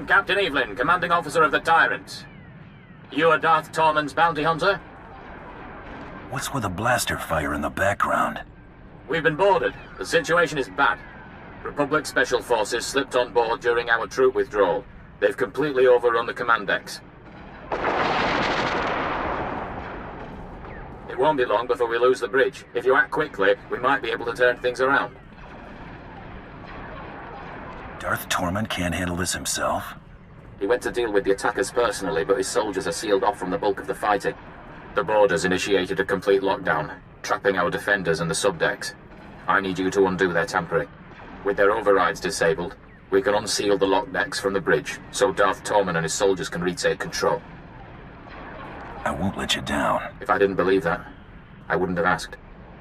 I'm Captain Evelyn, commanding officer of the Tyrant. You are Darth Tormund's bounty hunter? What's with the blaster fire in the background? We've been boarded. The situation is bad. Republic Special Forces slipped on board during our troop withdrawal. They've completely overrun the command decks. It won't be long before we lose the bridge. If you act quickly, we might be able to turn things around. Darth Tormund can't handle this himself? He went to deal with the attackers personally, but his soldiers are sealed off from the bulk of the fighting. The borders initiated a complete lockdown, trapping our defenders and the subdecks. I need you to undo their tampering. With their overrides disabled, we can unseal the lock decks from the bridge, so Darth Tormund and his soldiers can retake control. I won't let you down. If I didn't believe that, I wouldn't have asked.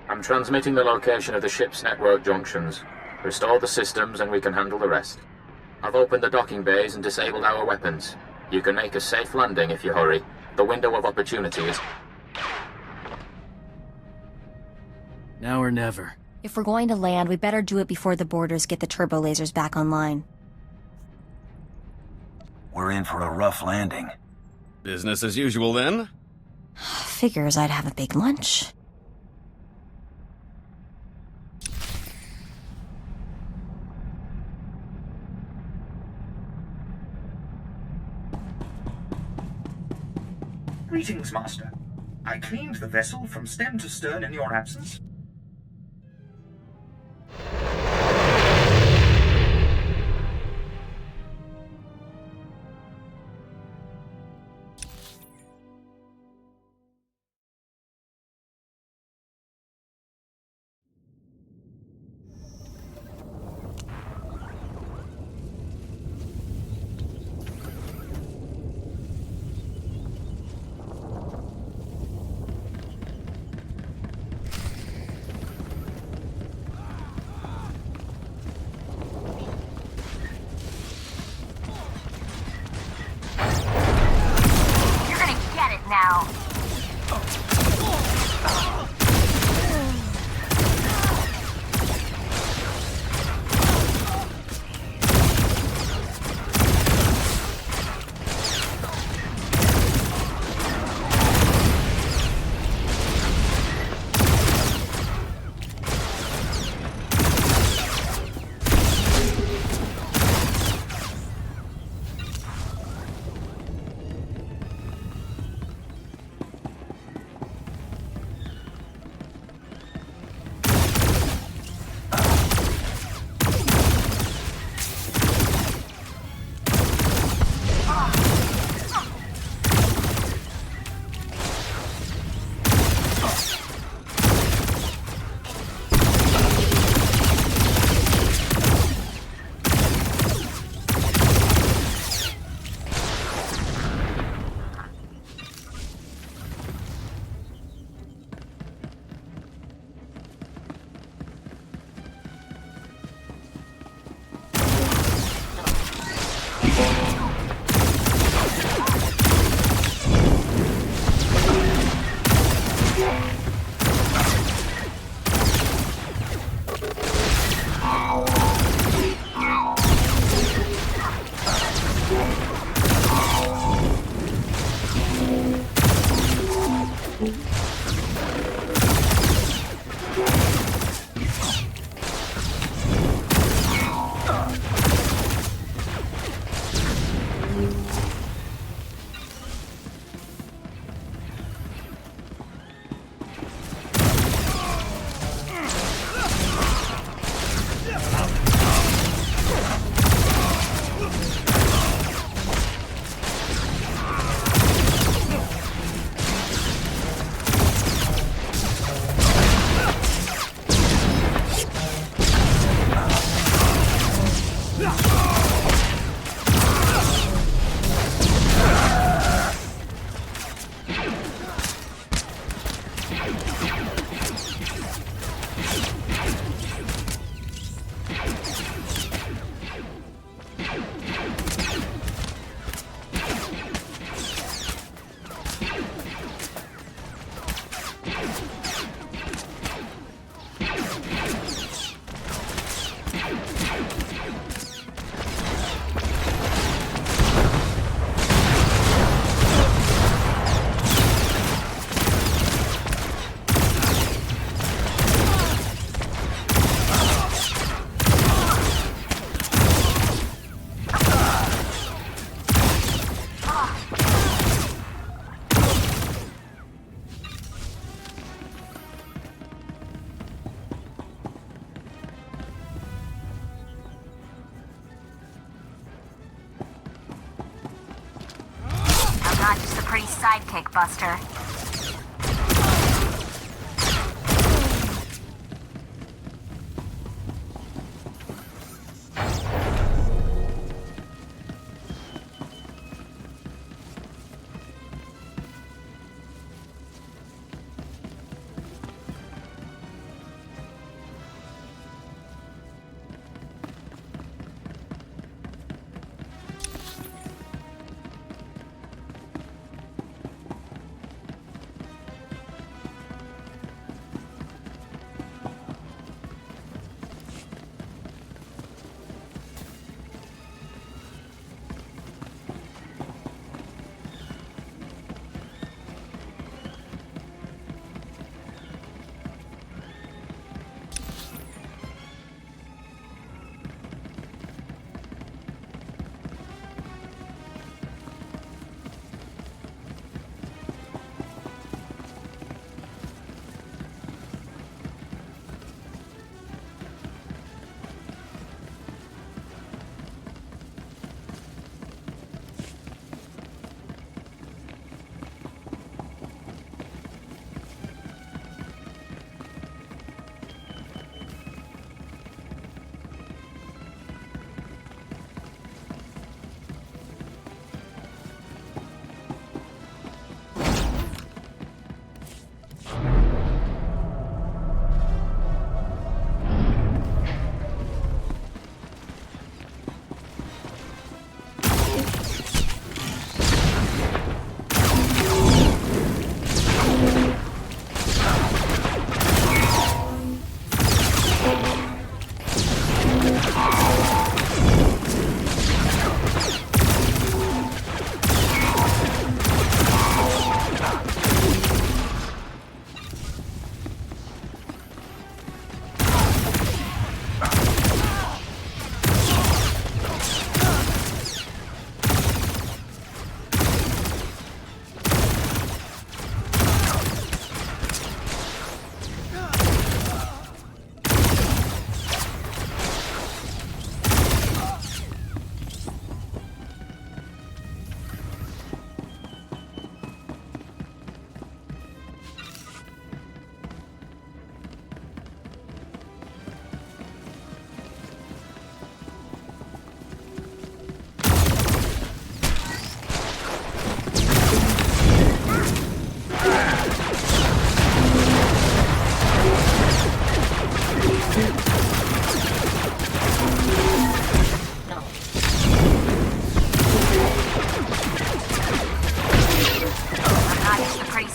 I'm transmitting the location of the ship's network junctions. Restore the systems and we can handle the rest. I've opened the docking bays and disabled our weapons. You can make a safe landing if you hurry. The window of opportunity is... Now or never. If we're going to land, we better do it before the boarders get the turbo lasers back online. We're in for a rough landing. Business as usual, then? Figures I'd have a big lunch. Greetings, Master. I cleaned the vessel from stem to stern in your absence. sidekick, Buster.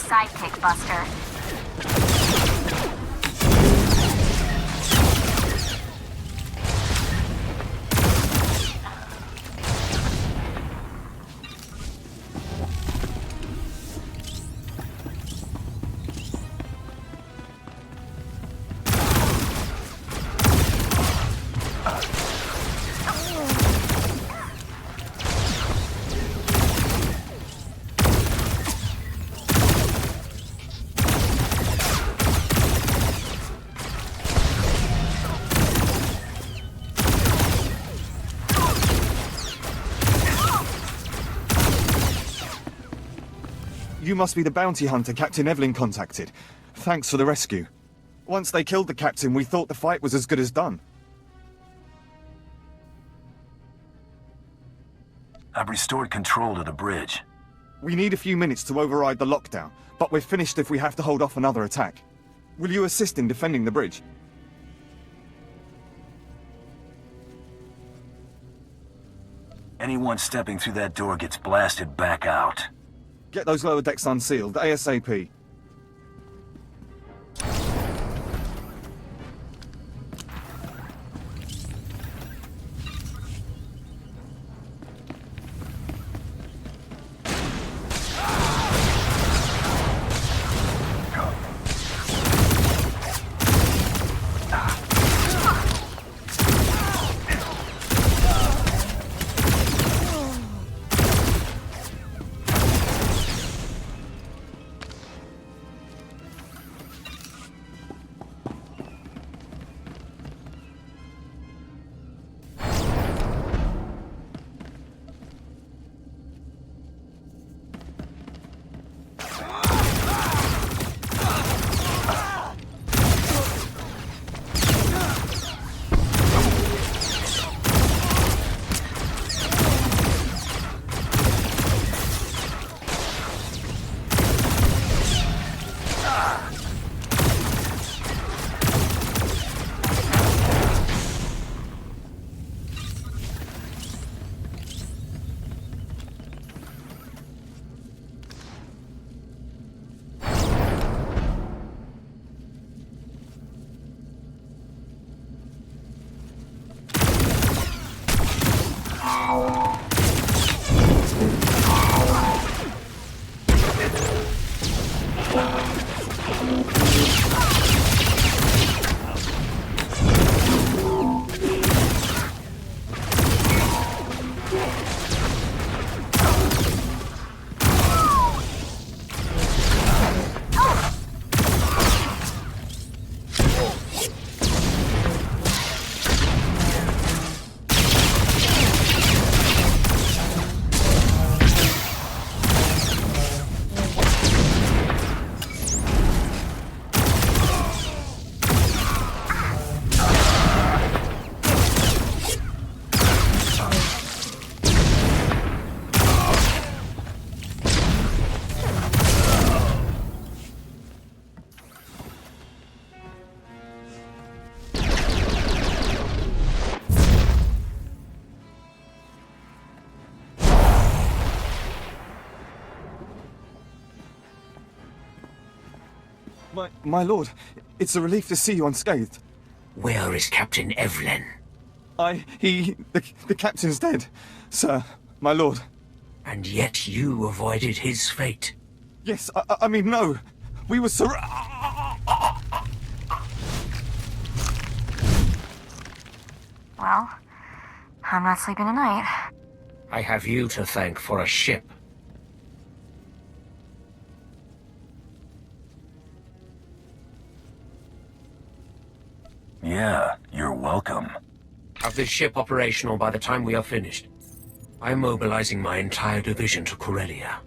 Sidekick, Buster. You must be the bounty hunter Captain Evelyn contacted. Thanks for the rescue. Once they killed the captain, we thought the fight was as good as done. I've restored control to the bridge. We need a few minutes to override the lockdown, but we're finished if we have to hold off another attack. Will you assist in defending the bridge? Anyone stepping through that door gets blasted back out. Get those lower decks unsealed, ASAP. My lord, it's a relief to see you unscathed. Where is Captain Evelyn? The captain's dead, sir, my lord. And yet you avoided his fate. Yes, I mean, no. We were Well, I'm not sleeping tonight. I have you to thank for a ship. Yeah, you're welcome. Have this ship operational by the time we are finished. I am mobilizing my entire division to Corellia.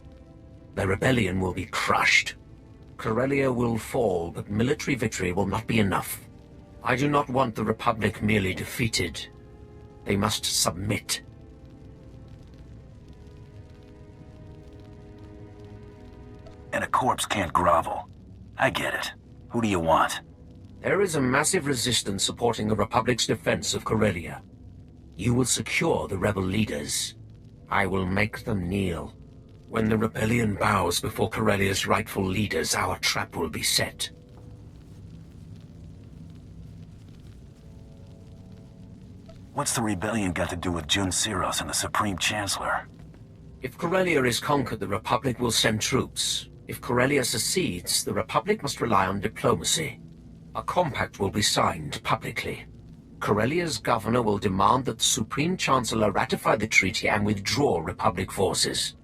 The rebellion will be crushed. Corellia will fall, but military victory will not be enough. I do not want the Republic merely defeated. They must submit. And a corpse can't grovel. I get it. Who do you want? There is a massive resistance supporting the Republic's defense of Corellia. You will secure the rebel leaders. I will make them kneel. When the rebellion bows before Corellia's rightful leaders, our trap will be set. What's the rebellion got to do with Jun Siros and the Supreme Chancellor? If Corellia is conquered, the Republic will send troops. If Corellia secedes, the Republic must rely on diplomacy. A compact will be signed publicly. Corellia's governor will demand that the Supreme Chancellor ratify the treaty and withdraw Republic forces.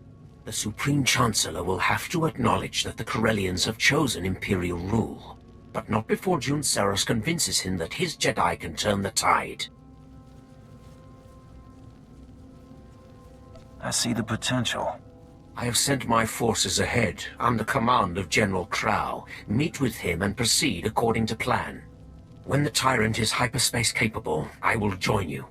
The Supreme Chancellor will have to acknowledge that the Corellians have chosen Imperial rule, but not before Jun Seros convinces him that his Jedi can turn the tide. I see the potential. I have sent my forces ahead, under command of General Crow. Meet with him and proceed according to plan. When the Tyrant is hyperspace capable, I will join you.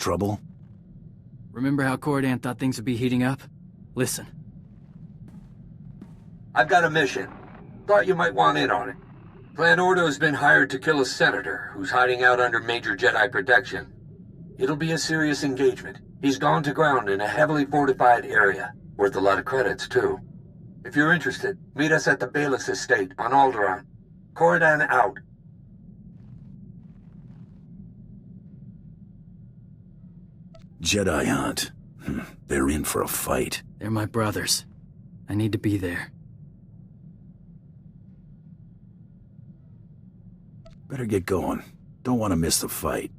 Trouble? Remember how Corridan thought things would be heating up? Listen. I've got a mission. Thought you might want in on it. Clan Ordo's been hired to kill a senator who's hiding out under major Jedi protection. It'll be a serious engagement. He's gone to ground in a heavily fortified area. Worth a lot of credits, too. If you're interested, meet us at the Bayless estate on Alderaan. Corridan out. Jedi hunt. They're in for a fight. They're my brothers. I need to be there. Better get going. Don't want to miss the fight.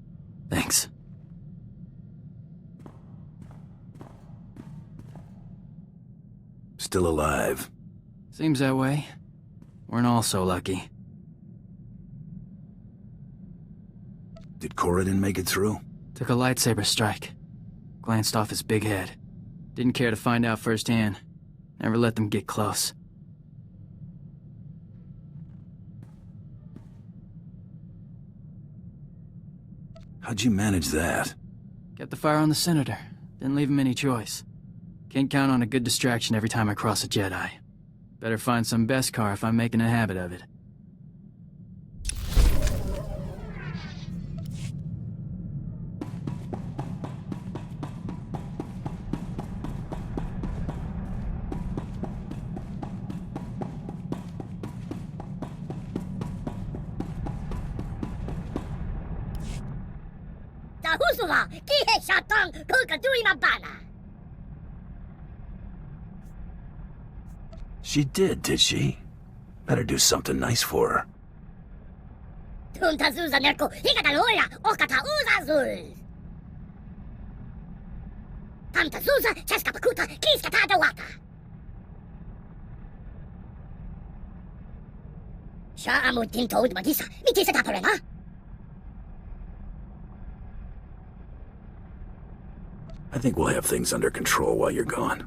Thanks. Still alive. Seems that way. Weren't all so lucky. Did Corridan make it through? Took a lightsaber strike. Glanced off his big head. Didn't care to find out firsthand. Never let them get close. How'd you manage that? Kept the fire on the Senator. Didn't leave him any choice. Can't count on a good distraction every time I cross a Jedi. Better find some Beskar if I'm making a habit of it. She did she? Better do something nice for her. I think we'll have things under control while you're gone.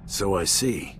So I see.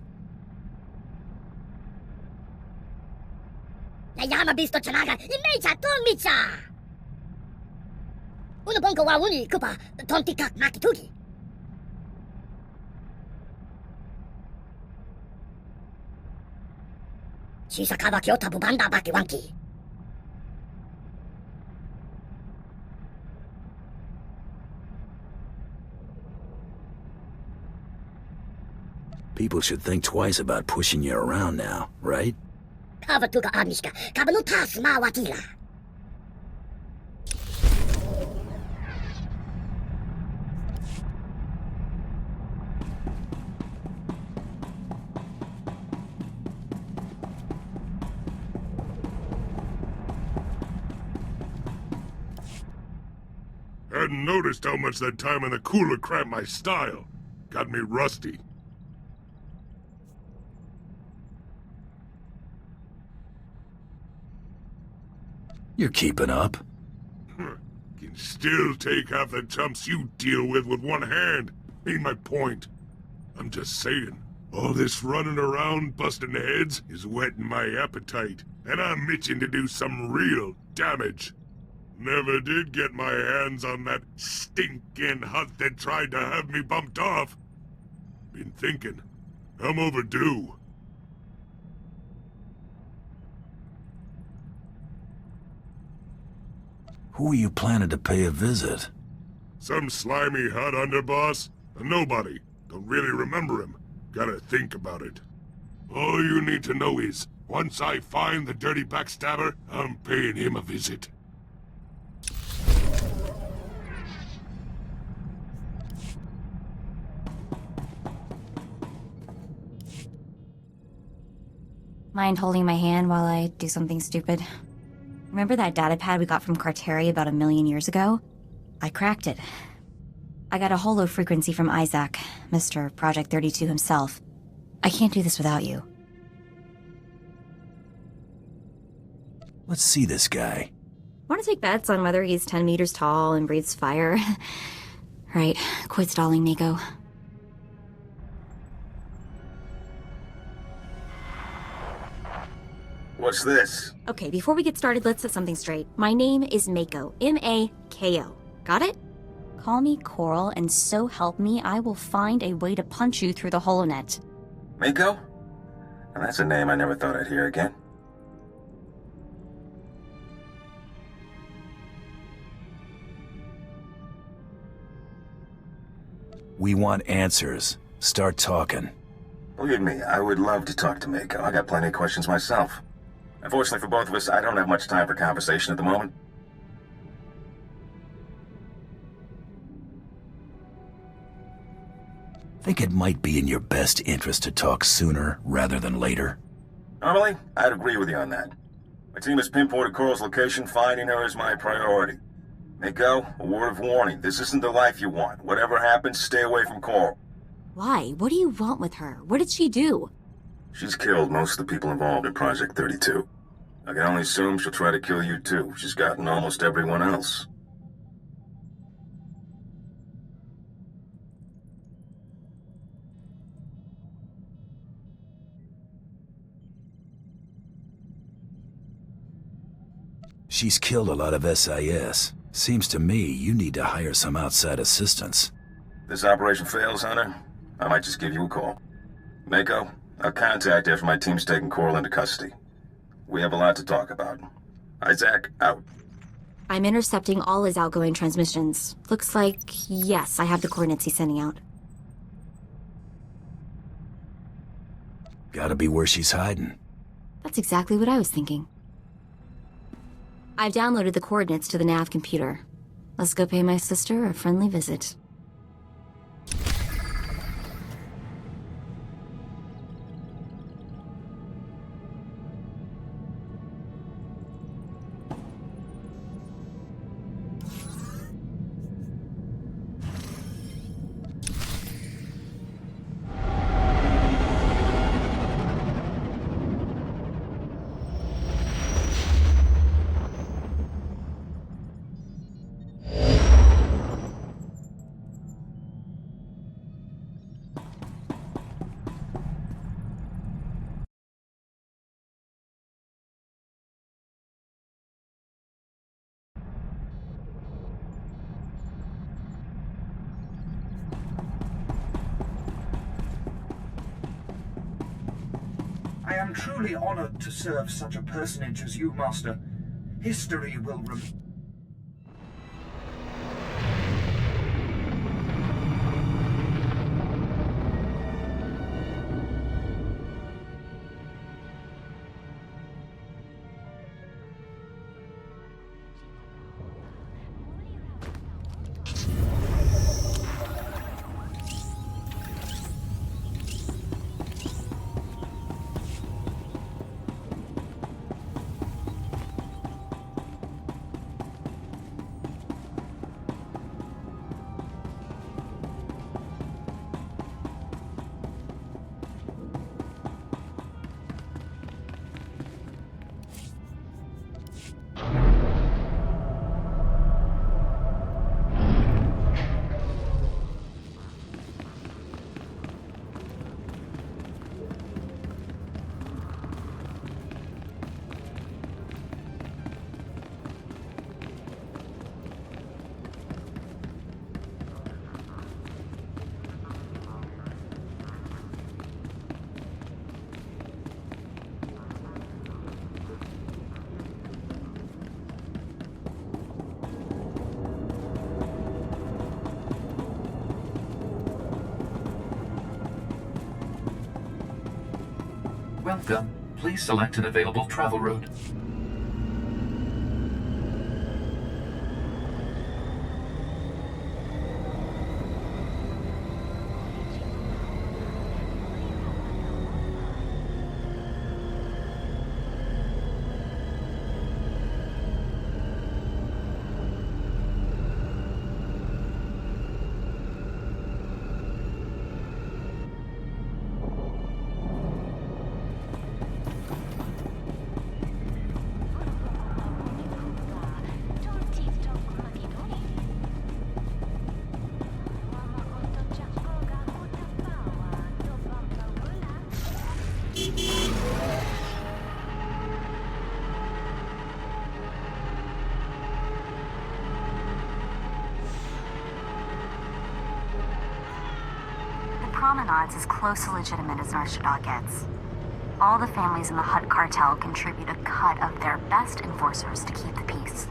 People should think twice about pushing you around now, right? Hadn't noticed how much that time in the cooler cramped my style. Got me rusty. You're keeping up. Can still take half the chumps you deal with one hand. Ain't my point. I'm just saying, all this running around busting heads is whetting my appetite, and I'm itching to do some real damage. Never did get my hands on that stinking hunt that tried to have me bumped off. Been thinking, I'm overdue. Who are you planning to pay a visit? Some slimy hut underboss? A nobody. Don't really remember him. Gotta think about it. All you need to know is, once I find the dirty backstabber, I'm paying him a visit. Mind holding my hand while I do something stupid? Remember that datapad we got from Carteri about 1,000,000 years ago? I cracked it. I got a holo frequency from Isaac, Mr. Project 32 himself. I can't do this without you. Let's see this guy. Want to take bets on whether he's 10 meters tall and breathes fire? Right, quit stalling, Mako. What's this? Okay, before we get started, let's set something straight. My name is Mako. M-A-K-O. Got it? Call me Coral, and so help me, I will find a way to punch you through the holonet. Mako? Now that's a name I never thought I'd hear again. We want answers. Start talking. Believe me, I would love to talk to Mako. I got plenty of questions myself. Unfortunately for both of us, I don't have much time for conversation at the moment. Think it might be in your best interest to talk sooner rather than later? Normally, I'd agree with you on that. My team has pinpointed Coral's location. Finding her is my priority. Mako, a word of warning. This isn't the life you want. Whatever happens, stay away from Coral. Why? What do you want with her? What did she do? She's killed most of the people involved in Project 32. I can only assume she'll try to kill you too. She's gotten almost everyone else. She's killed a lot of SIS. Seems to me you need to hire some outside assistance. If this operation fails, Hunter, I might just give you a call. Mako, I'll contact after my team's taken Coral into custody. We have a lot to talk about. Isaac, out. I'm intercepting all his outgoing transmissions. Looks like, yes, I have the coordinates he's sending out. Gotta be where she's hiding. That's exactly what I was thinking. I've downloaded the coordinates to the nav computer. Let's go pay my sister a friendly visit. I am truly honored to serve such a personage as you, Master. History will remember. Welcome. Please select an available travel route. Promenade's as close to legitimate as Norshadot gets. All the families in the Hutt cartel contribute a cut of their best enforcers to keep the peace.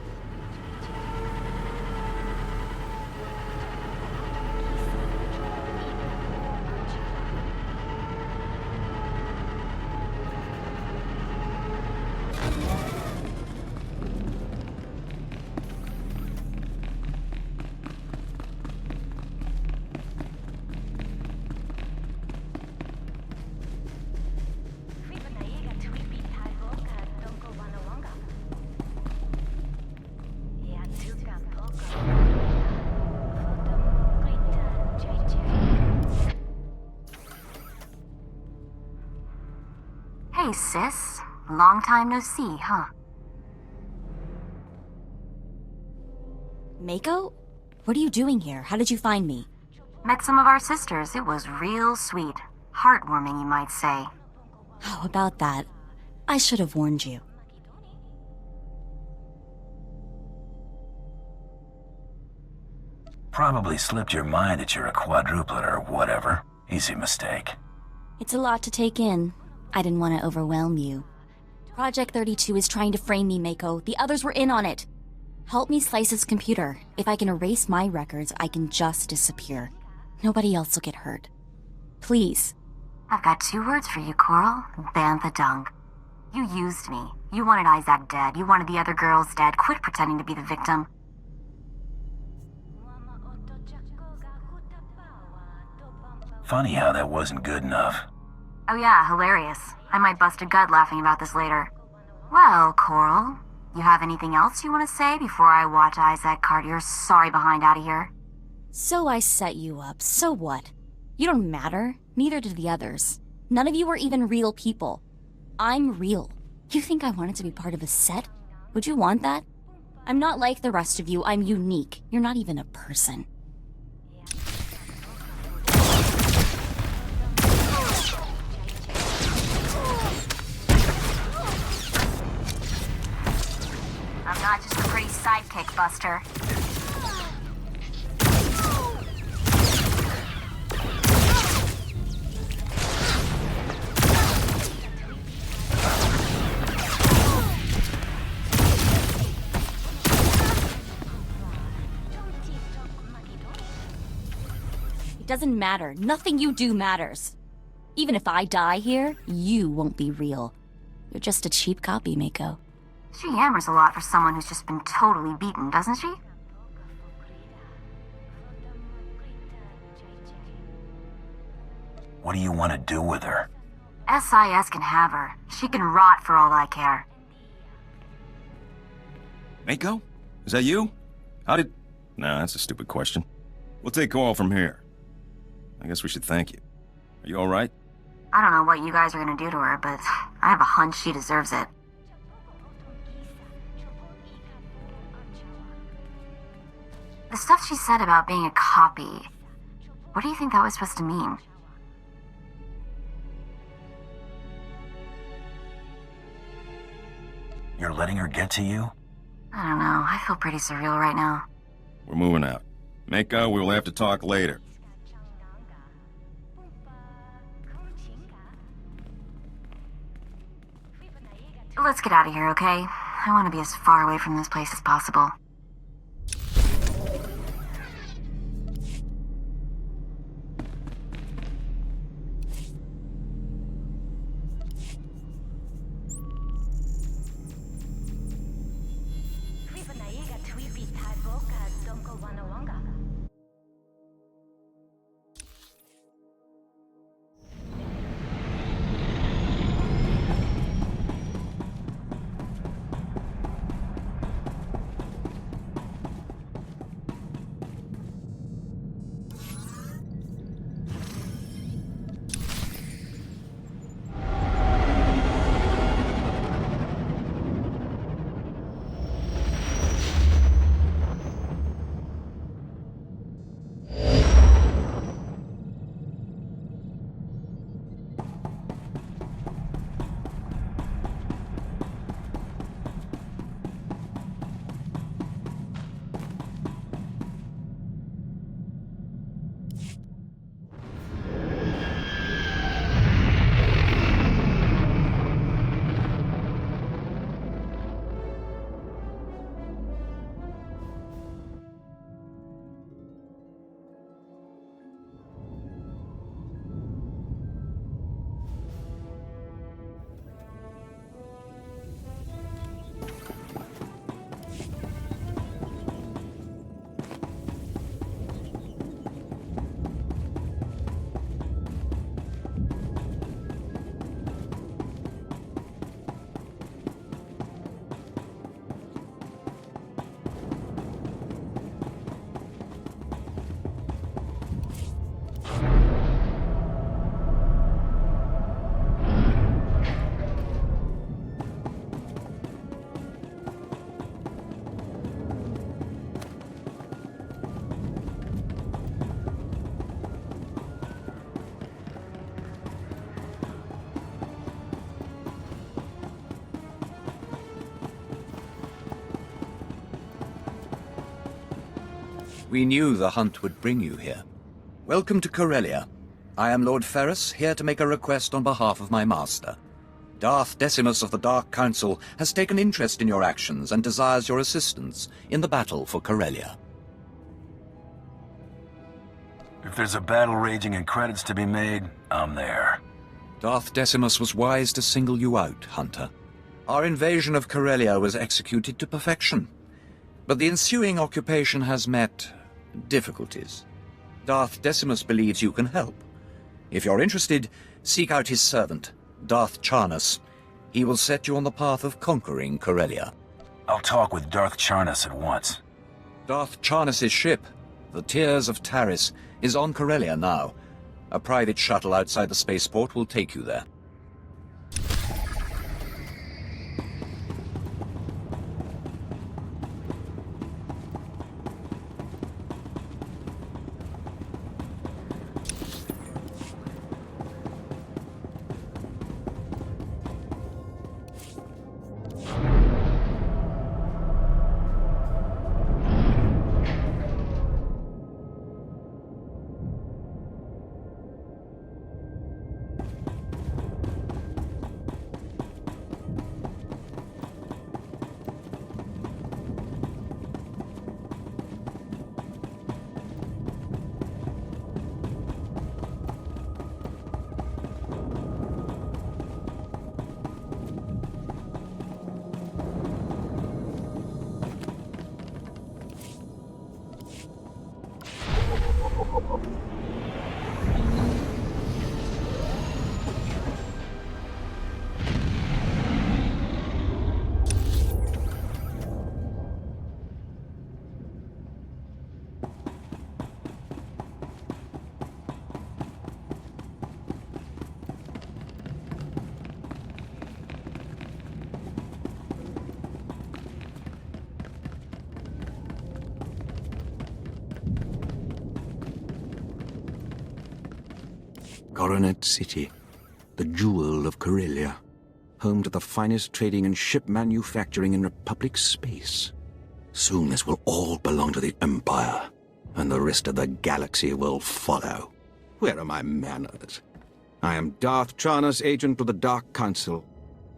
Hey, sis. Long time no see, huh? Mako? What are you doing here? How did you find me? Met some of our sisters. It was real sweet. Heartwarming, you might say. How about that? I should have warned you. Probably slipped your mind that you're a quadruplet or whatever. Easy mistake. It's a lot to take in. I didn't want to overwhelm you. Project 32 is trying to frame me, Mako. The others were in on it. Help me slice his computer. If I can erase my records, I can just disappear. Nobody else will get hurt. Please. I've got 2 words for you, Coral. Bantha dung. You used me. You wanted Isaac dead. You wanted the other girls dead. Quit pretending to be the victim. Funny how that wasn't good enough. Oh yeah, hilarious. I might bust a gut laughing about this later. Well, Coral, you have anything else you want to say before I watch Isaac cart your sorry behind out of here? So I set you up. So what? You don't matter. Neither did the others. None of you are even real people. I'm real. You think I wanted to be part of a set? Would you want that? I'm not like the rest of you. I'm unique. You're not even a person. I'm not just a pretty sidekick, Buster. It doesn't matter. Nothing you do matters. Even if I die here, you won't be real. You're just a cheap copy, Mako. She hammers a lot for someone who's just been totally beaten, doesn't she? What do you want to do with her? SIS can have her. She can rot for all I care. Mako? Is that you? How did... Nah, that's a stupid question. We'll take Coral from here. I guess we should thank you. Are you alright? I don't know what you guys are gonna do to her, but I have a hunch she deserves it. The stuff she said about being a copy, what do you think that was supposed to mean? You're letting her get to you? I don't know, I feel pretty surreal right now. We're moving out. Mako, we will have to talk later. Let's get out of here, okay? I want to be as far away from this place as possible. We knew the hunt would bring you here. Welcome to Corellia. I am Lord Ferrus, here to make a request on behalf of my master. Darth Decimus of the Dark Council has taken interest in your actions and desires your assistance in the battle for Corellia. If there's a battle raging and credits to be made, I'm there. Darth Decimus was wise to single you out, Hunter. Our invasion of Corellia was executed to perfection, but the ensuing occupation has met difficulties. Darth Decimus believes you can help. If you're interested, seek out his servant, Darth Charnus. He will set you on the path of conquering Corellia. I'll talk with Darth Charnus at once. Darth Charnus's ship, the Tears of Taris, is on Corellia now. A private shuttle outside the spaceport will take you there. Coronet City, the jewel of Corellia, home to the finest trading and ship manufacturing in Republic space. Soon this will all belong to the Empire, and the rest of the galaxy will follow. Where are my manners? I am Darth Charnus, agent of the Dark Council.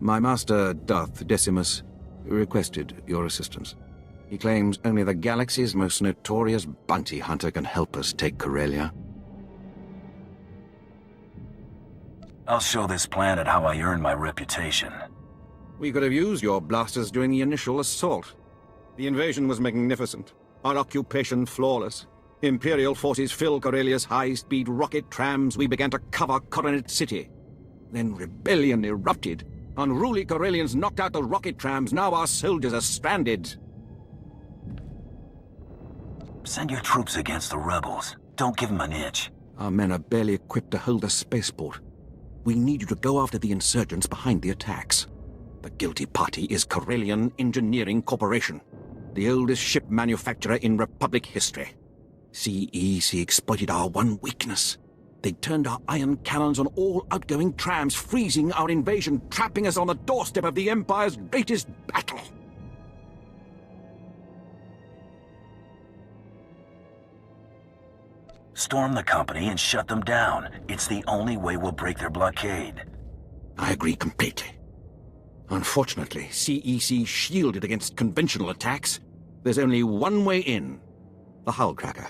My master, Darth Decimus, requested your assistance. He claims only the galaxy's most notorious bounty hunter can help us take Corellia. I'll show this planet how I earned my reputation. We could have used your blasters during the initial assault. The invasion was magnificent, our occupation flawless. Imperial forces filled Corellia's high-speed rocket trams. We began to cover Coronet City. Then rebellion erupted. Unruly Corellians knocked out the rocket trams. Now our soldiers are stranded. Send your troops against the rebels. Don't give them an inch. Our men are barely equipped to hold the spaceport. We need you to go after the insurgents behind the attacks. The guilty party is Corellian Engineering Corporation, the oldest ship manufacturer in Republic history. CEC exploited our one weakness. They turned our ion cannons on all outgoing trams, freezing our invasion, trapping us on the doorstep of the Empire's greatest battle. Storm the company and shut them down. It's the only way we'll break their blockade. I agree completely. Unfortunately, CEC shielded against conventional attacks. There's only one way in. The hull cracker.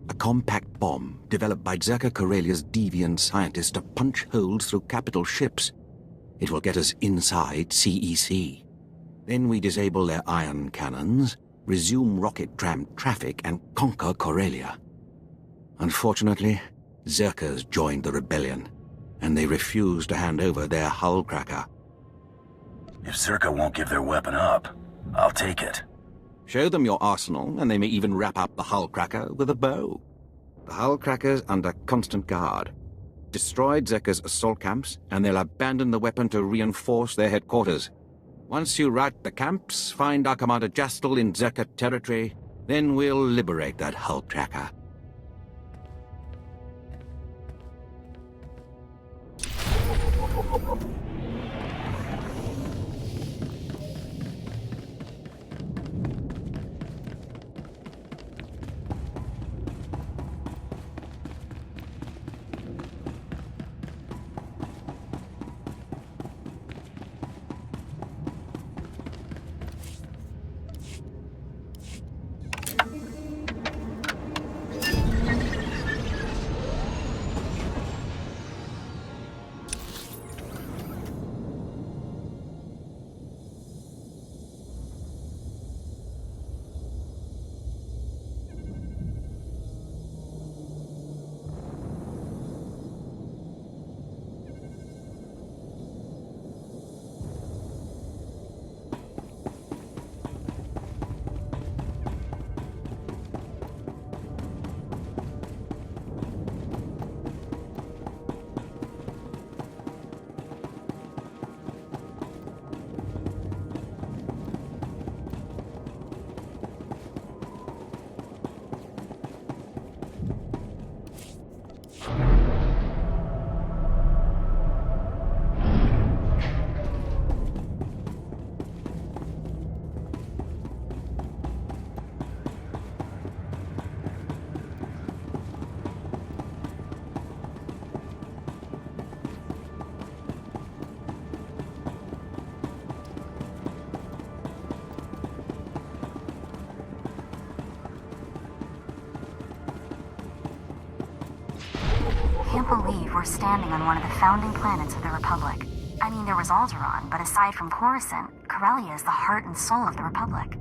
A compact bomb developed by Zerka Corellia's deviant scientists to punch holes through capital ships. It will get us inside CEC. Then we disable their ion cannons, resume rocket tram traffic, and conquer Corellia. Unfortunately, Zerkers joined the rebellion, and they refused to hand over their hull cracker. If Zerka won't give their weapon up, I'll take it. Show them your arsenal, and they may even wrap up the hull cracker with a bow. The hull cracker's under constant guard. Destroy Zerka's assault camps, and they'll abandon the weapon to reinforce their headquarters. Once you rout the camps, find our Commander Jastel in Zerka territory, then we'll liberate that hull cracker. can't believe we're standing on one of the founding planets of the Republic. I mean, there was Alderaan, but aside from Coruscant, Corellia is the heart and soul of the Republic.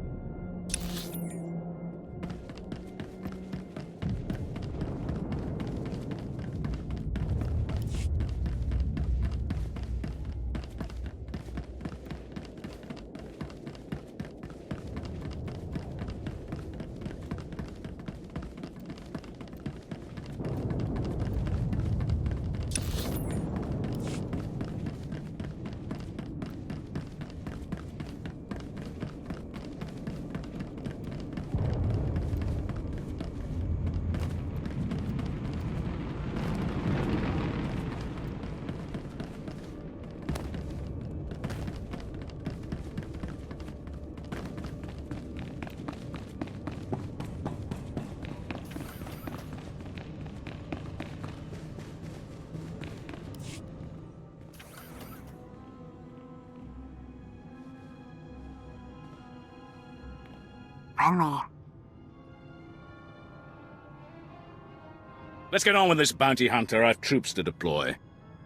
Renly. Let's get on with this, bounty hunter. I've troops to deploy.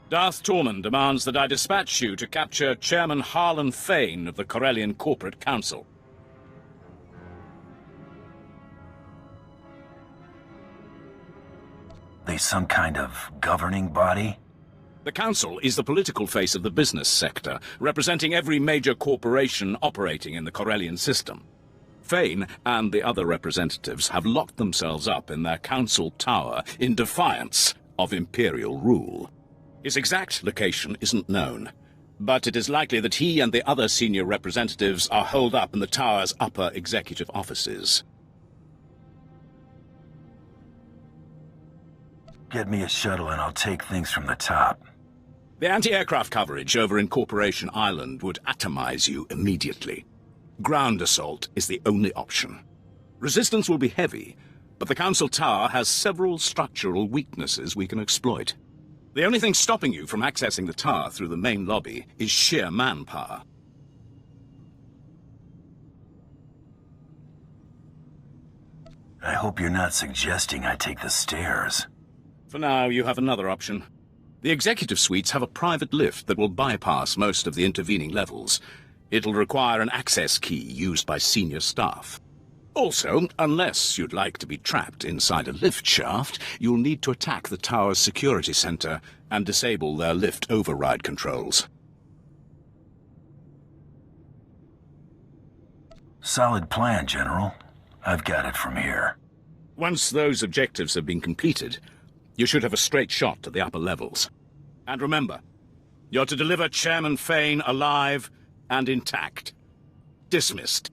Darth Tormund demands that I dispatch you to capture Chairman Harlan Fane of the Corellian Corporate Council. They some kind of governing body? The Council is the political face of the business sector, representing every major corporation operating in the Corellian system. Fane and the other representatives have locked themselves up in their council tower in defiance of Imperial rule. His exact location isn't known, but it is likely that he and the other senior representatives are holed up in the tower's upper executive offices. Get me a shuttle and I'll take things from the top. The anti-aircraft coverage over in Corporation Island would atomize you immediately. Ground assault is the only option. Resistance will be heavy, but the Council Tower has several structural weaknesses we can exploit. The only thing stopping you from accessing the tower through the main lobby is sheer manpower. I hope you're not suggesting I take the stairs. For now, you have another option. The executive suites have a private lift that will bypass most of the intervening levels. It'll require an access key used by senior staff. Also, unless you'd like to be trapped inside a lift shaft, you'll need to attack the tower's security center and disable their lift override controls. Solid plan, General. I've got it from here. Once those objectives have been completed, you should have a straight shot to the upper levels. And remember, you're to deliver Chairman Fane alive and intact. Dismissed.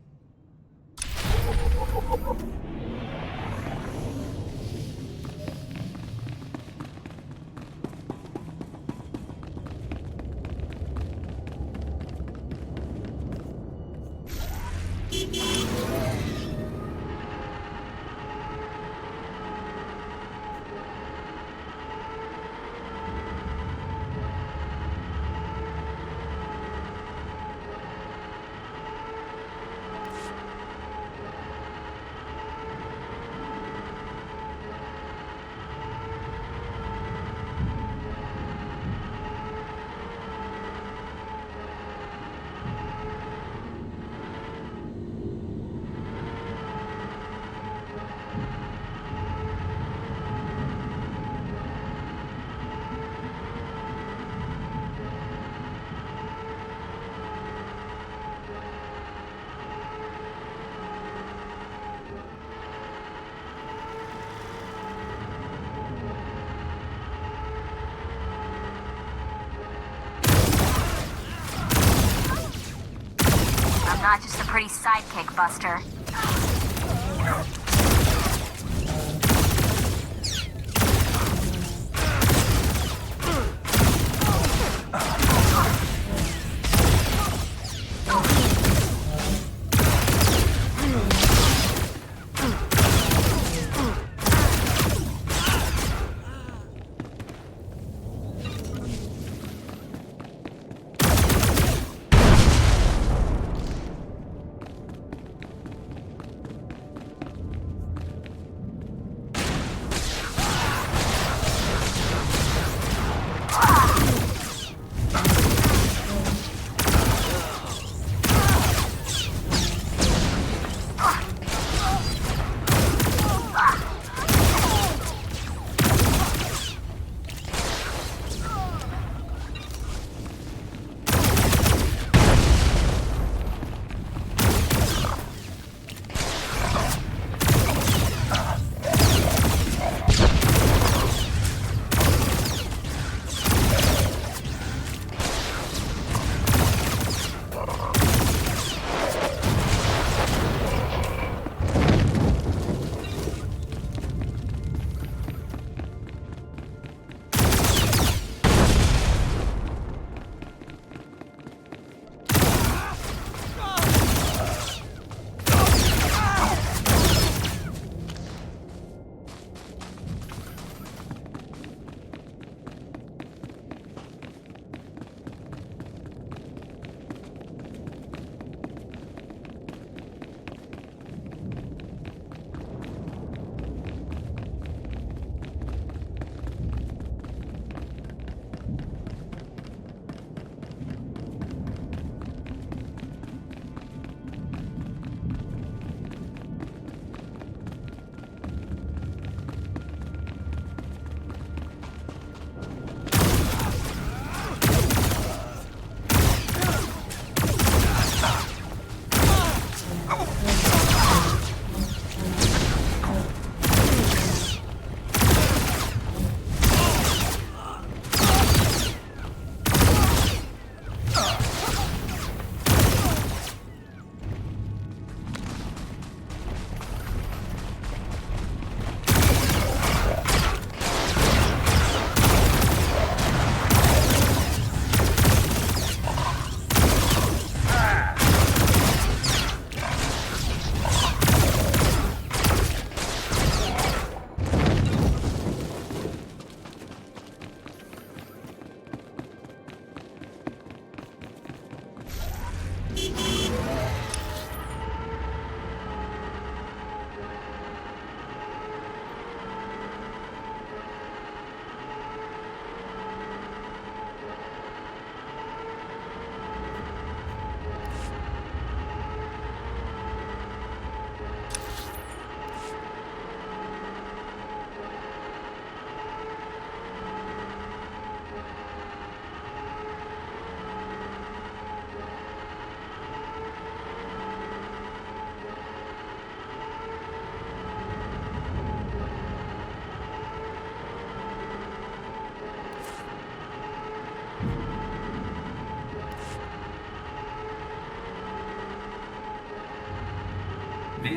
I'm not just a pretty sidekick, Buster.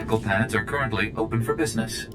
vehicle pads are currently open for business.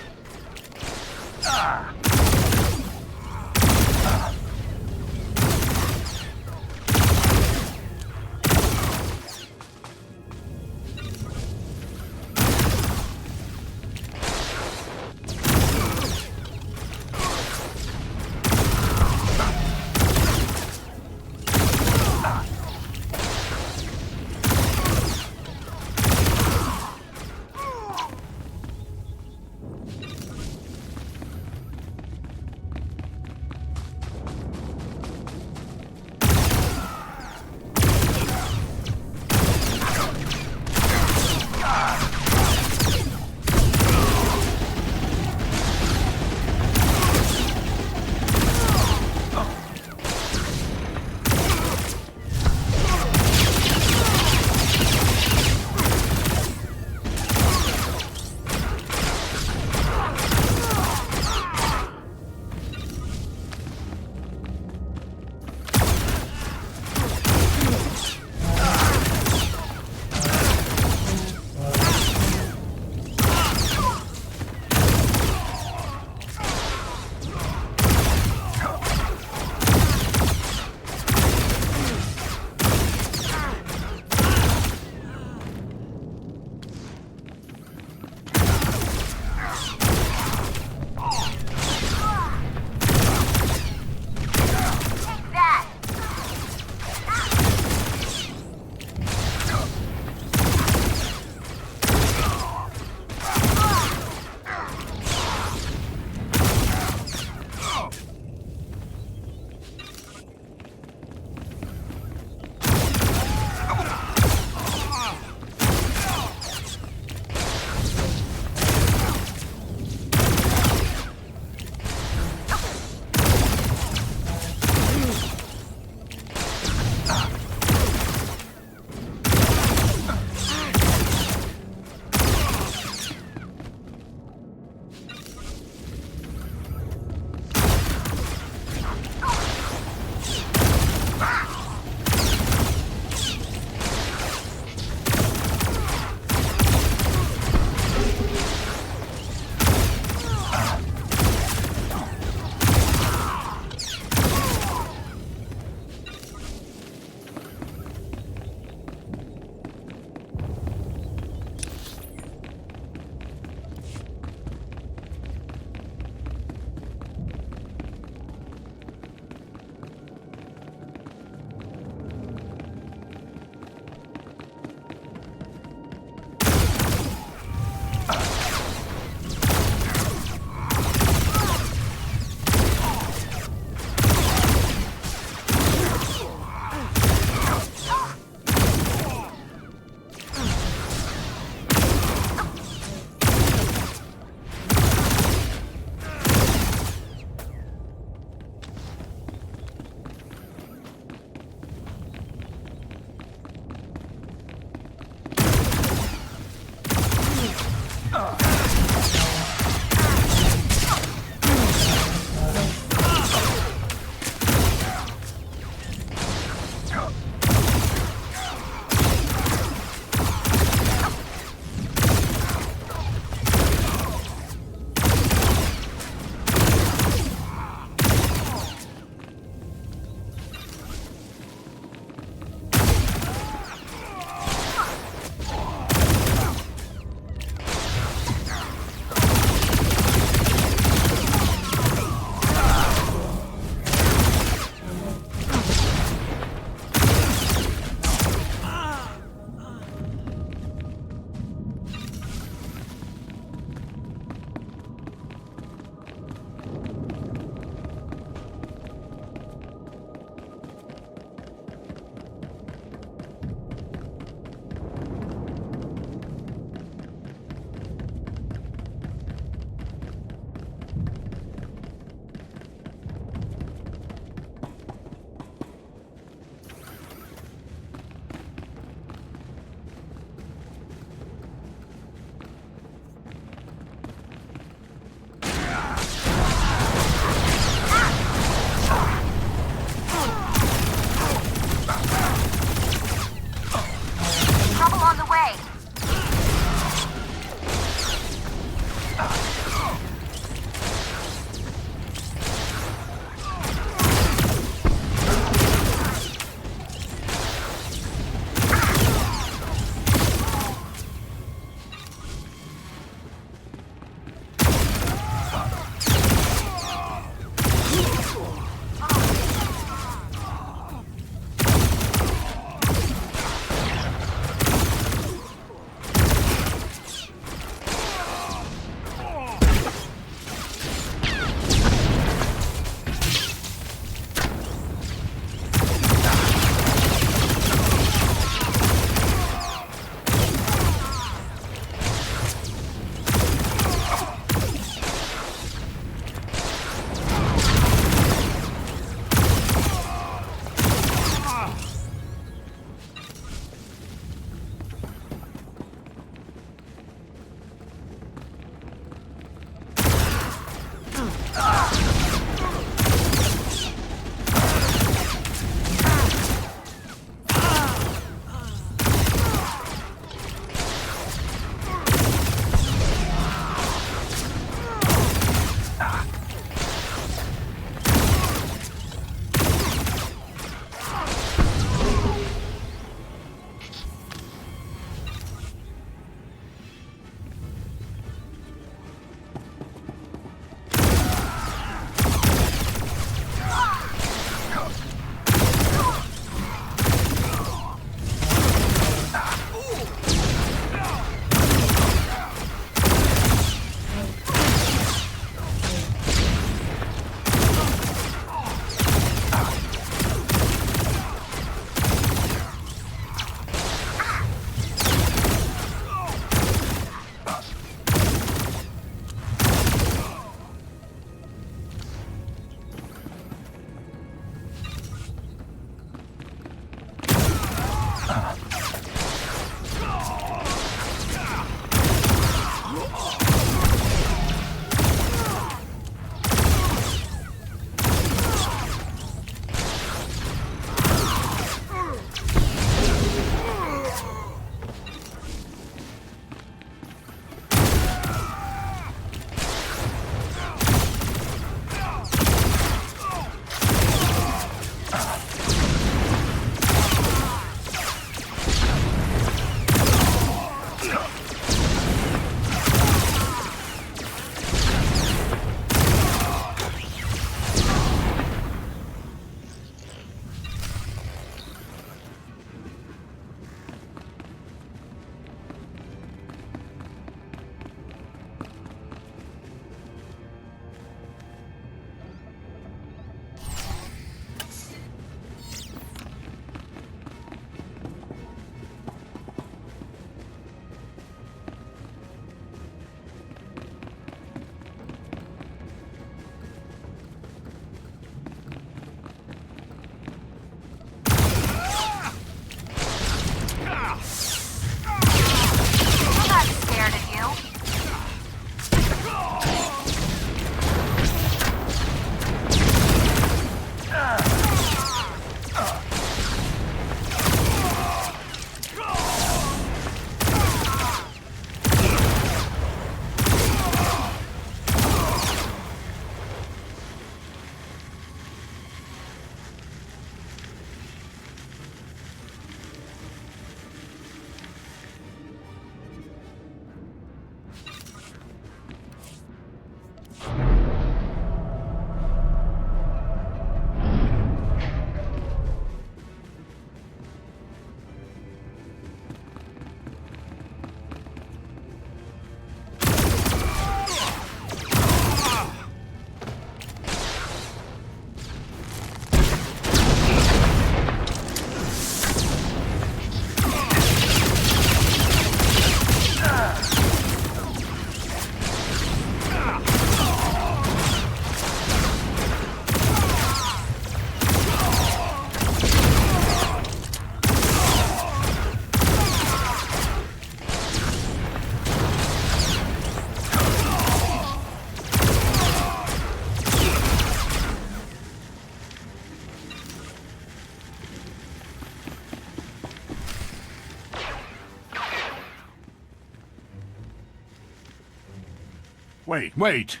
Wait.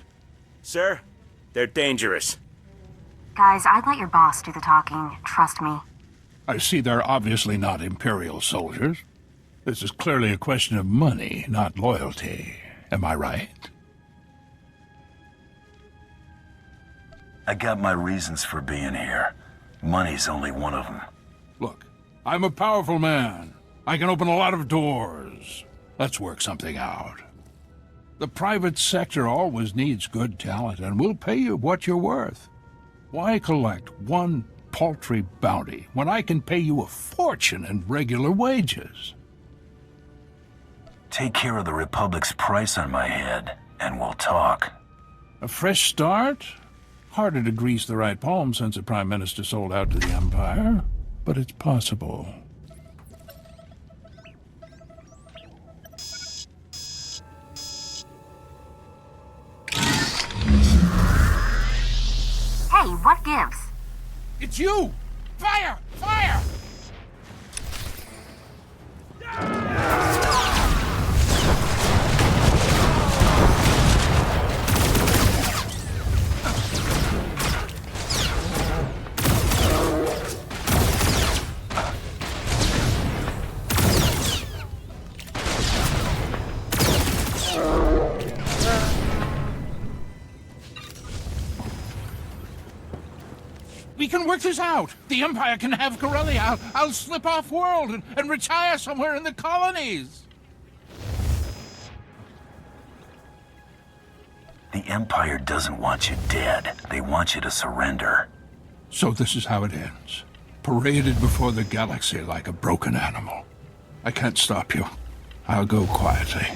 Sir, they're dangerous. Guys, I'd let your boss do the talking. Trust me. I see they're obviously not Imperial soldiers. This is clearly a question of money, not loyalty. Am I right? I got my reasons for being here. Money's only one of them. Look, I'm a powerful man. I can open a lot of doors. Let's work something out. The private sector always needs good talent, and we'll pay you what you're worth. Why collect one paltry bounty when I can pay you a fortune in regular wages? Take care of the Republic's price on my head, and we'll talk. A fresh start? Harder to grease the right palm since the Prime Minister sold out to the Empire, but it's possible. Hey, what gives? It's you! Fire! Fire! We can work this out. The Empire can have Corellia. I'll slip off world and retire somewhere in the colonies. The Empire doesn't want you dead. They want you to surrender. So this is how it ends. Paraded before the galaxy like a broken animal. I can't stop you. I'll go quietly.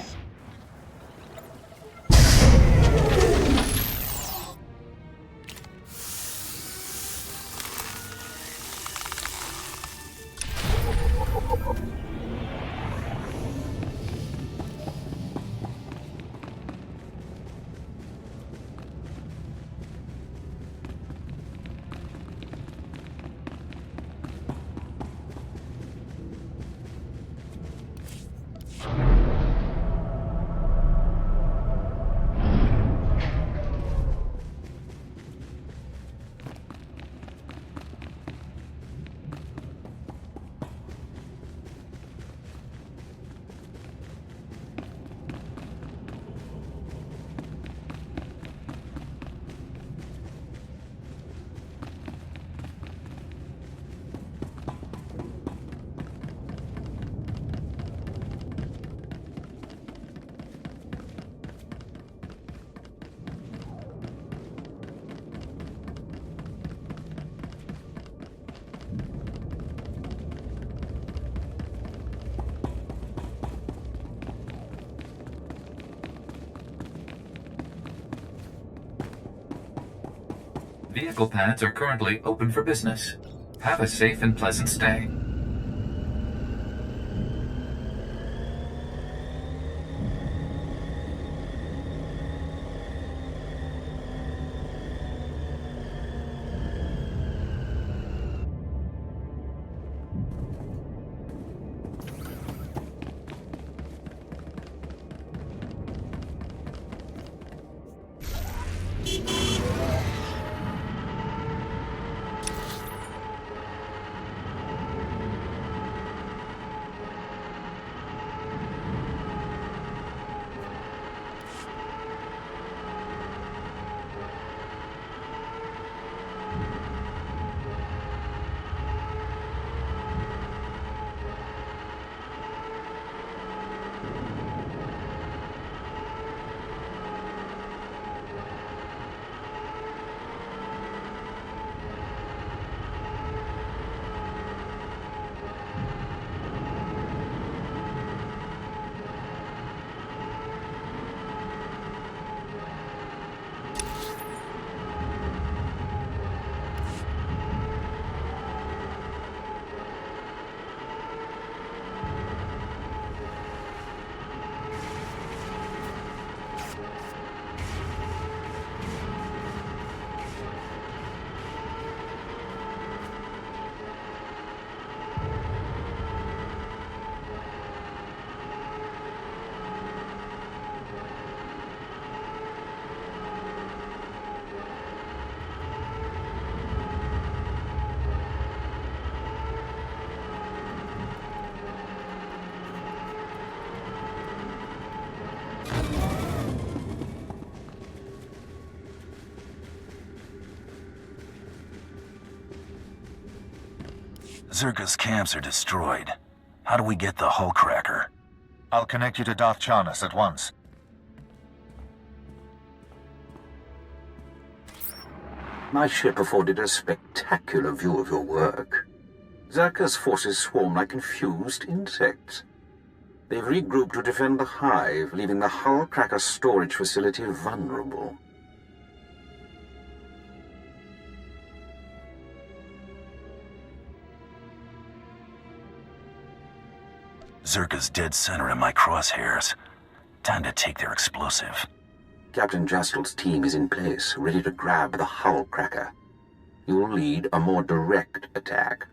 Vehicle pads are currently open for business. Have a safe and pleasant stay. Zerka's camps are destroyed. How do we get the hull cracker? I'll connect you to Darth Charnas at once. My ship afforded a spectacular view of your work. Zerka's forces swarm like confused insects. They've regrouped to defend the hive, leaving the hull cracker storage facility vulnerable. Zerka's dead center in my crosshairs. Time to take their explosive. Captain Jastel's team is in place, ready to grab the hull cracker. You'll lead a more direct attack.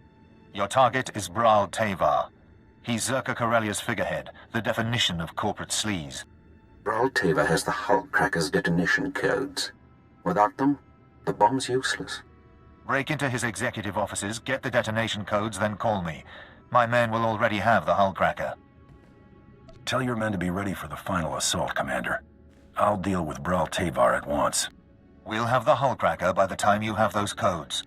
Your target is Bral Tevar. He's Zerka Corellia's figurehead, the definition of corporate sleaze. Bral Tevar has the hull cracker's detonation codes. Without them, the bomb's useless. Break into his executive offices, get the detonation codes, then call me. My men will already have the hull cracker. Tell your men to be ready for the final assault, Commander. I'll deal with Bral Tevar at once. We'll have the hull cracker by the time you have those codes.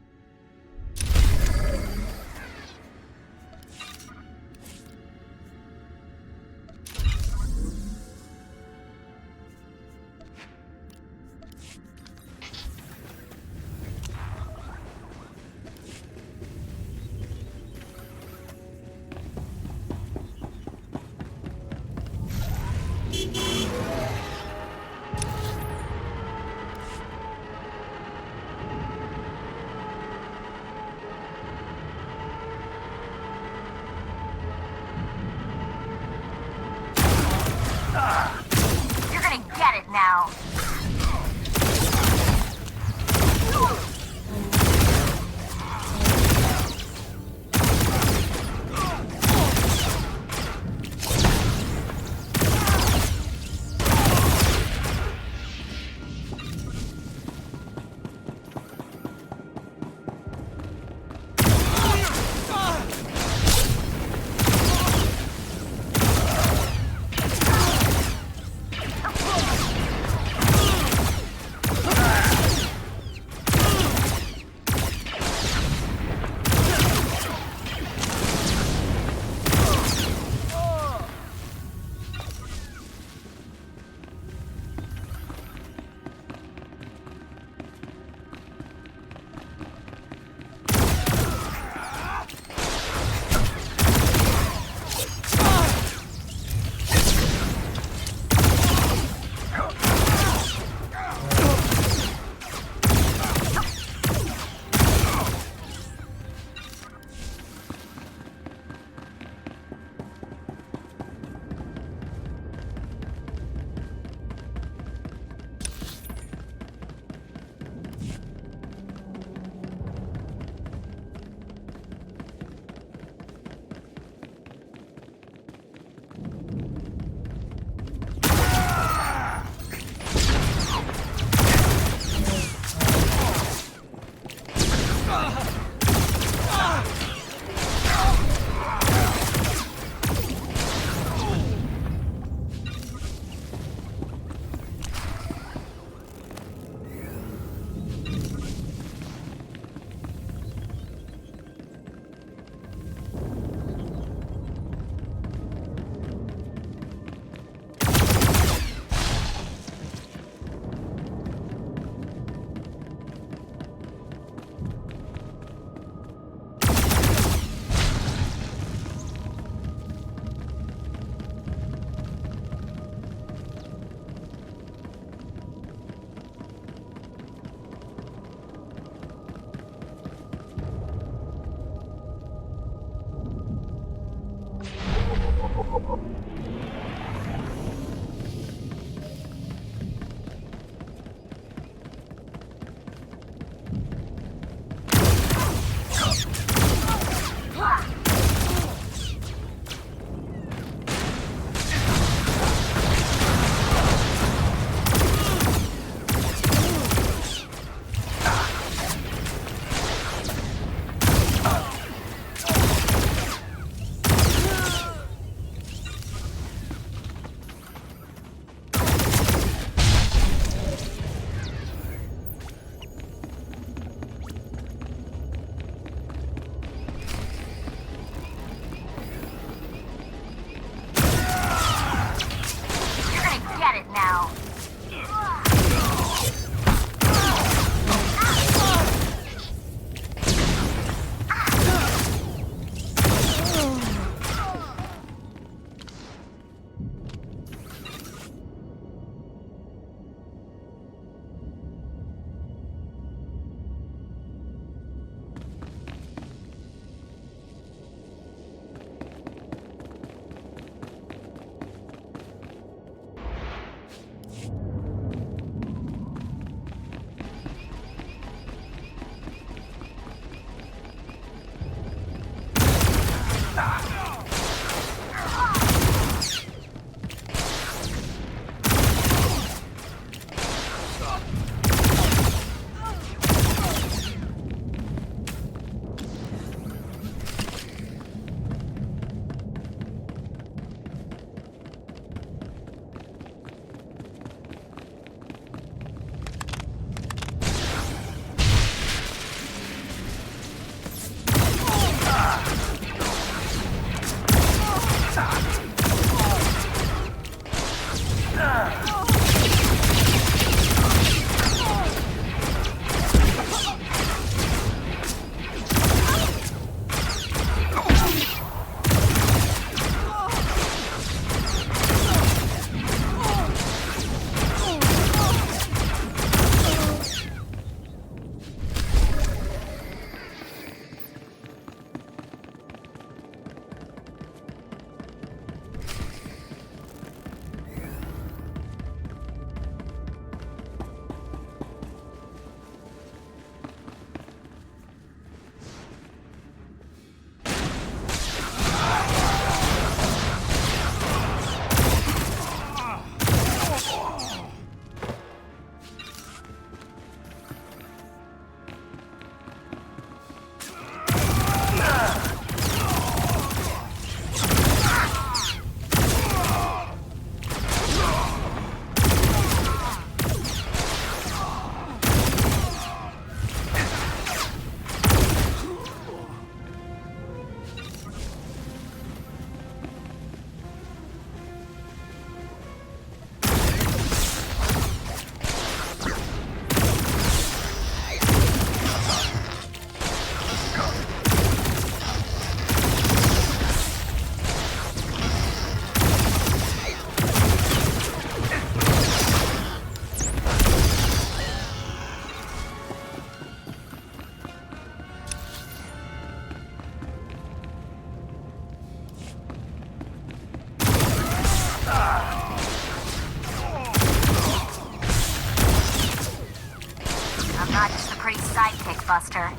temporary sidekick, Buster.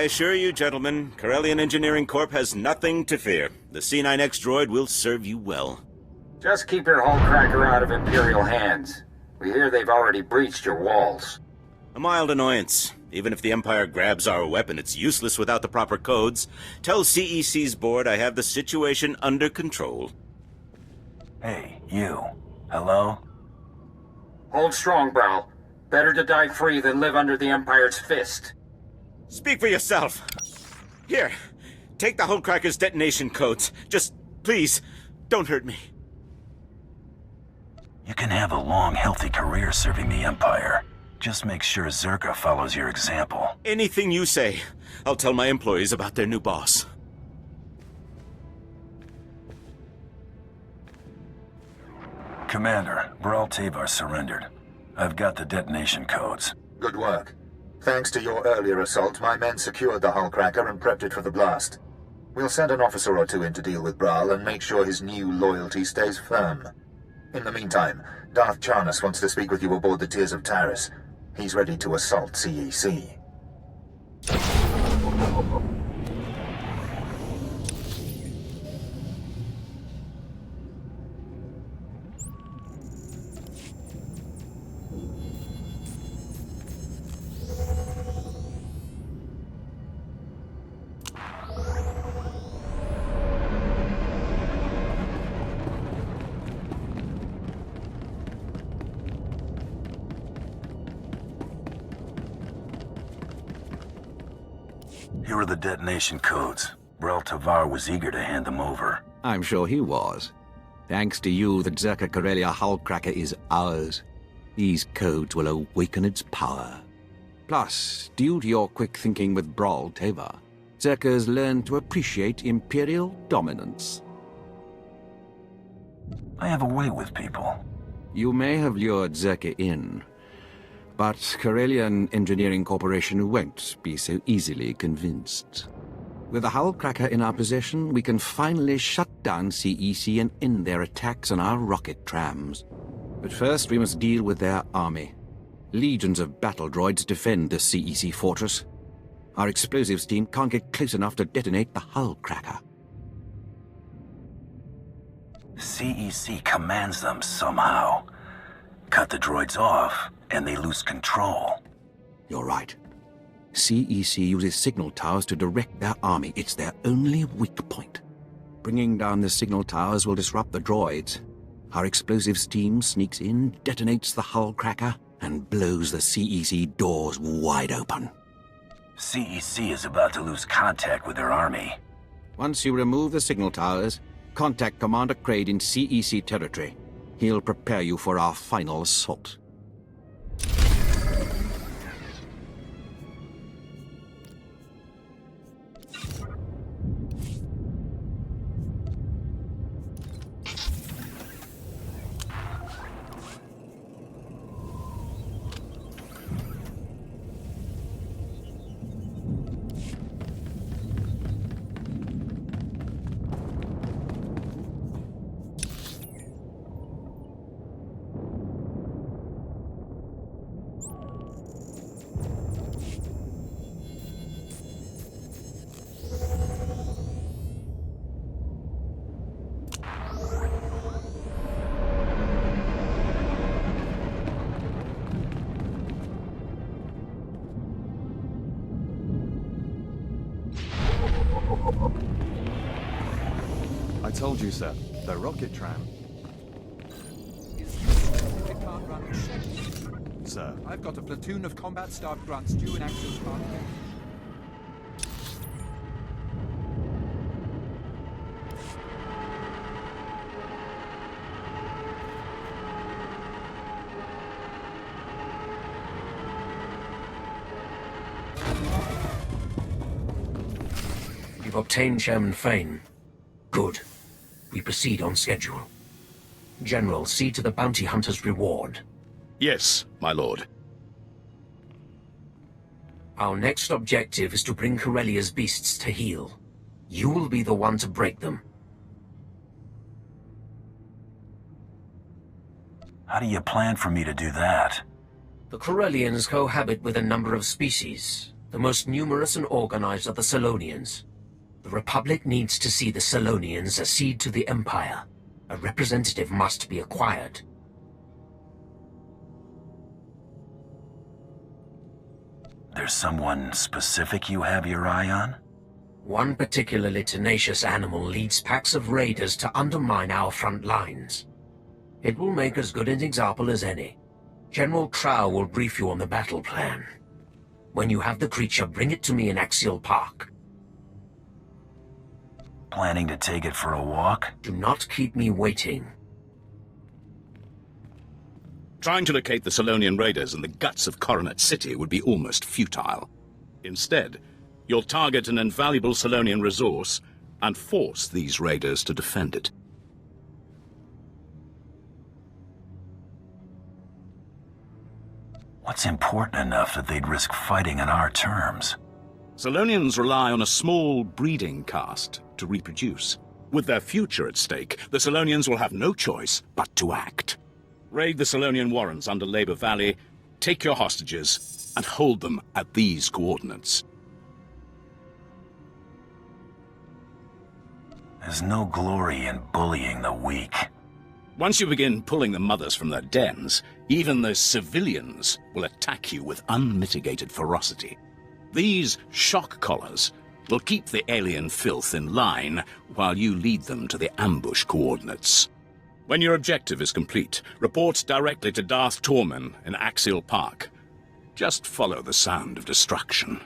I assure you, gentlemen, Corellian Engineering Corp has nothing to fear. The C9X droid will serve you well. Just keep your hullcracker out of Imperial hands. We hear they've already breached your walls. A mild annoyance. Even if the Empire grabs our weapon, it's useless without the proper codes. Tell CEC's board I have the situation under control. Hey, you. Hello? Hold strong, Bral. Better to die free than live under the Empire's fist. Speak for yourself. Here, take the hullcracker's detonation codes. Just, please, don't hurt me. You can have a long, healthy career serving the Empire. Just make sure Zerka follows your example. Anything you say. I'll tell my employees about their new boss. Commander, Bral Tavar surrendered. I've got the detonation codes. Good work. Thanks to your earlier assault, my men secured the hullcracker and prepped it for the blast. We'll send an officer or two in to deal with Bral and make sure his new loyalty stays firm. In the meantime, Darth Charnas wants to speak with you aboard the Tears of Taris. He's ready to assault CEC. Here are the detonation codes. Bral Tavar was eager to hand them over. I'm sure he was. Thanks to you, the Zerka Corellia hullcracker is ours. These codes will awaken its power. Plus, due to your quick thinking with Bral Tavar, Zerka's learned to appreciate Imperial dominance. I have a way with people. You may have lured Zerka in, but Corellian Engineering Corporation won't be so easily convinced. With the hullcracker in our possession, we can finally shut down CEC and end their attacks on our rocket trams. But first, we must deal with their army. Legions of battle droids defend the CEC fortress. Our explosives team can't get close enough to detonate the hullcracker. CEC commands them somehow. Cut the droids off, and they lose control. You're right. CEC uses signal towers to direct their army. It's their only weak point. Bringing down the signal towers will disrupt the droids. Our explosives team sneaks in, detonates the hullcracker, and blows the CEC doors wide open. CEC is about to lose contact with their army. Once you remove the signal towers, contact Commander Kraid in CEC territory. He'll prepare you for our final assault. I told you, sir. The rocket tram. Sir. I've got a platoon of combat staff grunts due in Axial Park. You've obtained Chairman Fane. Good. We proceed on schedule. General, see to the bounty hunter's reward. Yes, my lord. Our next objective is to bring Corellia's beasts to heel. You will be the one to break them. How do you plan for me to do that? The Corellians cohabit with a number of species. The most numerous and organized are the Selonians. The Republic needs to see the Selonians accede to the Empire. A representative must be acquired. There's someone specific you have your eye on? One particularly tenacious animal leads packs of raiders to undermine our front lines. It will make as good an example as any. General Trow will brief you on the battle plan. When you have the creature, bring it to me in Axial Park. Planning to take it for a walk? Do not keep me waiting. Trying to locate the Selonian raiders in the guts of Coronet City would be almost futile. Instead, you'll target an invaluable Selonian resource and force these raiders to defend it. What's important enough that they'd risk fighting on our terms? Selonians rely on a small breeding caste to reproduce. With their future at stake, the Selonians will have no choice but to act. Raid the Selonian warrens under Labor Valley, take your hostages, and hold them at these coordinates. There's no glory in bullying the weak. Once you begin pulling the mothers from their dens, even the civilians will attack you with unmitigated ferocity. These shock collars will keep the alien filth in line while you lead them to the ambush coordinates. When your objective is complete, report directly to Darth Torman in Axial Park. Just follow the sound of destruction.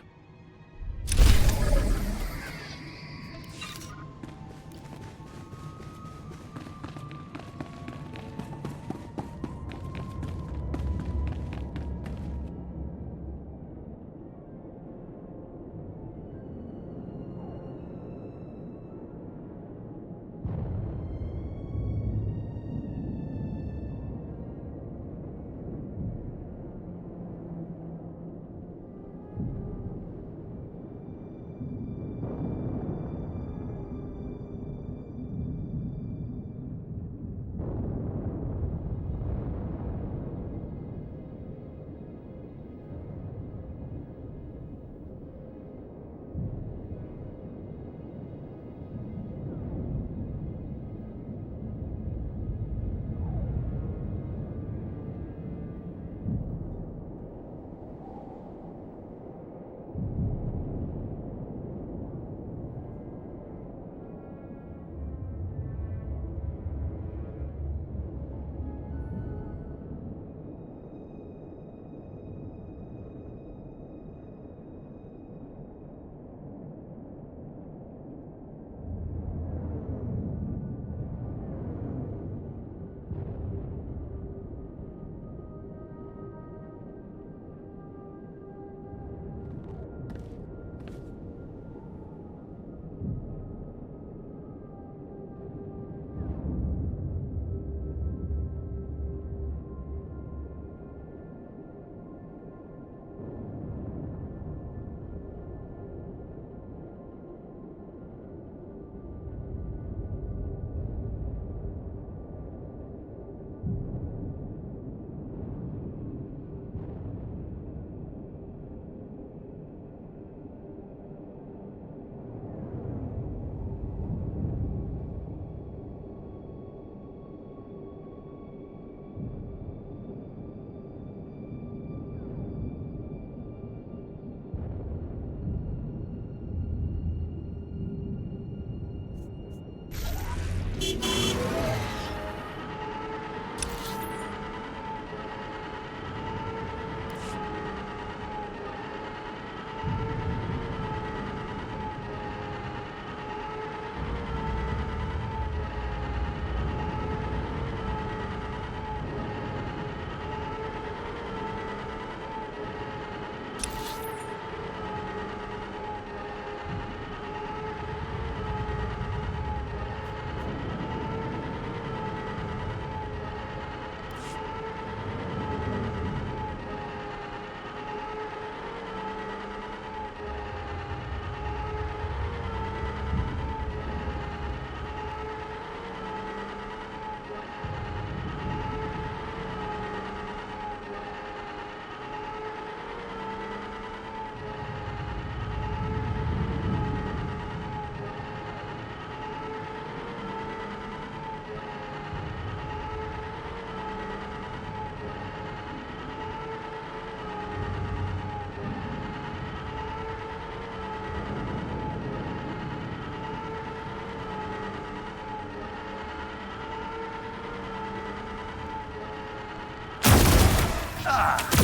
That!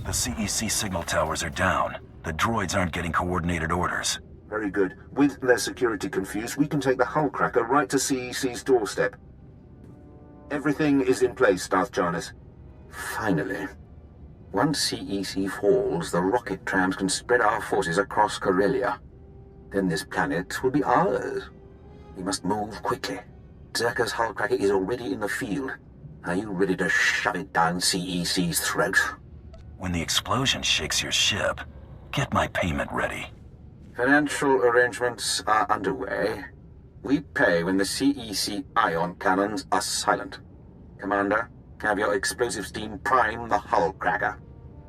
The CEC signal towers are down. The droids aren't getting coordinated orders. Very good. With their security confused, we can take the hull cracker right to CEC's doorstep. Everything is in place, Darth Jarnus. Finally. Once CEC falls, the rocket trams can spread our forces across Corellia. Then this planet will be ours. We must move quickly. Zerka's hull cracker is already in the field. Are you ready to shove it down CEC's throat? When the explosion shakes your ship, get my payment ready. Financial arrangements are underway. We pay when the CEC ion cannons are silent. Commander, have your explosives team prime the hull cracker.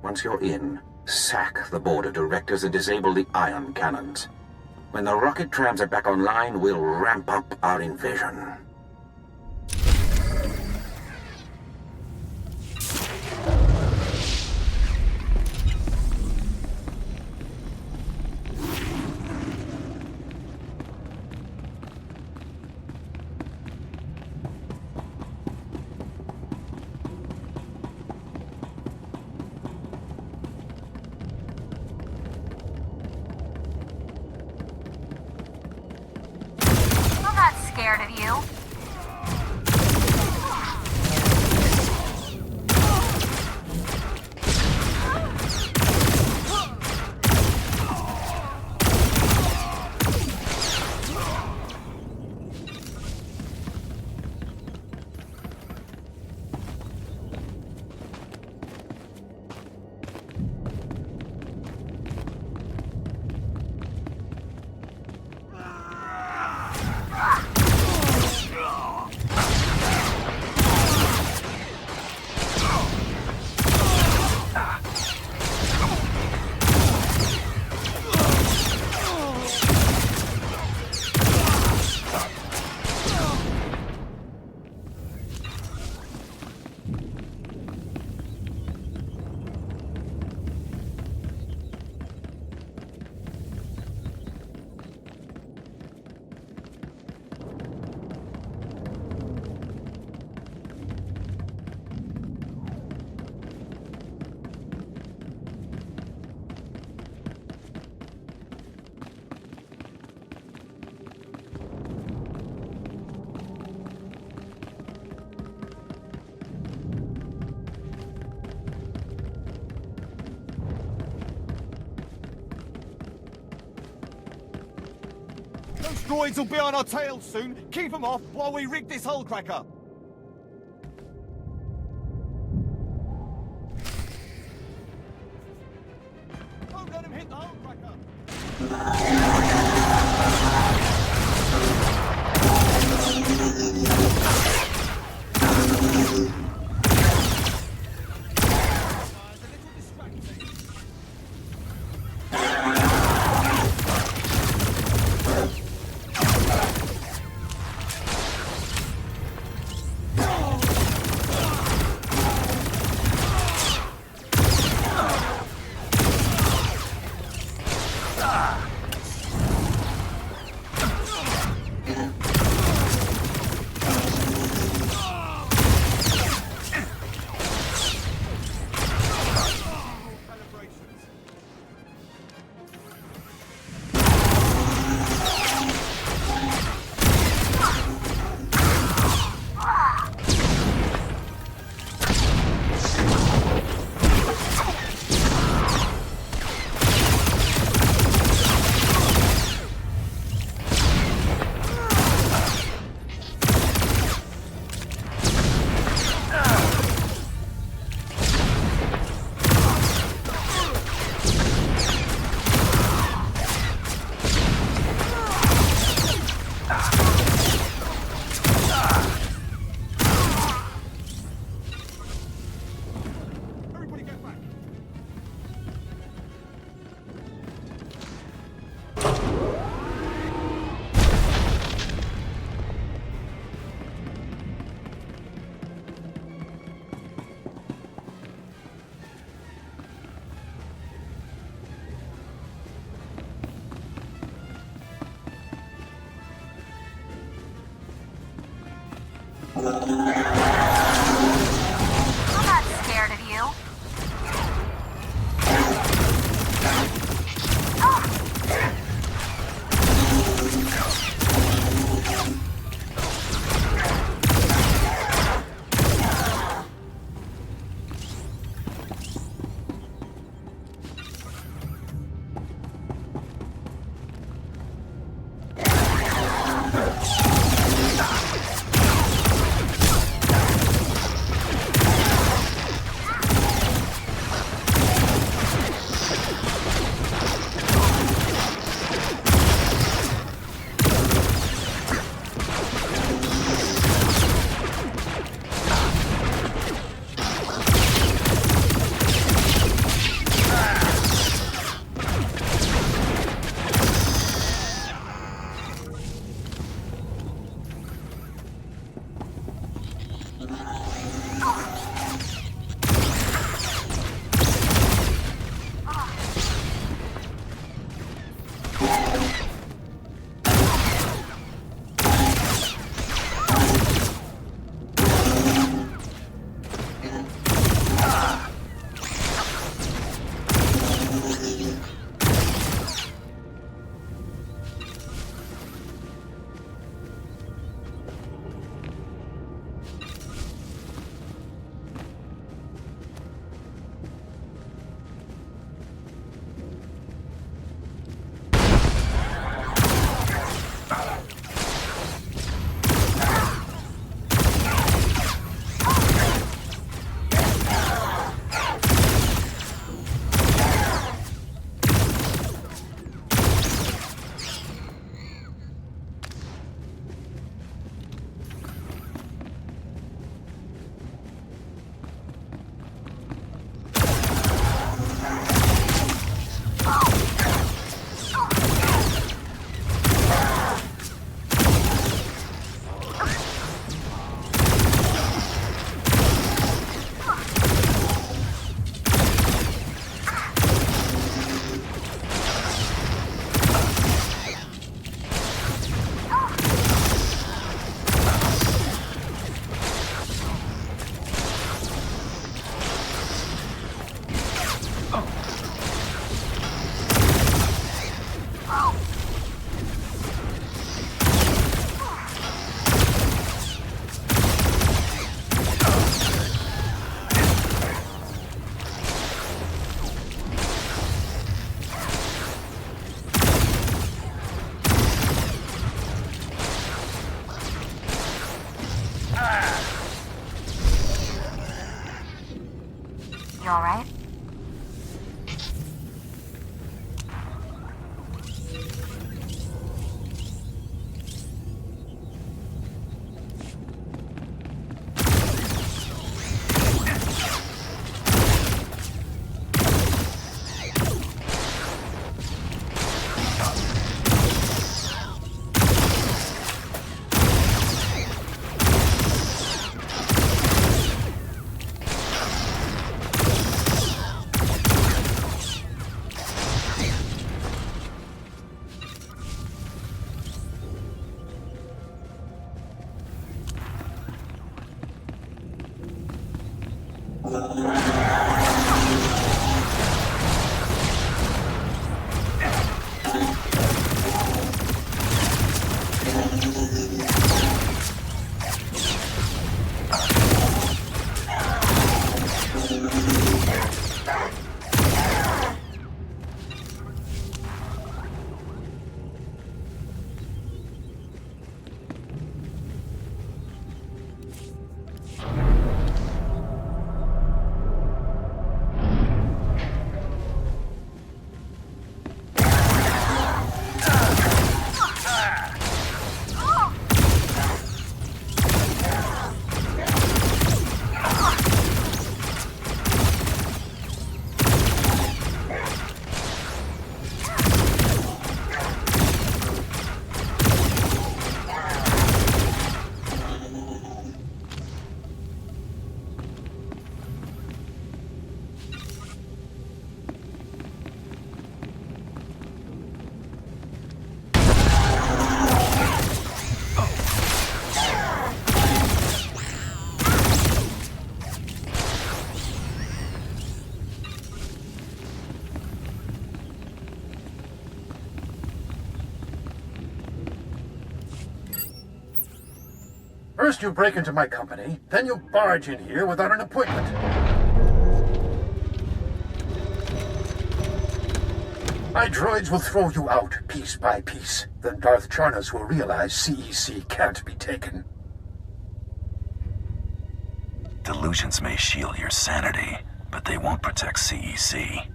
Once you're in, sack the board of directors and disable the ion cannons. When the rocket trams are back online, we'll ramp up our invasion. Scared of you. Those droids will be on our tails soon. Keep them off while we rig this hull cracker. Don't let him hit the hull cracker. You alright? First you break into my company, then you barge in here without an appointment. My droids will throw you out piece by piece. Then Darth Charnas will realize CEC can't be taken. Delusions may shield your sanity, but they won't protect CEC.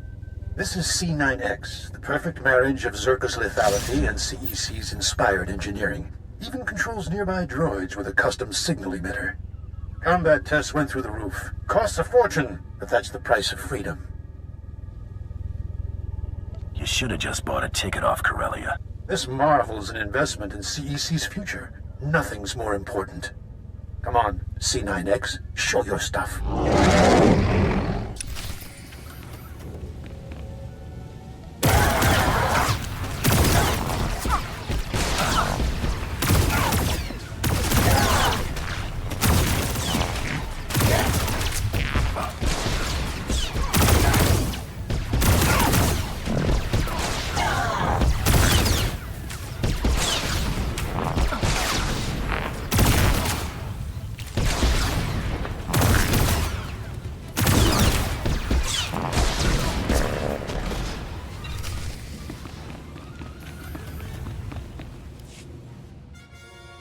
This is C9X, the perfect marriage of Zerka's lethality and CEC's inspired engineering. Even controls nearby droids with a custom signal emitter. Combat tests went through the roof. Costs a fortune, but that's the price of freedom. You should have just bought a ticket off Corellia. This marvel is an investment in CEC's future. Nothing's more important. Come on, C9X, show your stuff.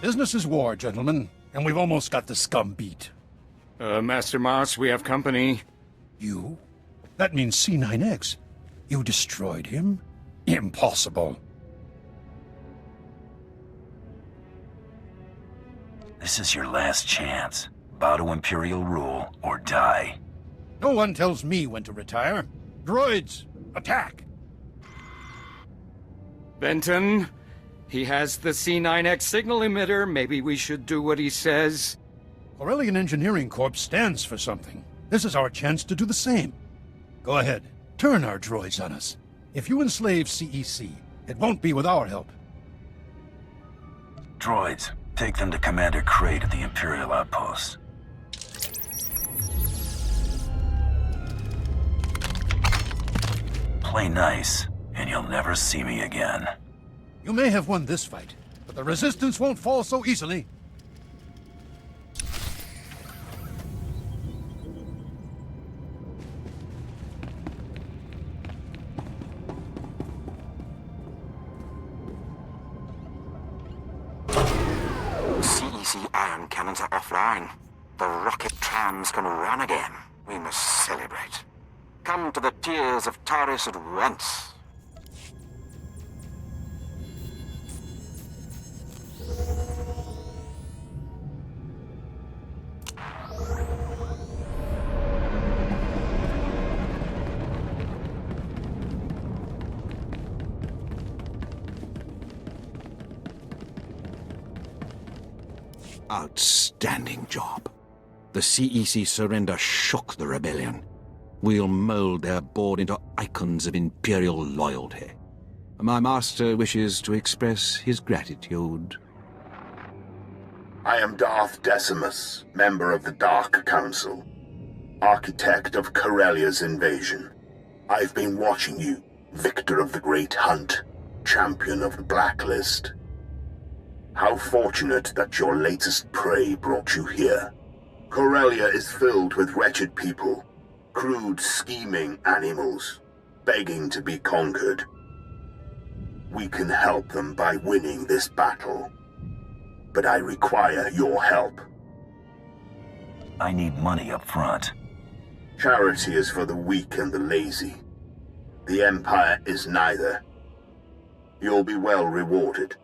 Business is war, gentlemen, and we've almost got the scum beat. Master Moss, we have company. You? That means C9X. You destroyed him? Impossible. This is your last chance. Bow to Imperial rule or die. No one tells me when to retire. Droids, attack! Benton, he has the C9X signal emitter. Maybe we should do what he says. Corellian Engineering Corp stands for something. This is our chance to do the same. Go ahead, turn our droids on us. If you enslave CEC, it won't be with our help. Droids, take them to Commander Crate at the Imperial outpost. Play nice, and you'll never see me again. You may have won this fight, but the Resistance won't fall so easily. CEC ion cannons are offline. The rocket trams can run again. We must celebrate. Come to the tears of Taris at once. Outstanding job. The CEC surrender shook the rebellion. We'll mold their board into icons of Imperial loyalty. My master wishes to express his gratitude. I am Darth Decimus, member of the Dark Council, architect of Corellia's invasion. I've been watching you, victor of the Great Hunt, champion of the Blacklist. How fortunate that your latest prey brought you here. Corellia is filled with wretched people, crude, scheming animals, begging to be conquered. We can help them by winning this battle. But I require your help. I need money up front. Charity is for the weak and the lazy. The Empire is neither. You'll be well rewarded.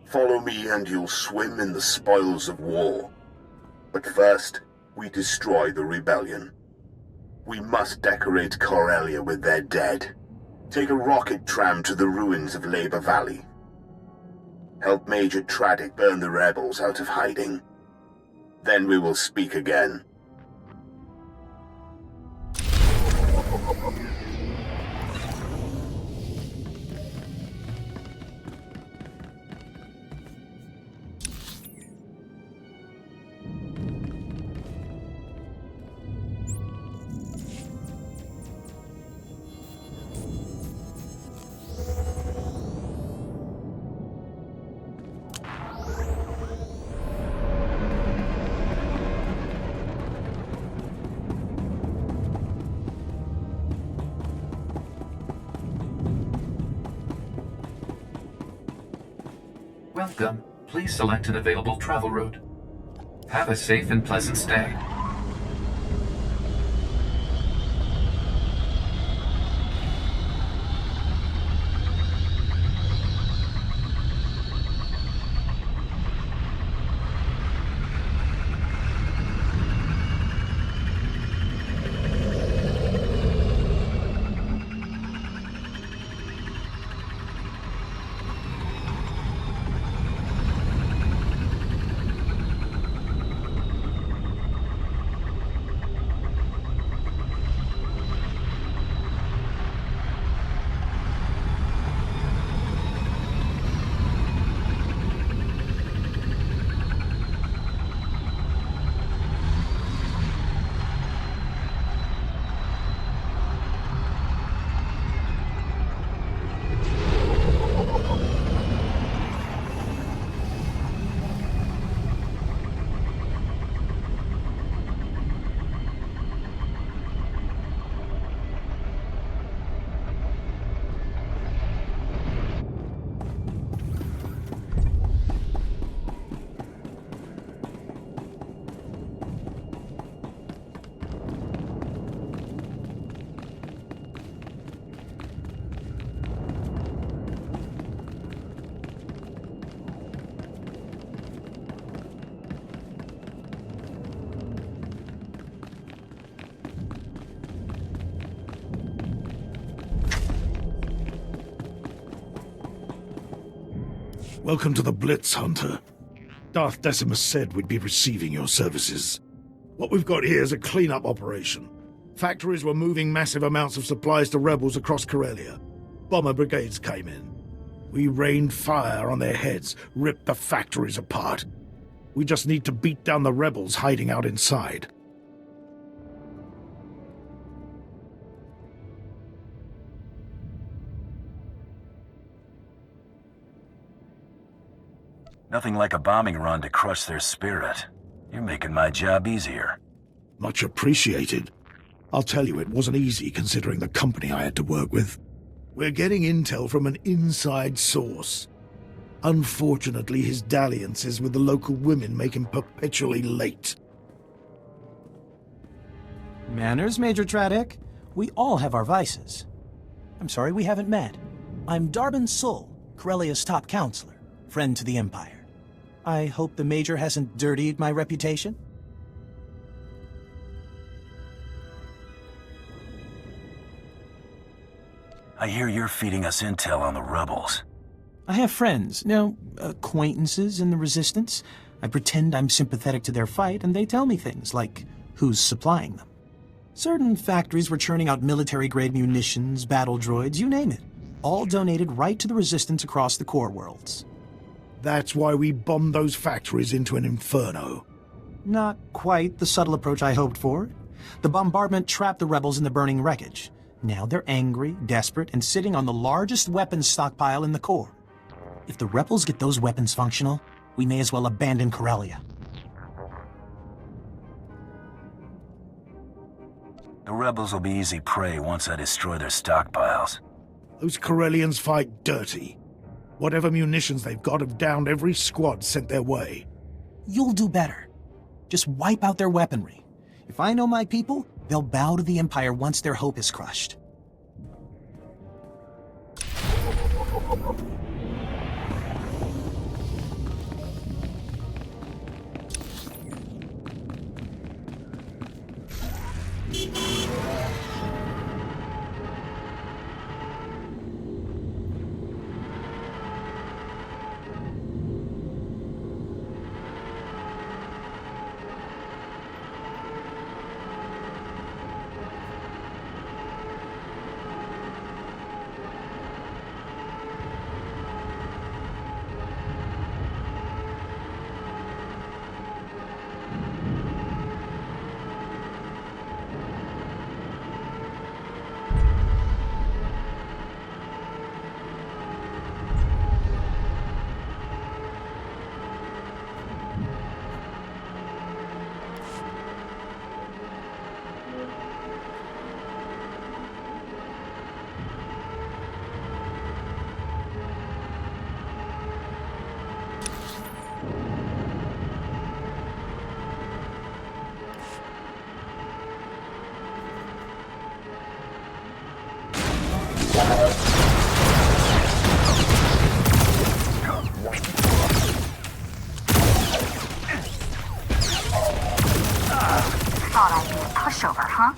Follow me and you'll swim in the spoils of war. But first, we destroy the rebellion. We must decorate Corellia with their dead. Take a rocket tram to the ruins of Labor Valley. Help Major Tradic burn the rebels out of hiding. Then we will speak again. Welcome. Please select an available travel route. Have a safe and pleasant stay. Welcome to the Blitz, Hunter. Darth Decimus said we'd be receiving your services. What we've got here is a cleanup operation. Factories were moving massive amounts of supplies to rebels across Corellia. Bomber brigades came in. We rained fire on their heads, ripped the factories apart. We just need to beat down the rebels hiding out inside. Nothing like a bombing run to crush their spirit. You're making my job easier. Much appreciated. I'll tell you, it wasn't easy considering the company I had to work with. We're getting intel from an inside source. Unfortunately, his dalliances with the local women make him perpetually late. Manners, Major Tradick. We all have our vices. I'm sorry we haven't met. I'm Darbin Sul, Corellia's top counselor, friend to the Empire. I hope the Major hasn't dirtied my reputation? I hear you're feeding us intel on the rebels. I have friends, acquaintances in the Resistance. I pretend I'm sympathetic to their fight, and they tell me things like who's supplying them. Certain factories were churning out military-grade munitions, battle droids, you name it. All donated right to the Resistance across the core worlds. That's why we bombed those factories into an inferno. Not quite the subtle approach I hoped for. The bombardment trapped the rebels in the burning wreckage. Now they're angry, desperate, and sitting on the largest weapons stockpile in the core. If the rebels get those weapons functional, we may as well abandon Corellia. The rebels will be easy prey once I destroy their stockpiles. Those Corellians fight dirty. Whatever munitions they've got have downed every squad sent their way. You'll do better. Just wipe out their weaponry. If I know my people, they'll bow to the Empire once their hope is crushed. Thought I'd be a pushover, huh?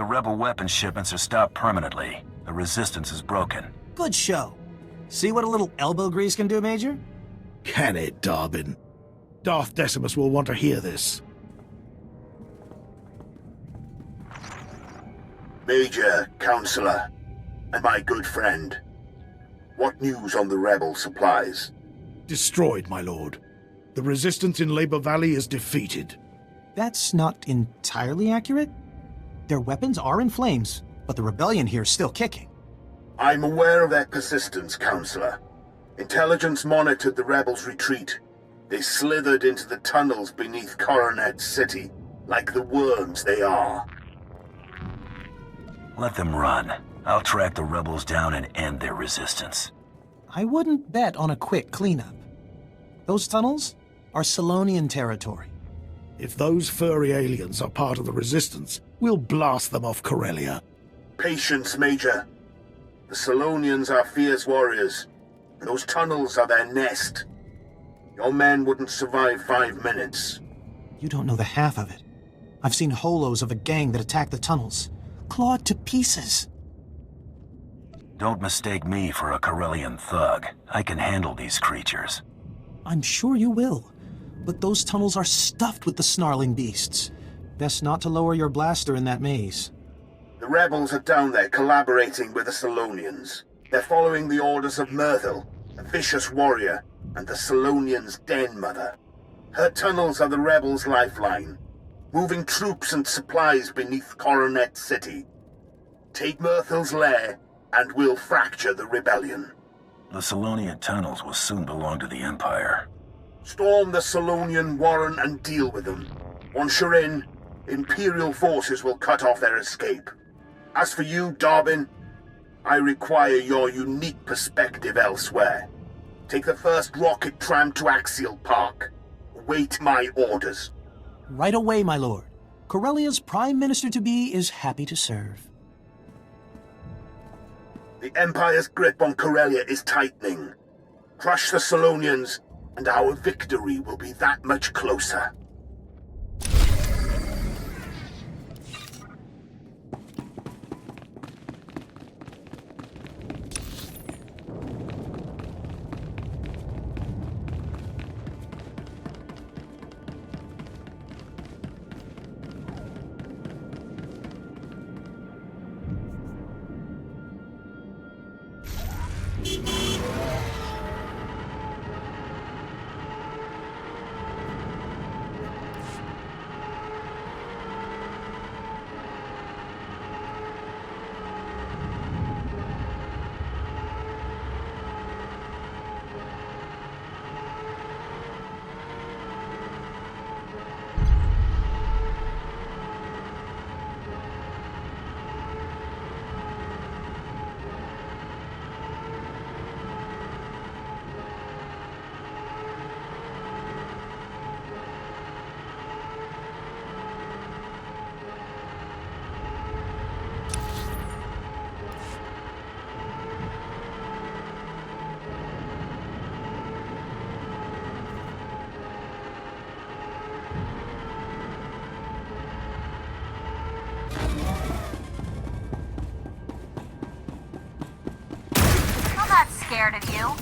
The rebel weapon shipments are stopped permanently. The resistance is broken. Good show. See what a little elbow grease can do, Major? Can it, Darwin? Darth Decimus will want to hear this. Major, Counselor, and my good friend. What news on the rebel supplies? Destroyed, my lord. The resistance in Labor Valley is defeated. That's not entirely accurate. Their weapons are in flames, but the rebellion here is still kicking. I'm aware of their persistence, Counselor. Intelligence monitored the rebels' retreat. They slithered into the tunnels beneath Coronet City, like the worms they are. Let them run. I'll track the rebels down and end their resistance. I wouldn't bet on a quick cleanup. Those tunnels are Solonian territory. If those furry aliens are part of the resistance, we'll blast them off Corellia. Patience, Major. The Solonians are fierce warriors, and those tunnels are their nest. Your men wouldn't survive 5 minutes. You don't know the half of it. I've seen holos of a gang that attacked the tunnels, clawed to pieces. Don't mistake me for a Corellian thug. I can handle these creatures. I'm sure you will. But those tunnels are stuffed with the snarling beasts. Best not to lower your blaster in that maze. The rebels are down there collaborating with the Solonians. They're following the orders of Myrtle, a vicious warrior, and the Solonians' den mother. Her tunnels are the rebels' lifeline, moving troops and supplies beneath Coronet City. Take Myrtle's lair, and we'll fracture the rebellion. The Solonian tunnels will soon belong to the Empire. Storm the Solonian Warren and deal with them. Once you're in, Imperial forces will cut off their escape. As for you, Darwin, I require your unique perspective elsewhere. Take the first rocket tram to Axial Park. Await my orders. Right away, my lord. Corellia's Prime Minister-to-be is happy to serve. The Empire's grip on Corellia is tightening. Crush the Solonians, and our victory will be that much closer. Scared of you.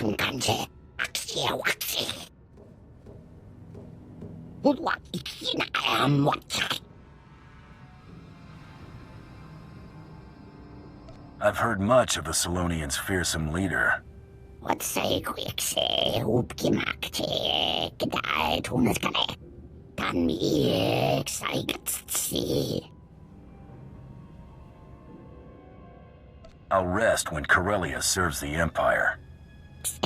간간제 악시의 왁시 우와 이키나야 왁시. I've heard much of the Salonians' fearsome leader. What's-say quickse upkimakte kdai tunaskane tan excigatsi. I'll rest when Corellia serves the Empire. You're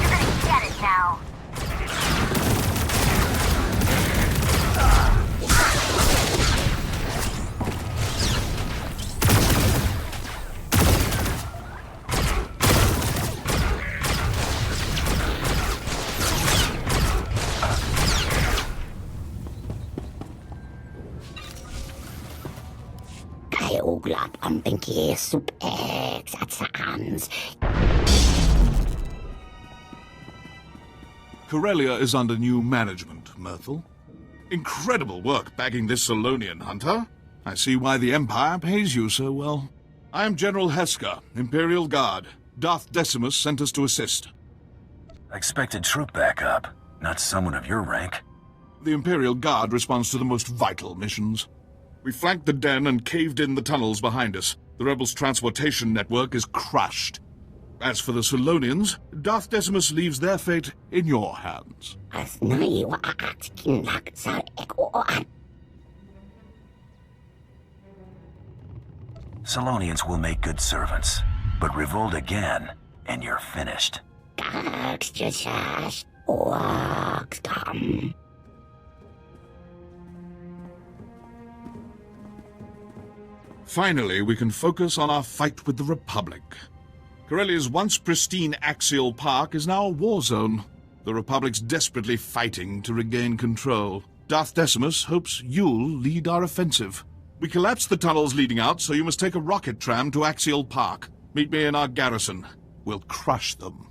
gonna get it now. Agi sub ex atsans. Corellia is under new management, Myrtle. Incredible work bagging this Solonian hunter. I see why the Empire pays you so well. I am General Heska, Imperial Guard. Darth Decimus sent us to assist. I expected troop backup, not someone of your rank. The Imperial Guard responds to the most vital missions. We flanked the den and caved in the tunnels behind us. The rebels' transportation network is crushed. As for the Solonians, Darth Decimus leaves their fate in your hands. Solonians will make good servants, but revolt again, and you're finished. Finally, we can focus on our fight with the Republic. Corellia's once pristine axial park is now a war zone. The Republic's desperately fighting to regain control. Darth Decimus hopes you'll lead our offensive. We collapsed the tunnels leading out, so you must take a rocket tram to Axial Park. Meet me in our garrison. We'll crush them.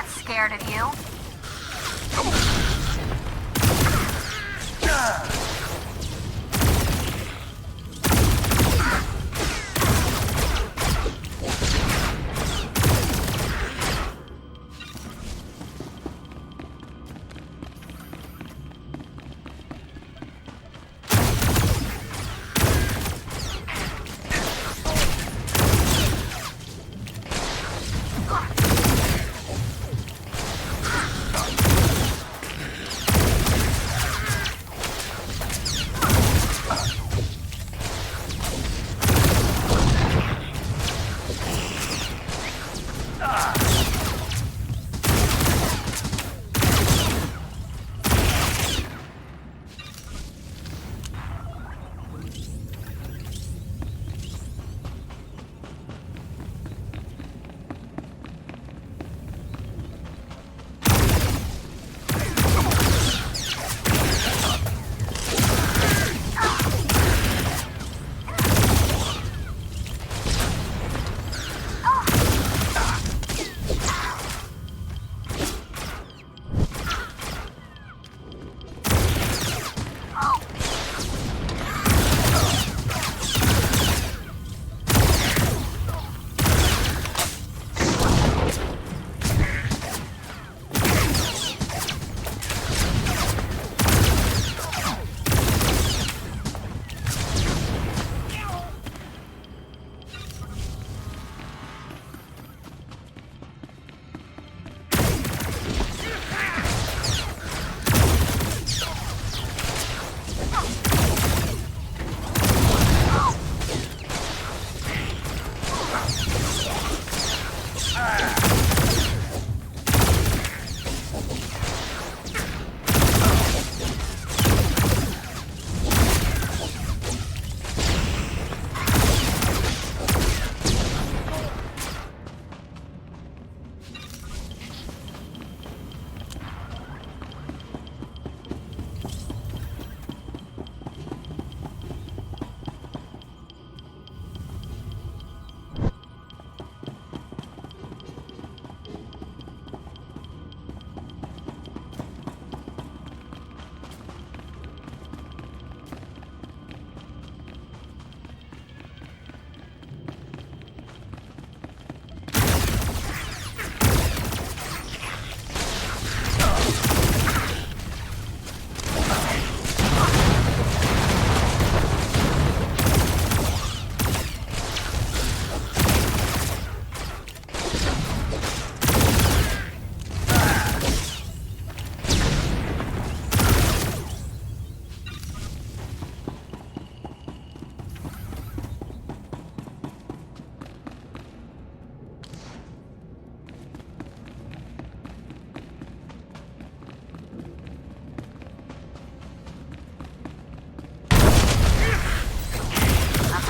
Scared of you.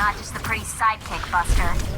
Not just the pretty sidekick, Buster.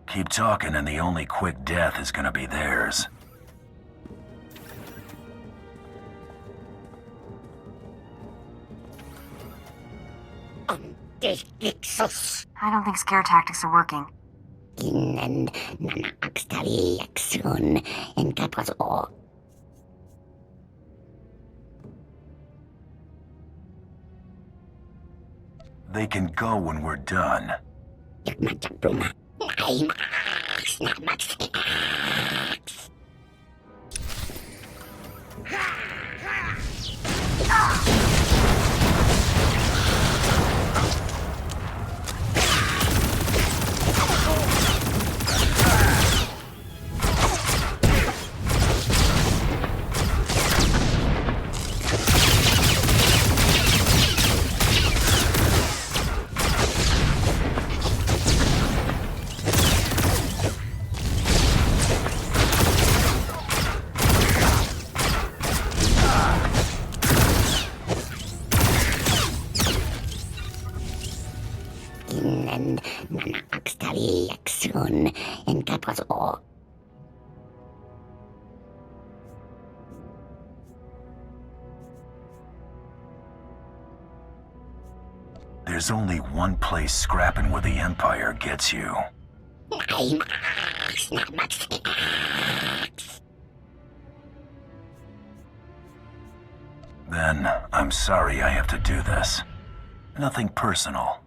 Keep talking and the only quick death is gonna be theirs. I don't think scare tactics are working. They can go when we're done. There's only one place scrapping with the Empire gets you. Then, I'm sorry I have to do this. Nothing personal.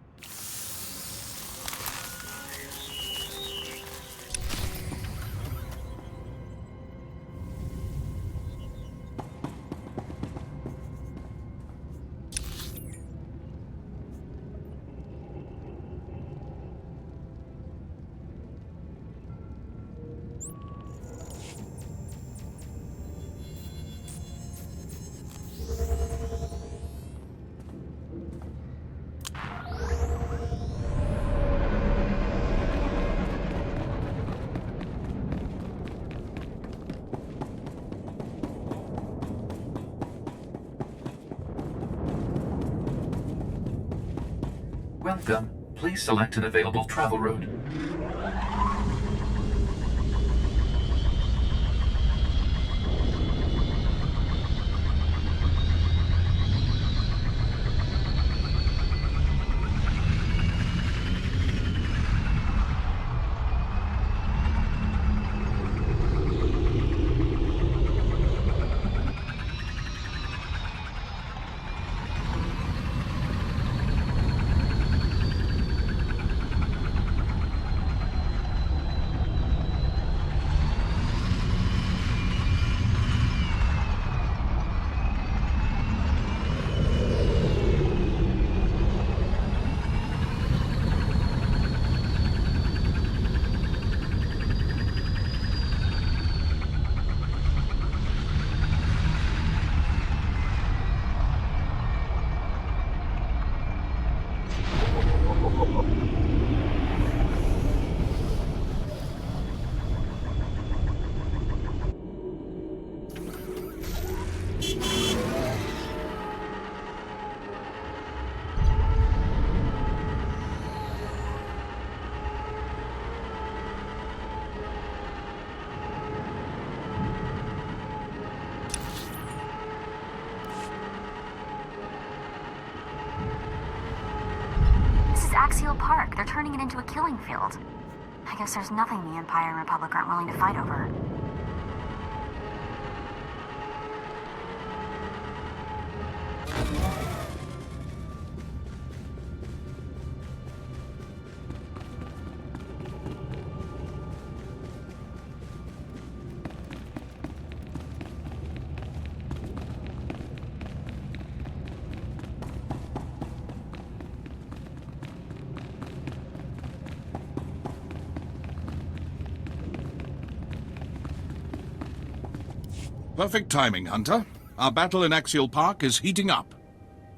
Welcome. Please select an available travel route. Axial Park. They're turning it into a killing field. I guess there's nothing the Empire and Republic aren't willing to fight over. Perfect timing, Hunter. Our battle in Axial Park is heating up.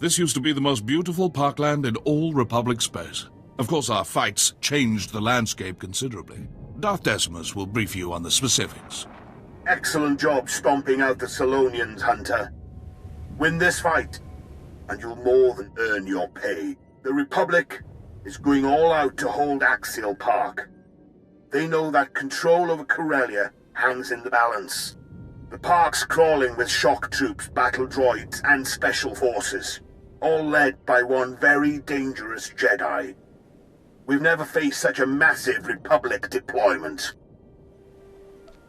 This used to be the most beautiful parkland in all Republic space. Of course, our fights changed the landscape considerably. Darth Decimus will brief you on the specifics. Excellent job stomping out the Solonians, Hunter. Win this fight, and you'll more than earn your pay. The Republic is going all out to hold Axial Park. They know that control over Corellia hangs in the balance. The park's crawling with shock troops, battle droids, and special forces, all led by one very dangerous Jedi. We've never faced such a massive Republic deployment.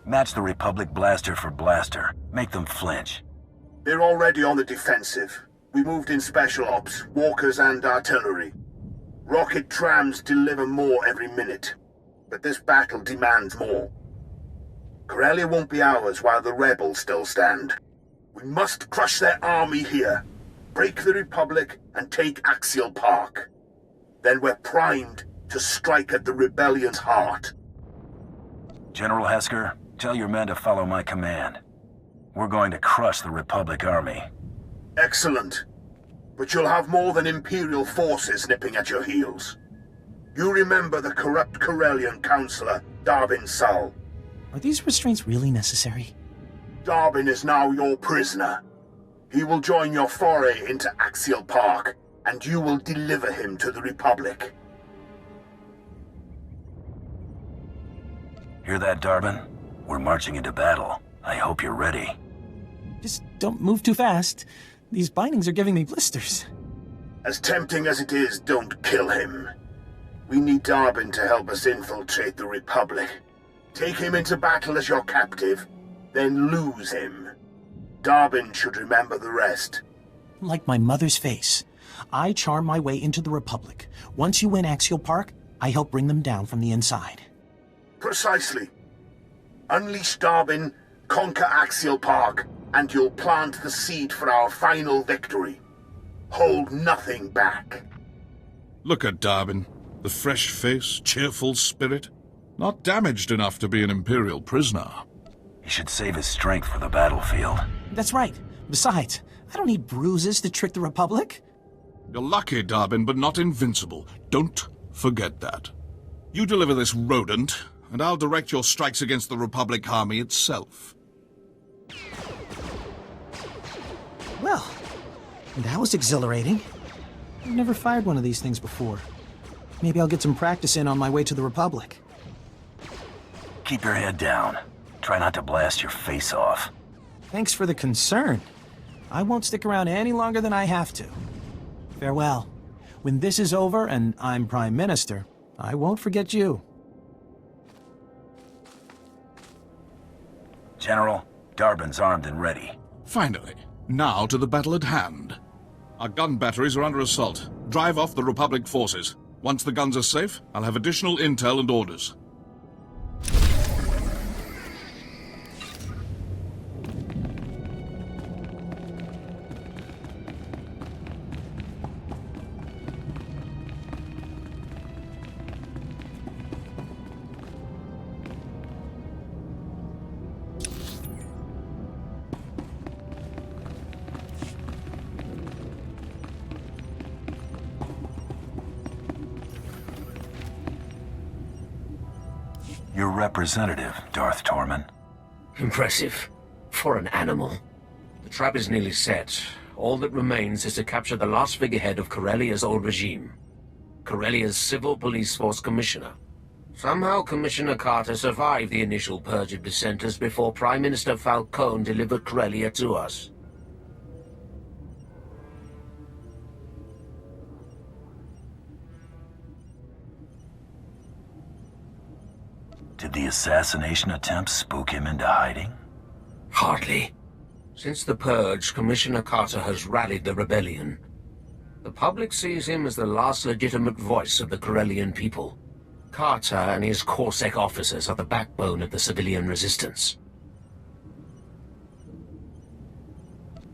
Match the Republic blaster for blaster. Make them flinch. They're already on the defensive. We moved in special ops, walkers and artillery. Rocket trams deliver more every minute, but this battle demands more. Corellia won't be ours while the rebels still stand. We must crush their army here, break the Republic, and take Axial Park. Then we're primed to strike at the rebellion's heart. General Hesker, tell your men to follow my command. We're going to crush the Republic army. Excellent. But you'll have more than Imperial forces nipping at your heels. You remember the corrupt Corellian counselor, Darbin Sal. Are these restraints really necessary? Darbin is now your prisoner. He will join your foray into Axial Park, and you will deliver him to the Republic. Hear that, Darbin? We're marching into battle. I hope you're ready. Just don't move too fast. These bindings are giving me blisters. As tempting as it is, don't kill him. We need Darbin to help us infiltrate the Republic. Take him into battle as your captive, then lose him. Darbin should remember the rest. Like my mother's face. I charm my way into the Republic. Once you win Axial Park, I help bring them down from the inside. Precisely. Unleash Darbin, conquer Axial Park, and you'll plant the seed for our final victory. Hold nothing back. Look at Darbin. The fresh face, cheerful spirit. Not damaged enough to be an Imperial prisoner. He should save his strength for the battlefield. That's right. Besides, I don't need bruises to trick the Republic. You're lucky, Darbin, but not invincible. Don't forget that. You deliver this rodent, and I'll direct your strikes against the Republic army itself. Well, that was exhilarating. I've never fired one of these things before. Maybe I'll get some practice in on my way to the Republic. Keep your head down. Try not to blast your face off. Thanks for the concern. I won't stick around any longer than I have to. Farewell. When this is over and I'm Prime Minister, I won't forget you. General, Darbin's armed and ready. Finally. Now to the battle at hand. Our gun batteries are under assault. Drive off the Republic forces. Once the guns are safe, I'll have additional intel and orders. Your representative, Darth Torman. Impressive. For an animal. The trap is nearly set. All that remains is to capture the last figurehead of Corellia's old regime. Corellia's Civil Police Force Commissioner. Somehow Commissioner Carter survived the initial purge of dissenters before Prime Minister Falcone delivered Corellia to us. Did the assassination attempt spook him into hiding? Hardly. Since the purge, Commissioner Carter has rallied the rebellion. The public sees him as the last legitimate voice of the Corellian people. Carter and his Corsair officers are the backbone of the civilian resistance.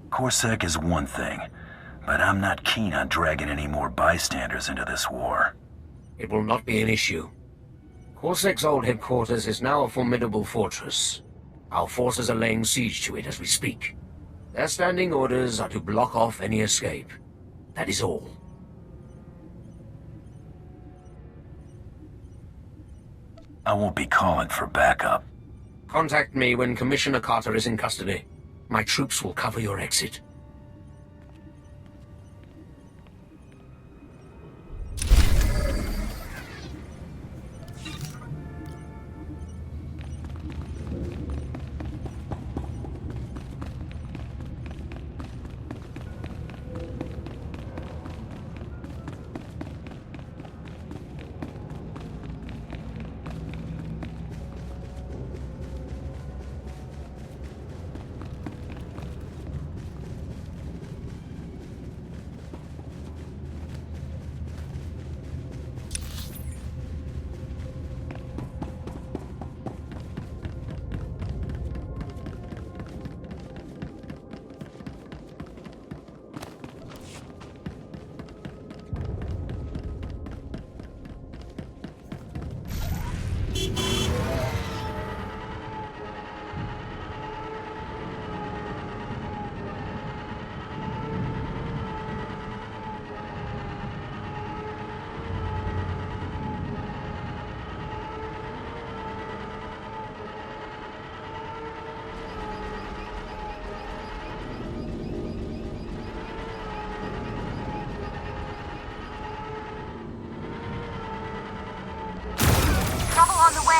Corsair is one thing, but I'm not keen on dragging any more bystanders into this war. It will not be an issue. Corsair's old headquarters is now a formidable fortress. Our forces are laying siege to it as we speak. Their standing orders are to block off any escape. That is all. I won't be calling for backup. Contact me when Commissioner Carter is in custody. My troops will cover your exit. On the way.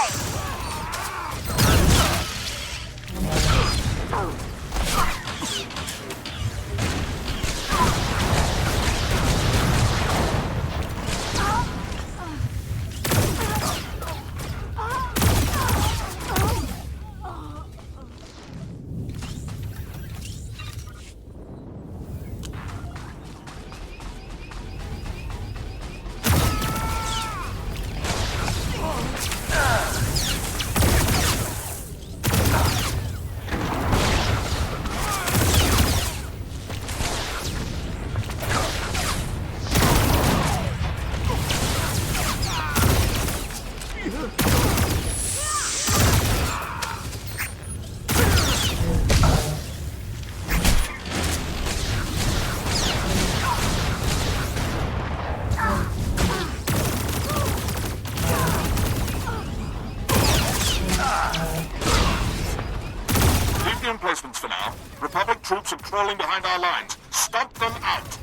Emplacements for now. Republic troops are crawling behind our lines. Stomp them out!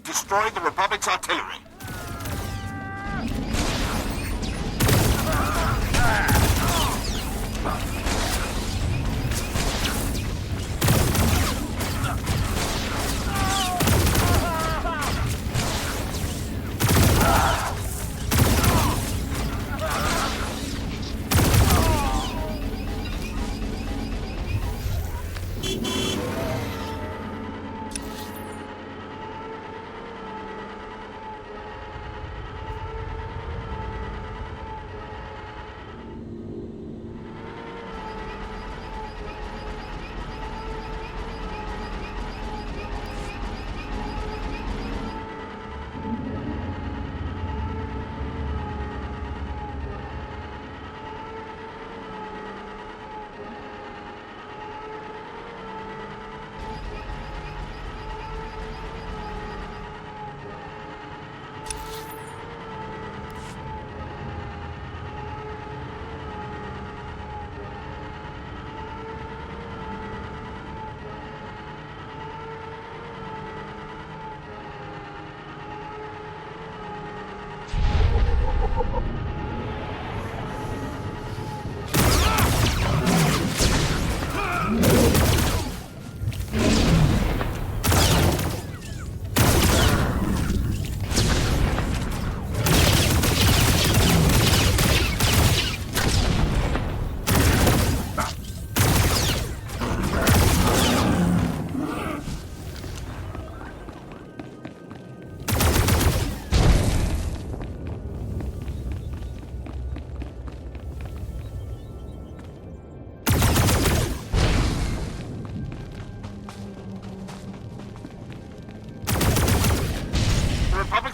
Destroy the Republic's artillery.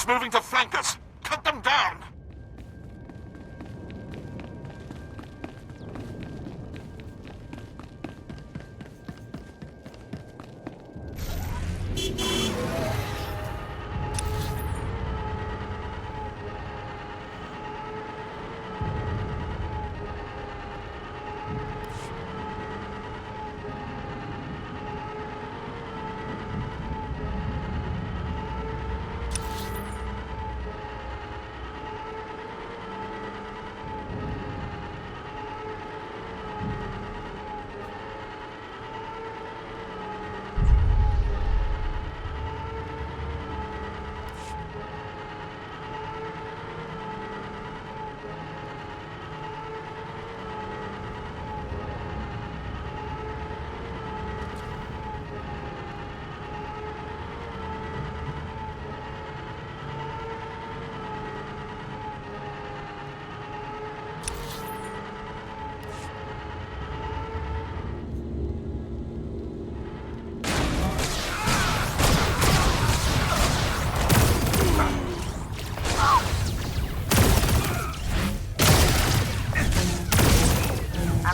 Moving to flank us. Cut them down.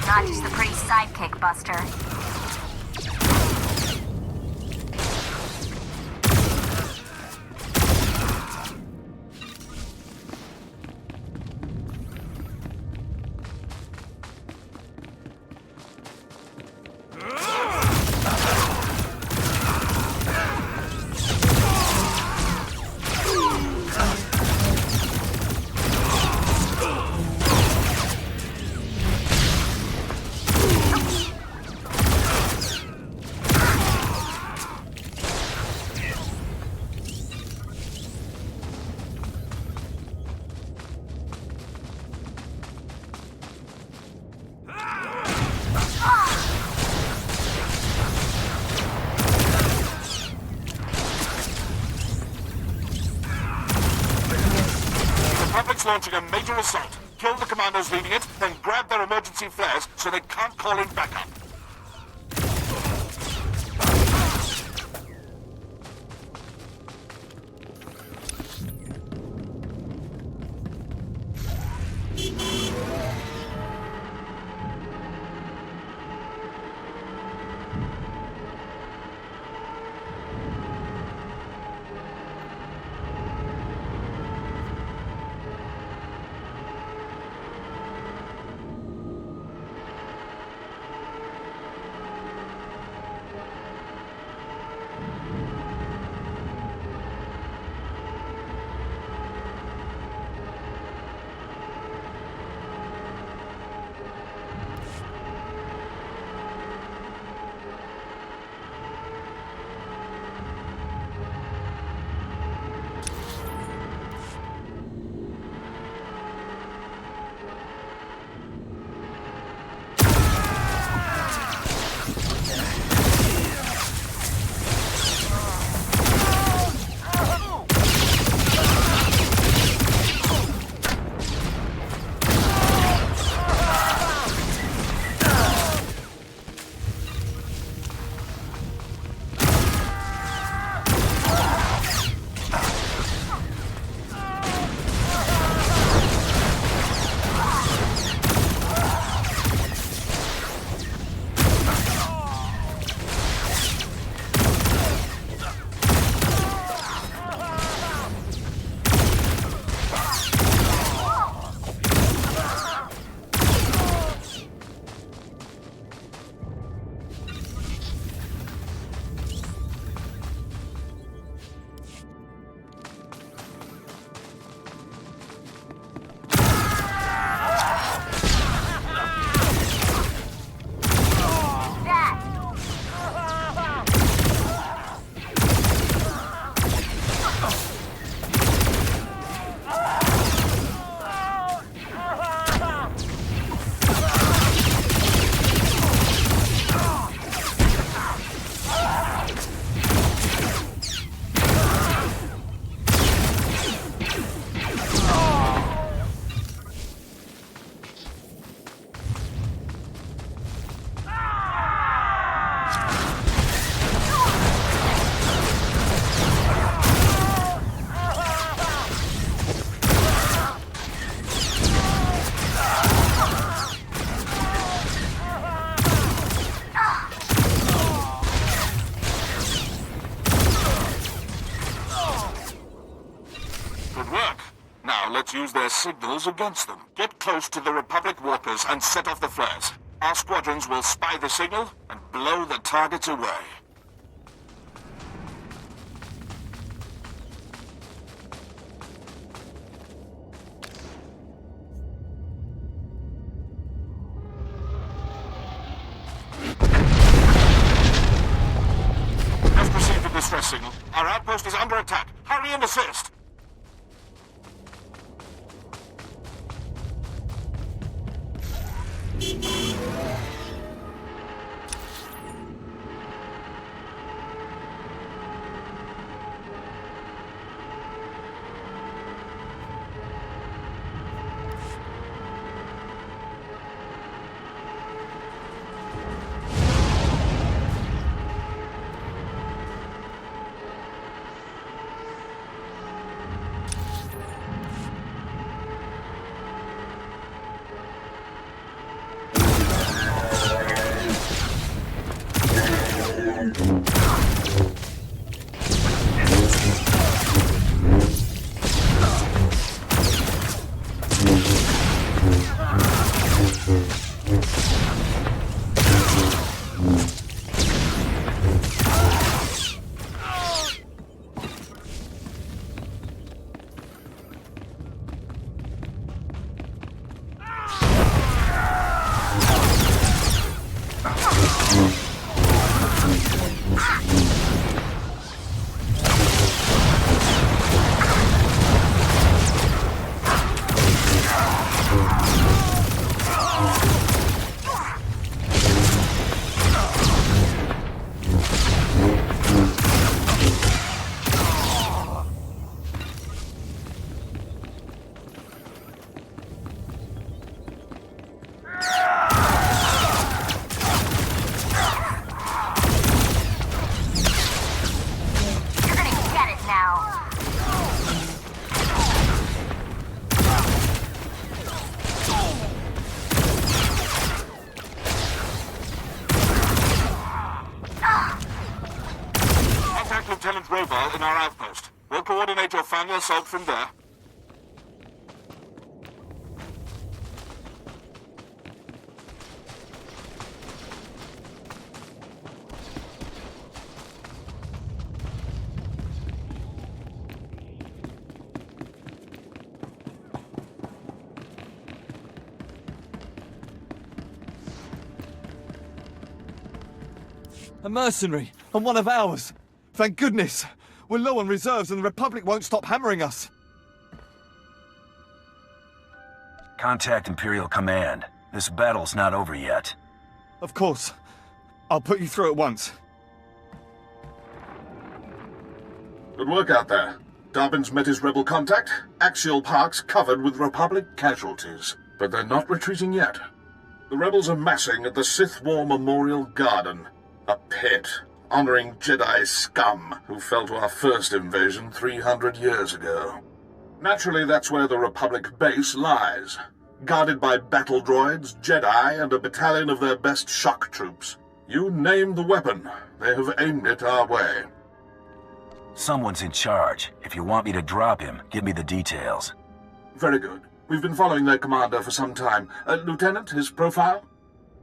Not just the pretty sidekick, Buster. Launching a major assault. Kill the commandos leading it, then grab their emergency flares so they can't call in backup. use their signals against them. Get close to the Republic walkers and set off the flares. Our squadrons will spy the signal and blow the targets away. I've received a distress signal. Our outpost is under attack. Hurry and assist! Lieutenant Roval in our outpost. We'll coordinate your final assault from there. A mercenary, and one of ours. Thank goodness. We're low on reserves and the Republic won't stop hammering us. Contact Imperial Command. This battle's not over yet. Of course. I'll put you through at once. Good work out there. Darwin's met his rebel contact. Axial Park's covered with Republic casualties. But they're not retreating yet. The rebels are massing at the Sith War Memorial Garden. A pit honoring Jedi scum who fell to our first invasion 300 years ago. Naturally, that's where the Republic base lies, guarded by battle droids, Jedi, and a battalion of their best shock troops. You name the weapon, they have aimed it our way. Someone's in charge. If you want me to drop him, give me the details. Very good. We've been following their commander for some time. Lieutenant, his profile?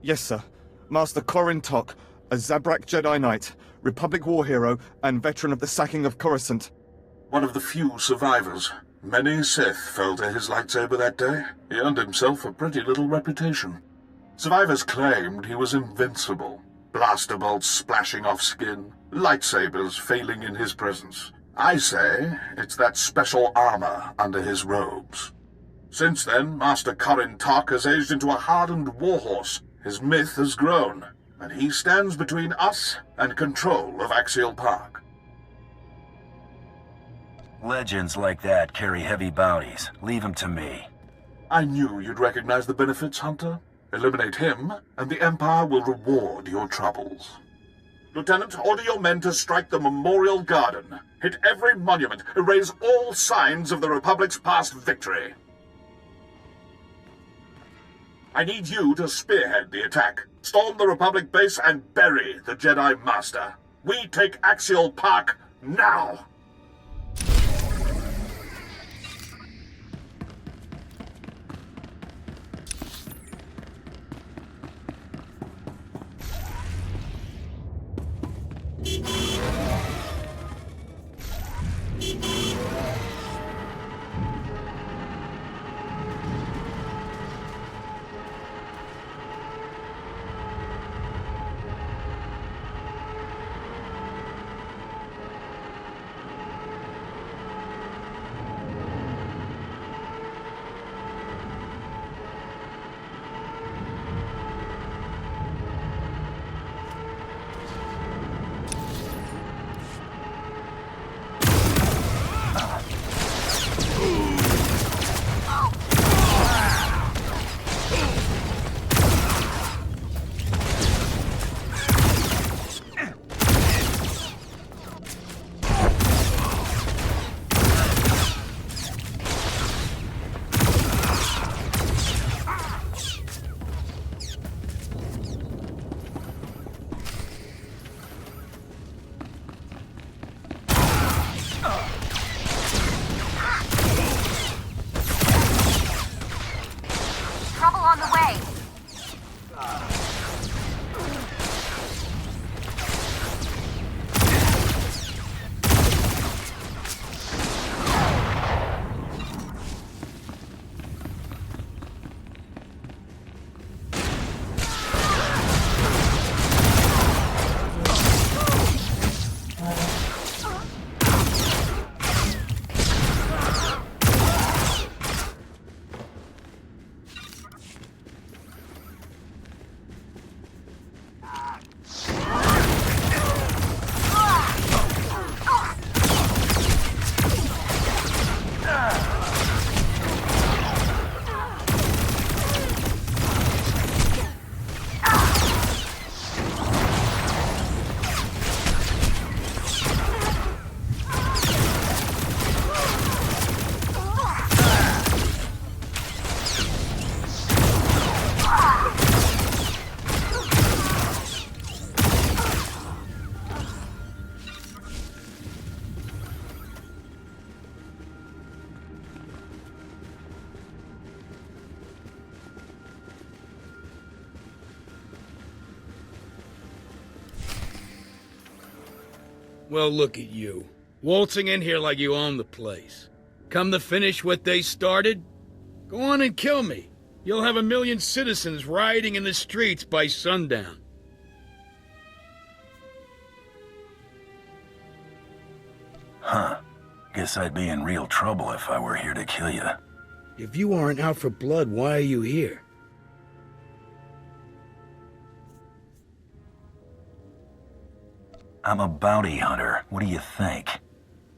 Yes, sir. Master Corrin Tok, a Zabrak Jedi Knight, Republic war hero, and veteran of the sacking of Coruscant. One of the few survivors. Many Sith fell to his lightsaber that day. He earned himself a pretty little reputation. Survivors claimed he was invincible. Blaster bolts splashing off skin, lightsabers failing in his presence. I say it's that special armor under his robes. Since then, Master Corrin Tok has aged into a hardened warhorse. His myth has grown, and he stands between us and control of Axial Park. Legends like that carry heavy bounties. Leave them to me. I knew you'd recognize the benefits, Hunter. Eliminate him, and the Empire will reward your troubles. Lieutenant, order your men to strike the Memorial Garden. Hit every monument. Erase all signs of the Republic's past victory. I need you to spearhead the attack. Storm the Republic base and bury the Jedi Master. We take Axial Park now! Well, look at you. Waltzing in here like you own the place. Come to finish what they started? Go on and kill me. You'll have 1 million citizens rioting in the streets by sundown. Huh. Guess I'd be in real trouble if I were here to kill you. If you aren't out for blood, why are you here? I'm a bounty hunter. What do you think?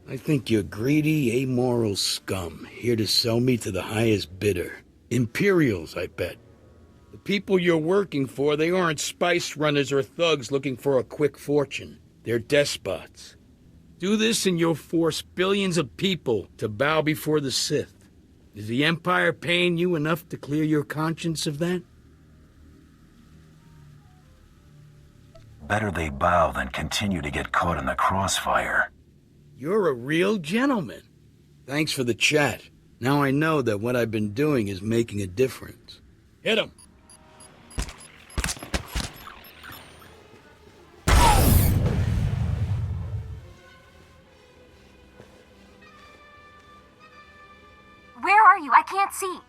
I think you're greedy, amoral scum, here to sell me to the highest bidder. Imperials, I bet. The people you're working for, they aren't spice runners or thugs looking for a quick fortune. They're despots. Do this and you'll force billions of people to bow before the Sith. Is the Empire paying you enough to clear your conscience of that? Better they bow than continue to get caught in the crossfire. You're a real gentleman. Thanks for the chat. Now I know that what I've been doing is making a difference. Hit him! Where are you? I can't see.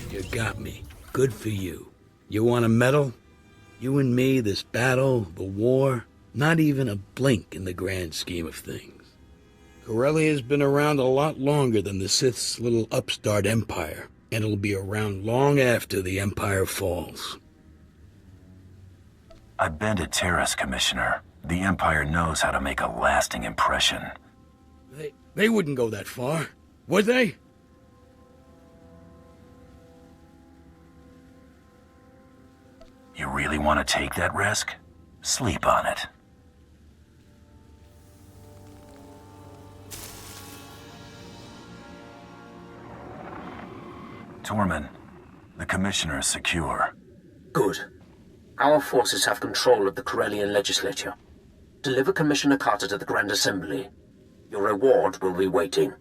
You got me. Good for you. You want a medal? You and me, this battle, the war, not even a blink in the grand scheme of things. Corellia's been around a lot longer than the Sith's little upstart empire, and it'll be around long after the empire falls. I've been to Terrace, Commissioner. The Empire knows how to make a lasting impression. They wouldn't go that far, would they? You really want to take that risk? Sleep on it. Tormund, the Commissioner is secure. Good. Our forces have control of the Corellian legislature. Deliver Commissioner Carter to the Grand Assembly. Your reward will be waiting.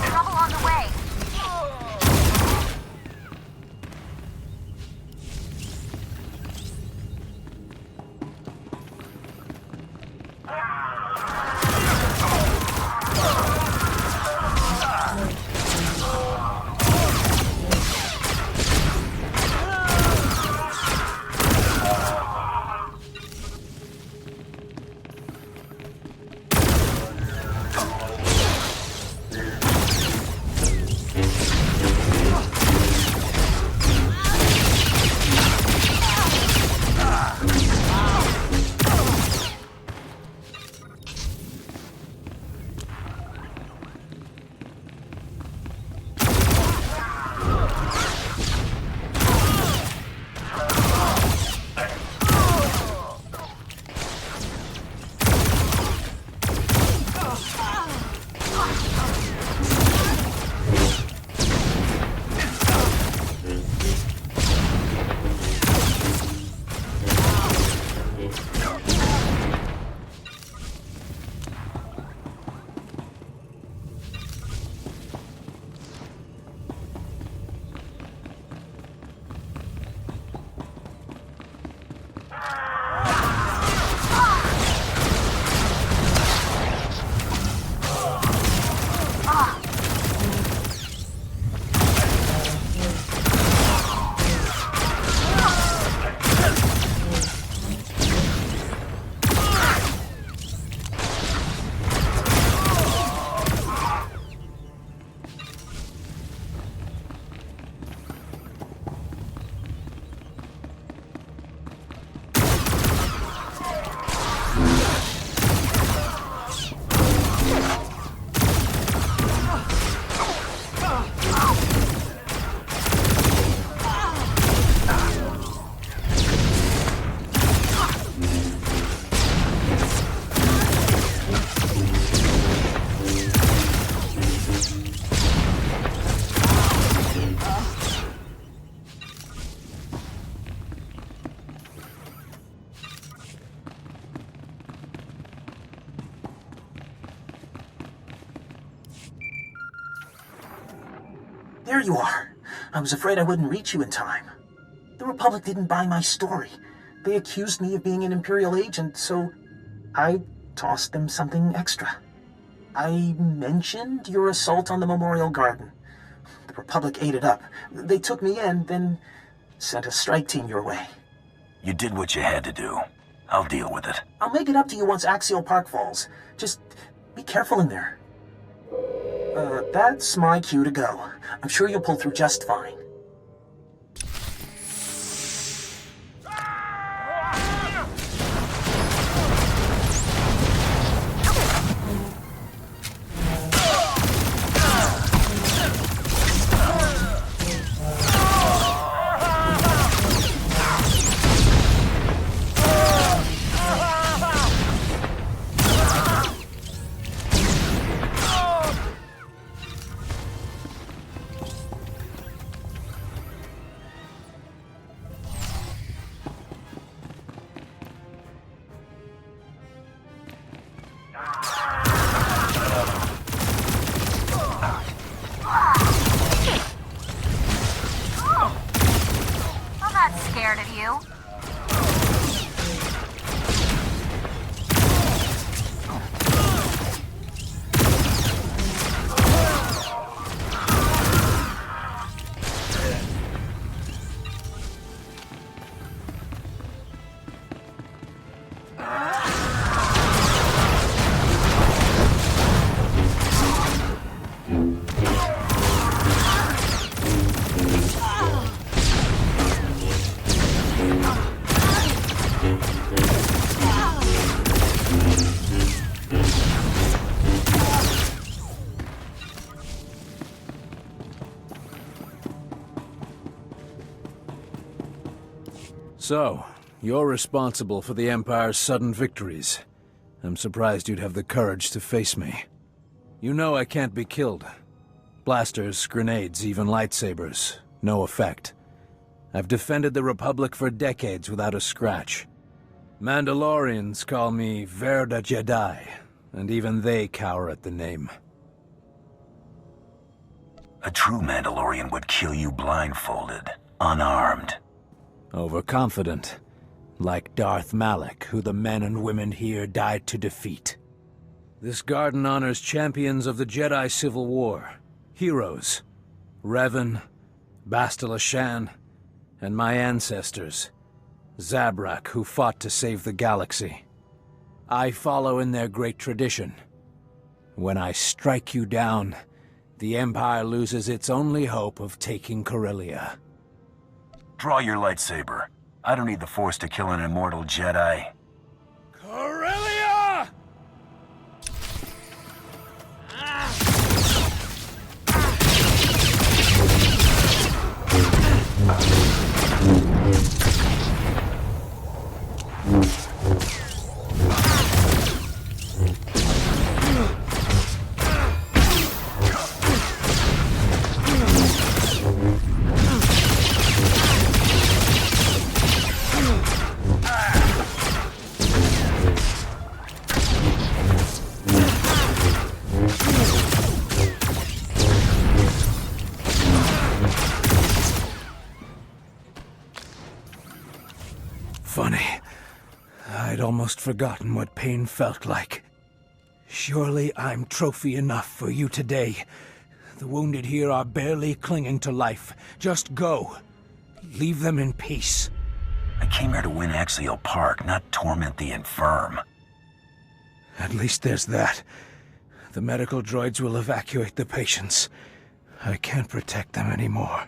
Trouble on the way. There you are. I was afraid I wouldn't reach you in time. The Republic didn't buy my story. They accused me of being an Imperial agent, so I tossed them something extra. I mentioned your assault on the Memorial Garden. The Republic ate it up. They took me in, then sent a strike team your way. You did what you had to do. I'll deal with it. I'll make it up to you once Axial Park falls. Just be careful in there. That's my cue to go. I'm sure you'll pull through just fine. Scared of you. So, you're responsible for the Empire's sudden victories. I'm surprised you'd have the courage to face me. You know I can't be killed. Blasters, grenades, even lightsabers. No effect. I've defended the Republic for decades without a scratch. Mandalorians call me Verda Jedi, and even they cower at the name. A true Mandalorian would kill you blindfolded, unarmed. Overconfident. Like Darth Malak, who the men and women here died to defeat. This garden honors champions of the Jedi Civil War. Heroes. Revan, Bastila Shan, and my ancestors. Zabrak, who fought to save the galaxy. I follow in their great tradition. When I strike you down, the Empire loses its only hope of taking Corellia. Draw your lightsaber. I don't need the Force to kill an immortal Jedi. Corellia! Funny. I'd almost forgotten what pain felt like. Surely I'm trophy enough for you today. The wounded here are barely clinging to life. Just go. Leave them in peace. I came here to win Axial Park, not torment the infirm. At least there's that. The medical droids will evacuate the patients. I can't protect them anymore.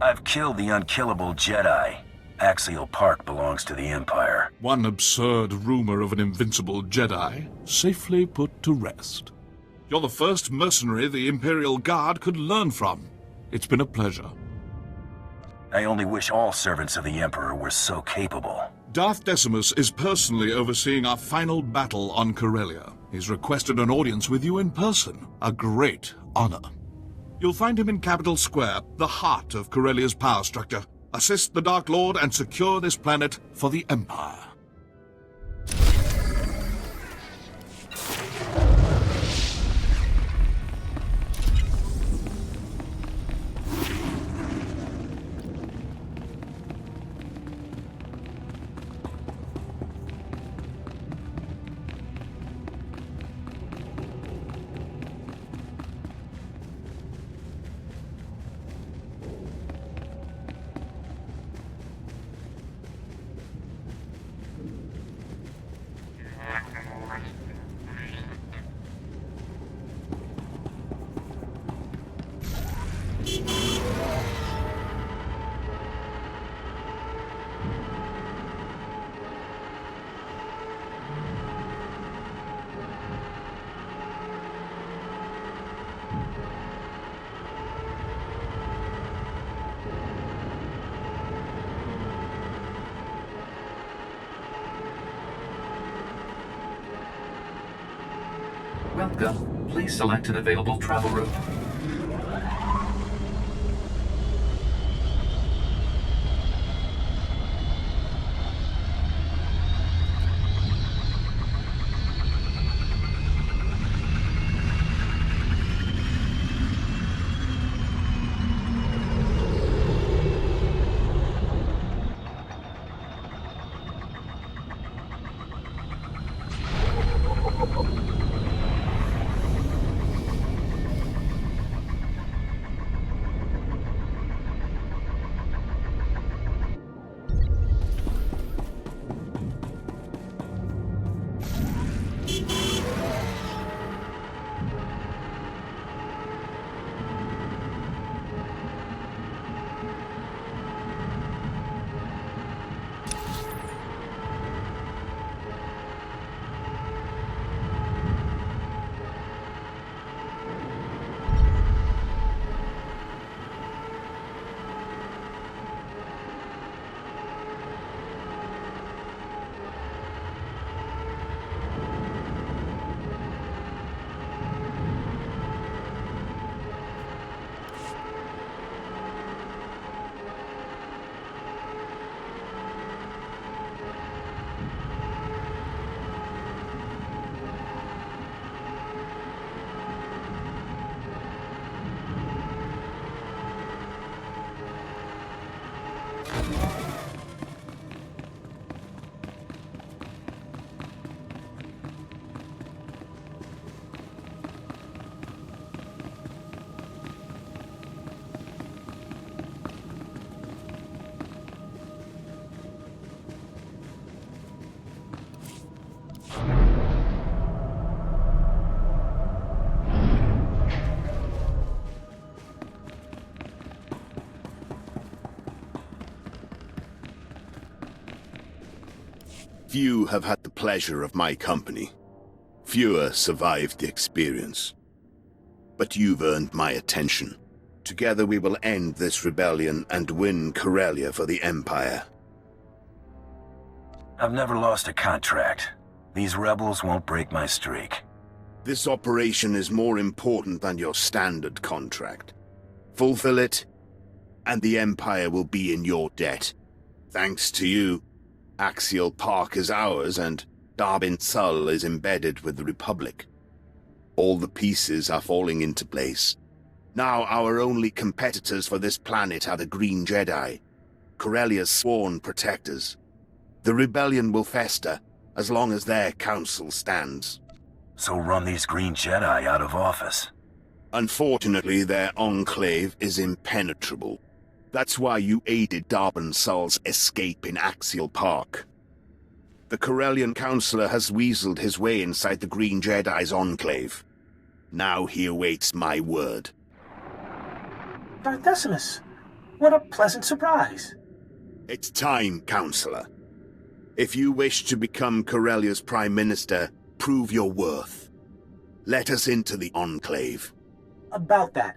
I've killed the unkillable Jedi. Axial Park belongs to the Empire. One absurd rumor of an invincible Jedi safely put to rest. You're the first mercenary the Imperial Guard could learn from. It's been a pleasure. I only wish all servants of the Emperor were so capable. Darth Decimus is personally overseeing our final battle on Corellia. He's requested an audience with you in person. A great honor. You'll find him in Capital Square, the heart of Corellia's power structure. Assist the Dark Lord and secure this planet for the Empire. welcome. Please select an available travel route. Few have had the pleasure of my company. Fewer survived the experience. But you've earned my attention. Together we will end this rebellion and win Corellia for the Empire. I've never lost a contract. These rebels won't break my streak. This operation is more important than your standard contract. Fulfill it, and the Empire will be in your debt. Thanks to you, Axial Park is ours, and Darbin Sul is embedded with the Republic. All the pieces are falling into place. Now our only competitors for this planet are the Green Jedi, Corellia's sworn protectors. The rebellion will fester as long as their council stands. So run these Green Jedi out of office. Unfortunately, their enclave is impenetrable. That's why you aided Darbin Sul's escape in Axial Park. The Corellian Councillor has weaseled his way inside the Green Jedi's enclave. Now he awaits my word. Darth Decimus, what a pleasant surprise. It's time, Councillor. If you wish to become Corellia's Prime Minister, prove your worth. Let us into the enclave. About that.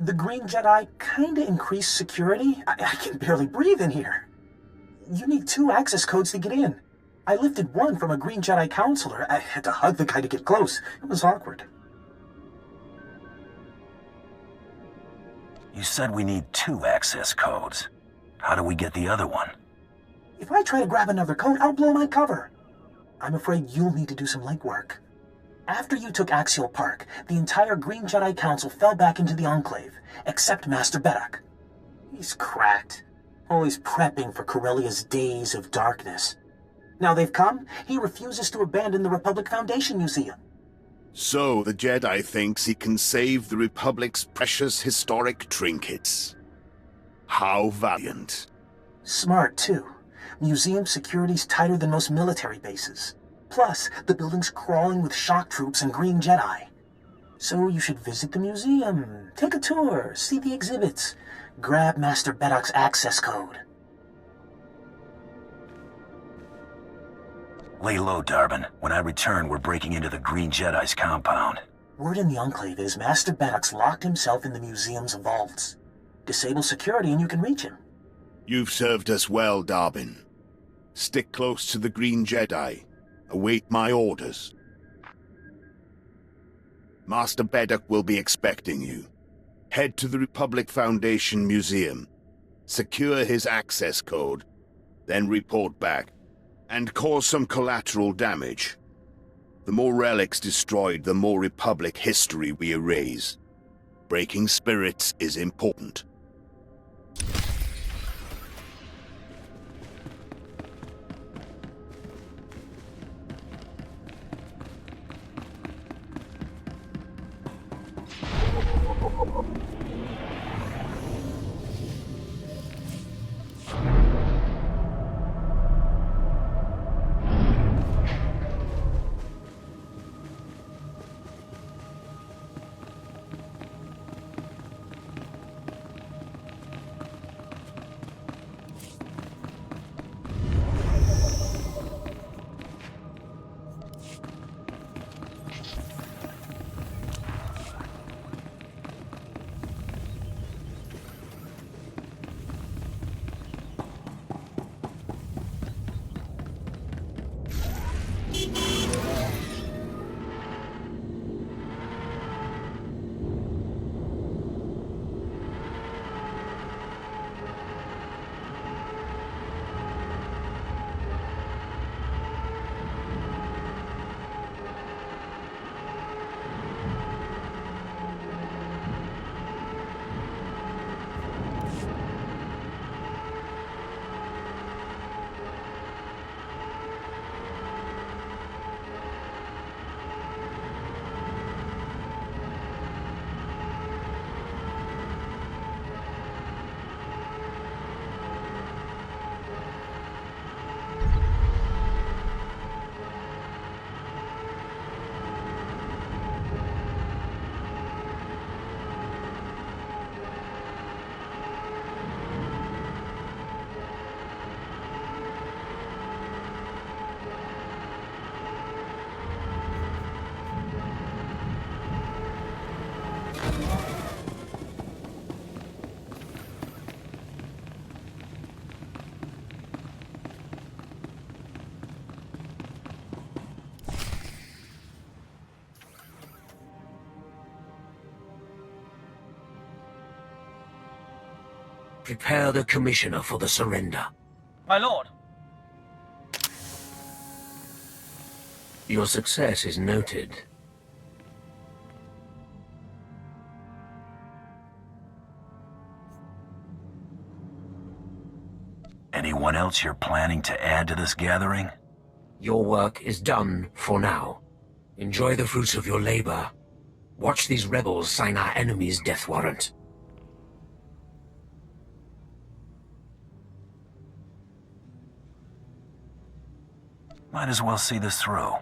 The Green Jedi kinda increased security. I can barely breathe in here. You need 2 access codes to get in. I lifted one from a Green Jedi counselor. I had to hug the guy to get close. It was awkward. You said we need 2 access codes. How do we get the other one? If I try to grab another code, I'll blow my cover. I'm afraid you'll need to do some legwork. After you took Axial Park, the entire Green Jedi Council fell back into the Enclave, except Master Beddock. He's cracked, always prepping for Corellia's days of darkness. Now they've come, he refuses to abandon the Republic Foundation Museum. So the Jedi thinks he can save the Republic's precious historic trinkets. How valiant. Smart, too. Museum security's tighter than most military bases. Plus, the building's crawling with shock troops and Green Jedi. So you should visit the museum, take a tour, see the exhibits, grab Master Beddock's access code. Lay low, Darbin. When I return, we're breaking into the Green Jedi's compound. Word in the Enclave is Master Beddock's locked himself in the museum's vaults. Disable security and you can reach him. You've served us well, Darbin. Stick close to the Green Jedi. Await my orders. Master Beddock will be expecting you. Head to the Republic Foundation Museum. Secure his access code. Then report back. And cause some collateral damage. The more relics destroyed, the more Republic history we erase. Breaking spirits is important. Prepare the Commissioner for the surrender. My lord. Your success is noted. Anyone else you're planning to add to this gathering? Your work is done for now. Enjoy the fruits of your labor. Watch these rebels sign our enemy's death warrant. Might as well see this through.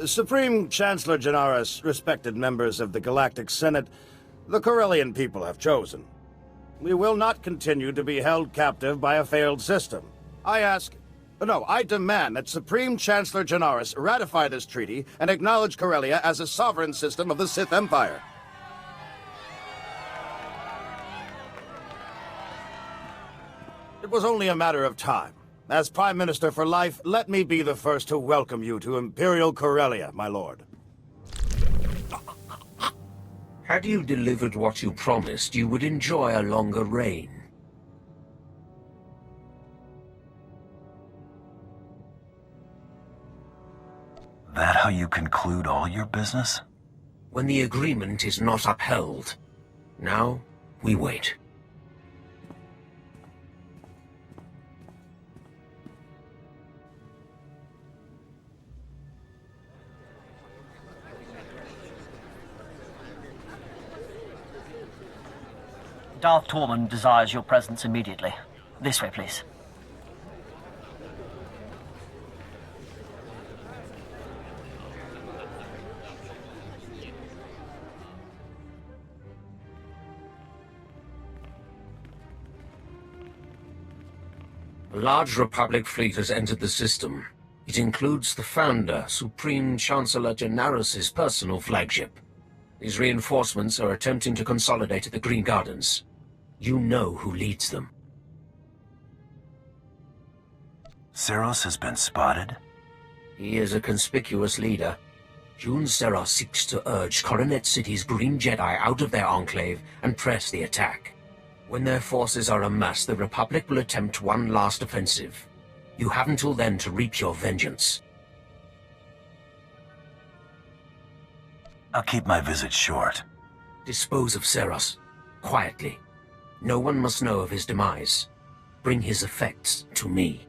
Supreme Chancellor Janaris, respected members of the Galactic Senate, the Corellian people have chosen. We will not continue to be held captive by a failed system. I demand that Supreme Chancellor Janaris ratify this treaty and acknowledge Corellia as a sovereign system of the Sith Empire. It was only a matter of time. As Prime Minister for life, let me be the first to welcome you to Imperial Corellia, my lord. Had you delivered what you promised, you would enjoy a longer reign. That how you conclude all your business? When the agreement is not upheld. Now, we wait. Darth Tormund desires your presence immediately. This way, please. A large Republic fleet has entered the system. It includes the Founder, Supreme Chancellor Janaris' personal flagship. These reinforcements are attempting to consolidate at the Green Gardens. You know who leads them. Seros has been spotted? He is a conspicuous leader. Jun Seros seeks to urge Coronet City's Green Jedi out of their enclave and press the attack. When their forces are amassed, the Republic will attempt one last offensive. You have until then to reap your vengeance. I'll keep my visit short. Dispose of Seros, quietly. No one must know of his demise. Bring his effects to me.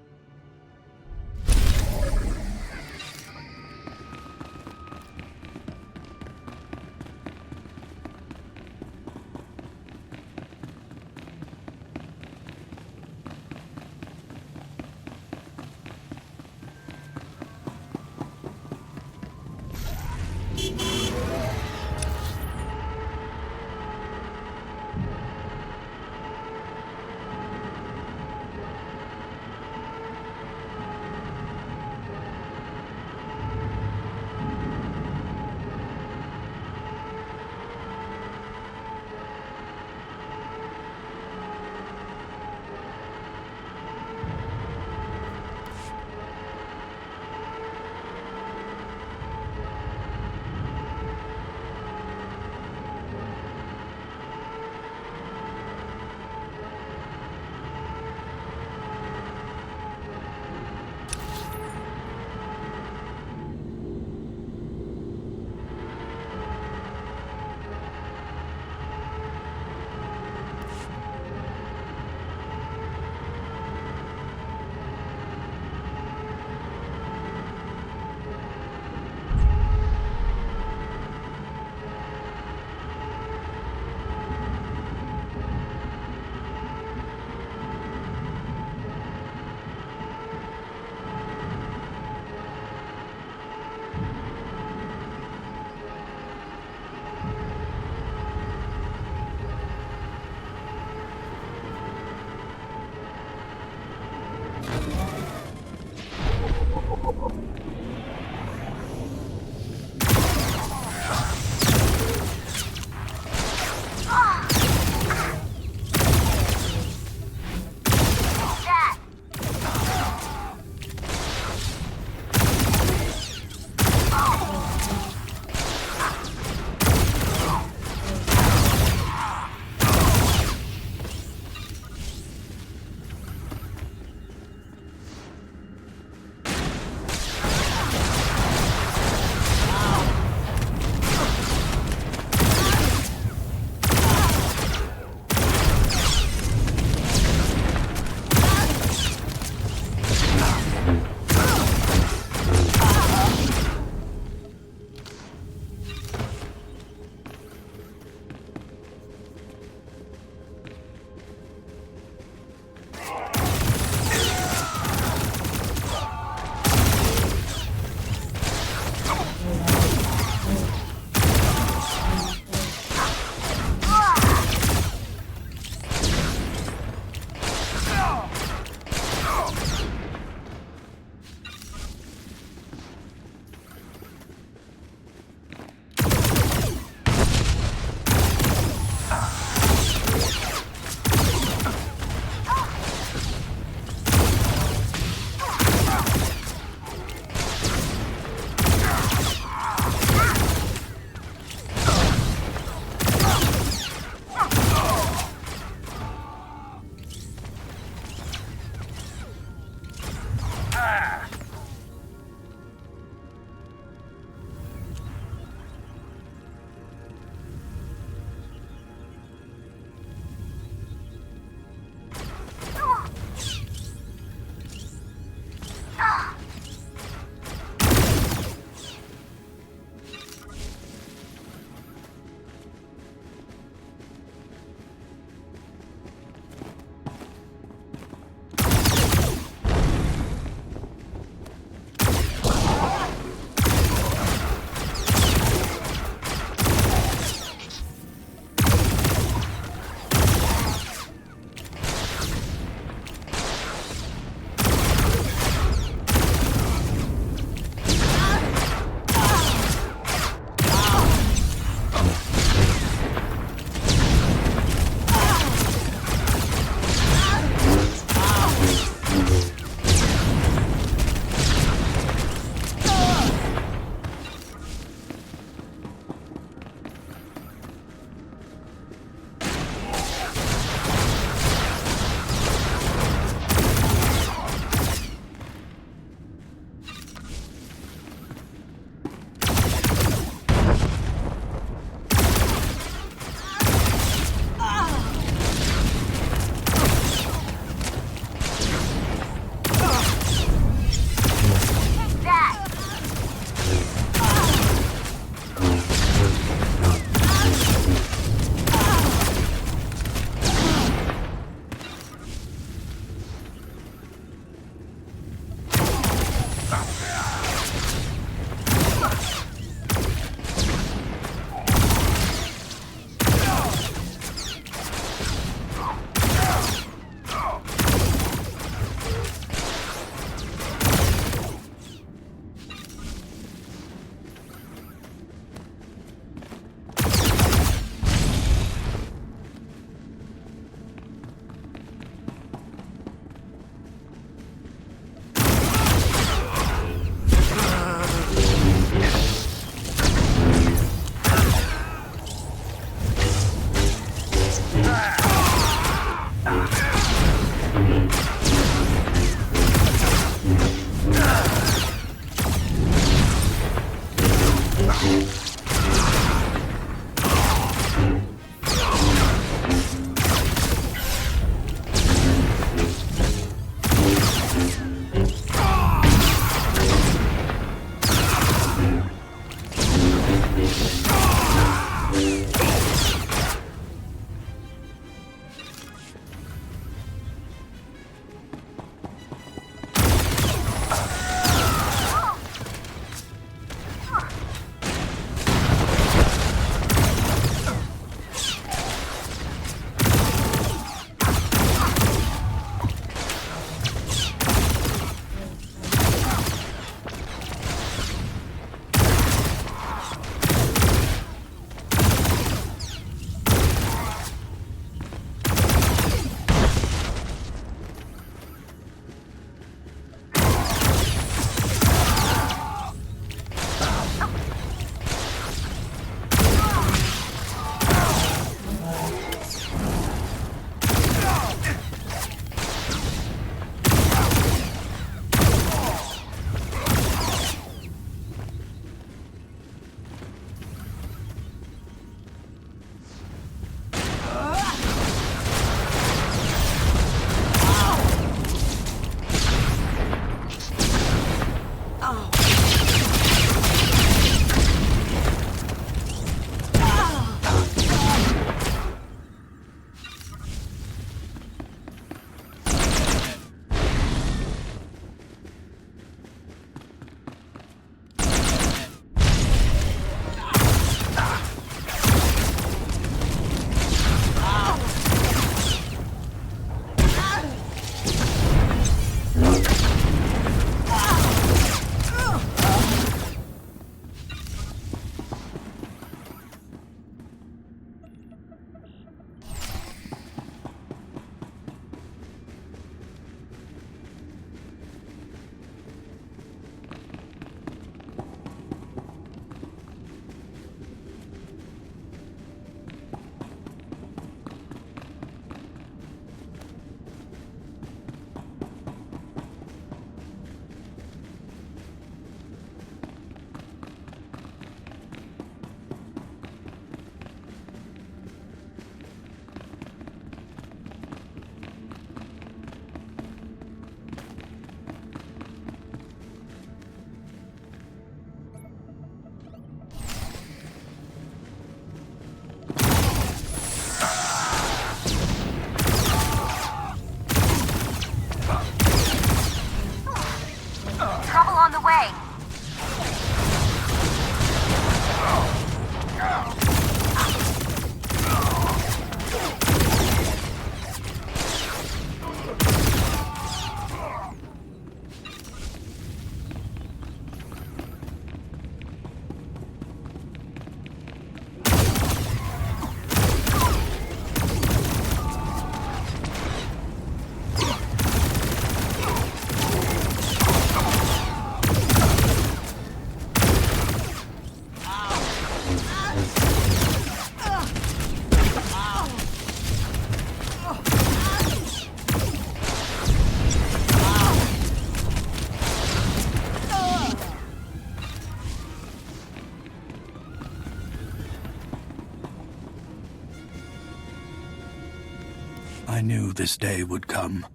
I knew this day would come.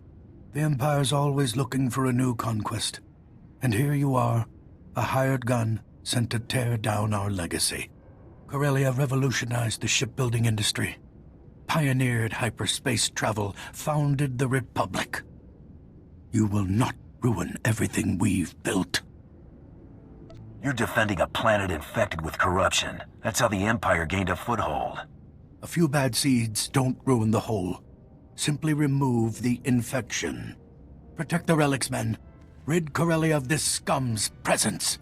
The Empire's always looking for a new conquest. And here you are, a hired gun sent to tear down our legacy. Corellia revolutionized the shipbuilding industry, pioneered hyperspace travel, founded the Republic. You will not ruin everything we've built. You're defending a planet infected with corruption. That's how the Empire gained a foothold. A few bad seeds don't ruin the whole. Simply remove the infection. Protect the relics, men. Rid Corellia of this scum's presence.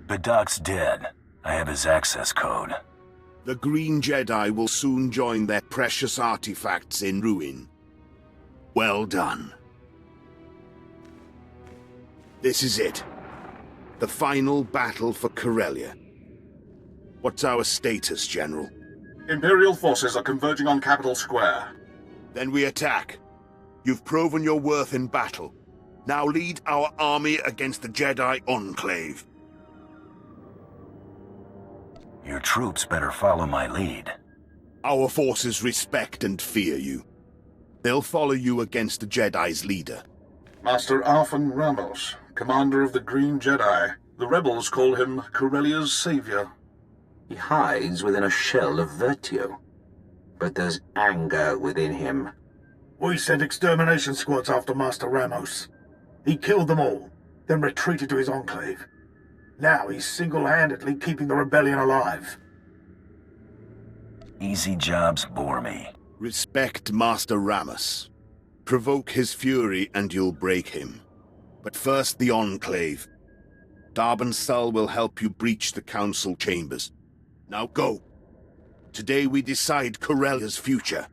But Doc's dead. I have his access code. The Green Jedi will soon join their precious artifacts in ruin. Well done. This is it. The final battle for Corellia. What's our status, General? Imperial forces are converging on Capital Square. Then we attack. You've proven your worth in battle. Now lead our army against the Jedi Enclave. Your troops better follow my lead. Our forces respect and fear you. They'll follow you against the Jedi's leader. Master Arfan Ramos, commander of the Green Jedi. The rebels call him Corellia's savior. He hides within a shell of virtue, but there's anger within him. We sent extermination squads after Master Ramos. He killed them all, then retreated to his enclave. Now he's single-handedly keeping the rebellion alive. Easy jobs bore me. Respect Master Ramos. Provoke his fury and you'll break him. But first the Enclave. Darban Sul will help you breach the Council chambers. Now go. Today we decide Corellia's future.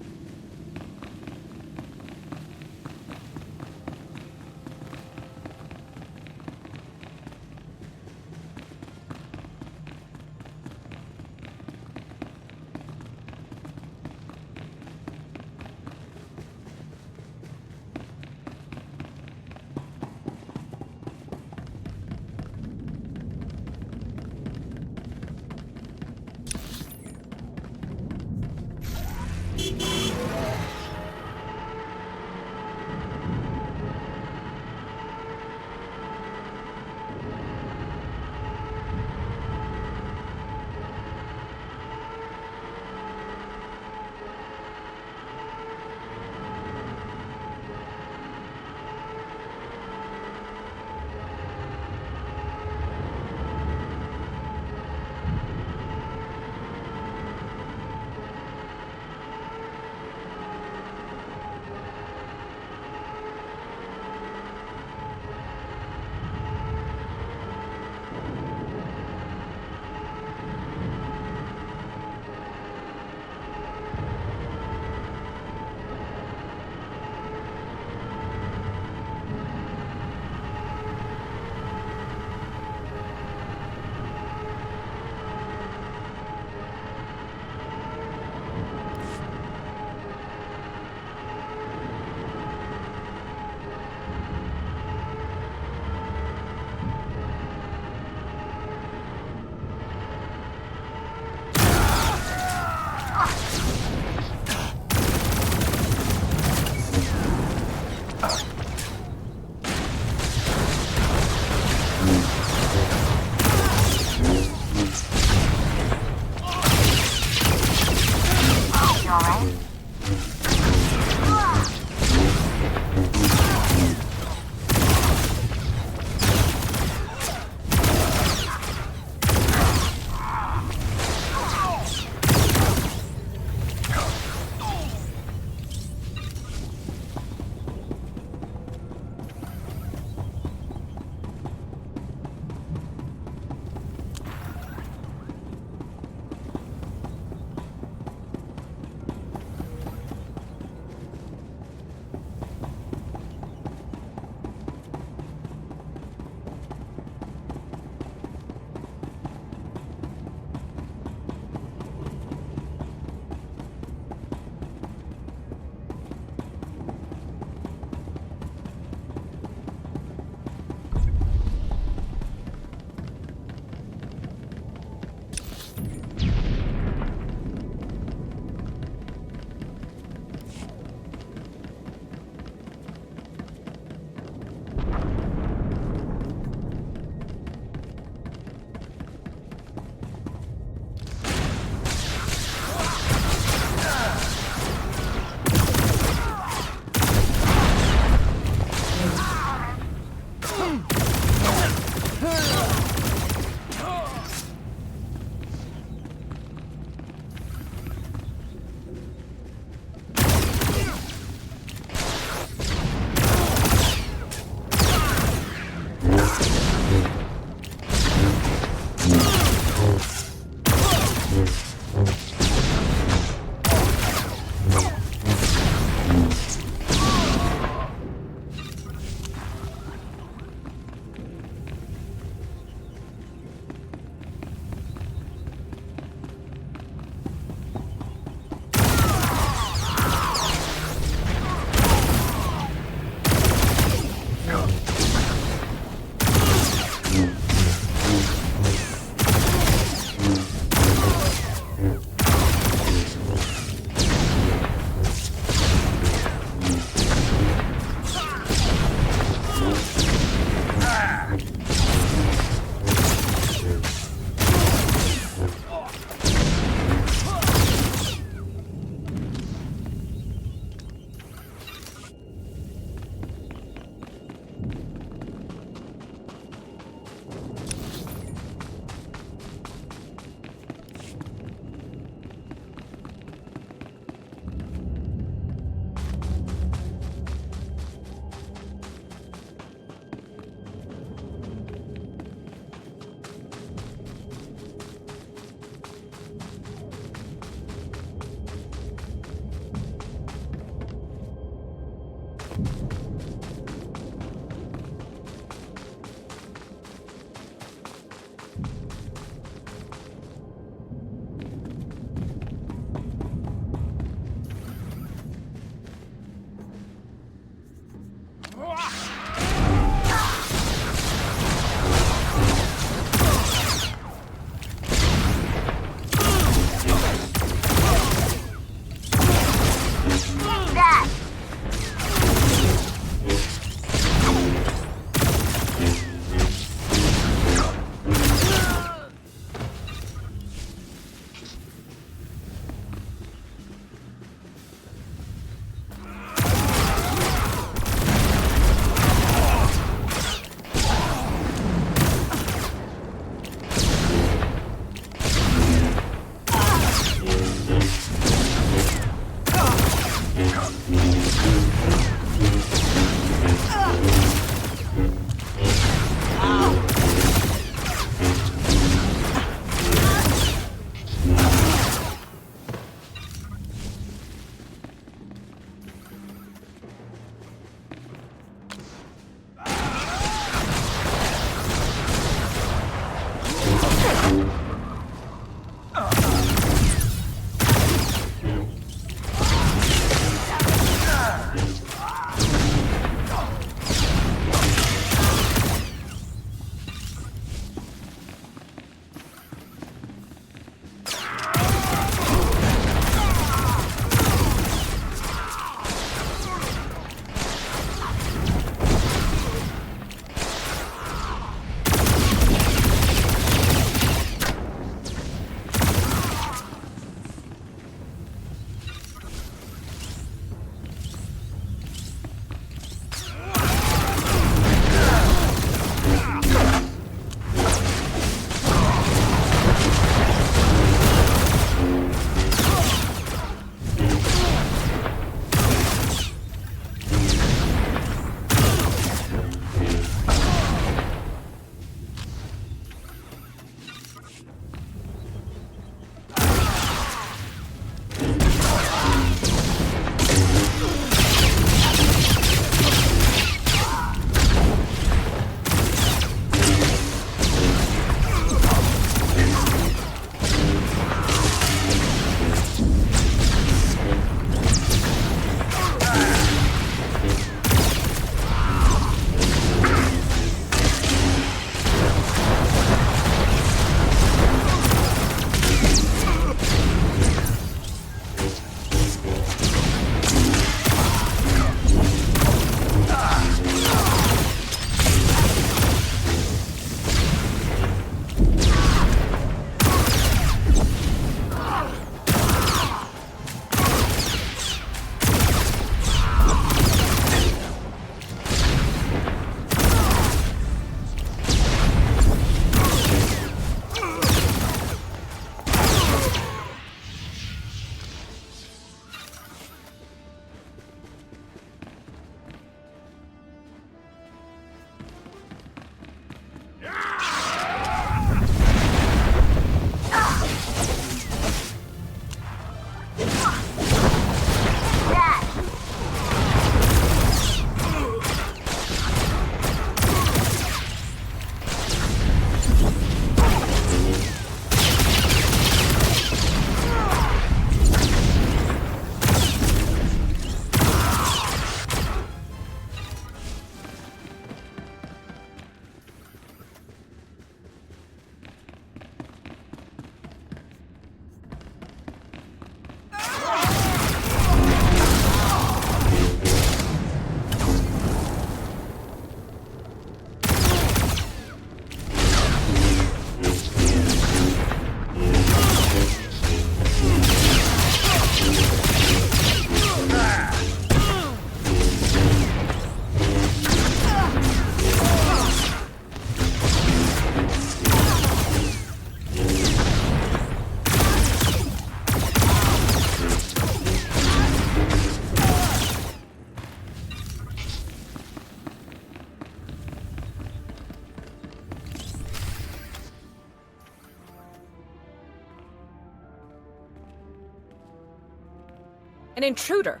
An intruder.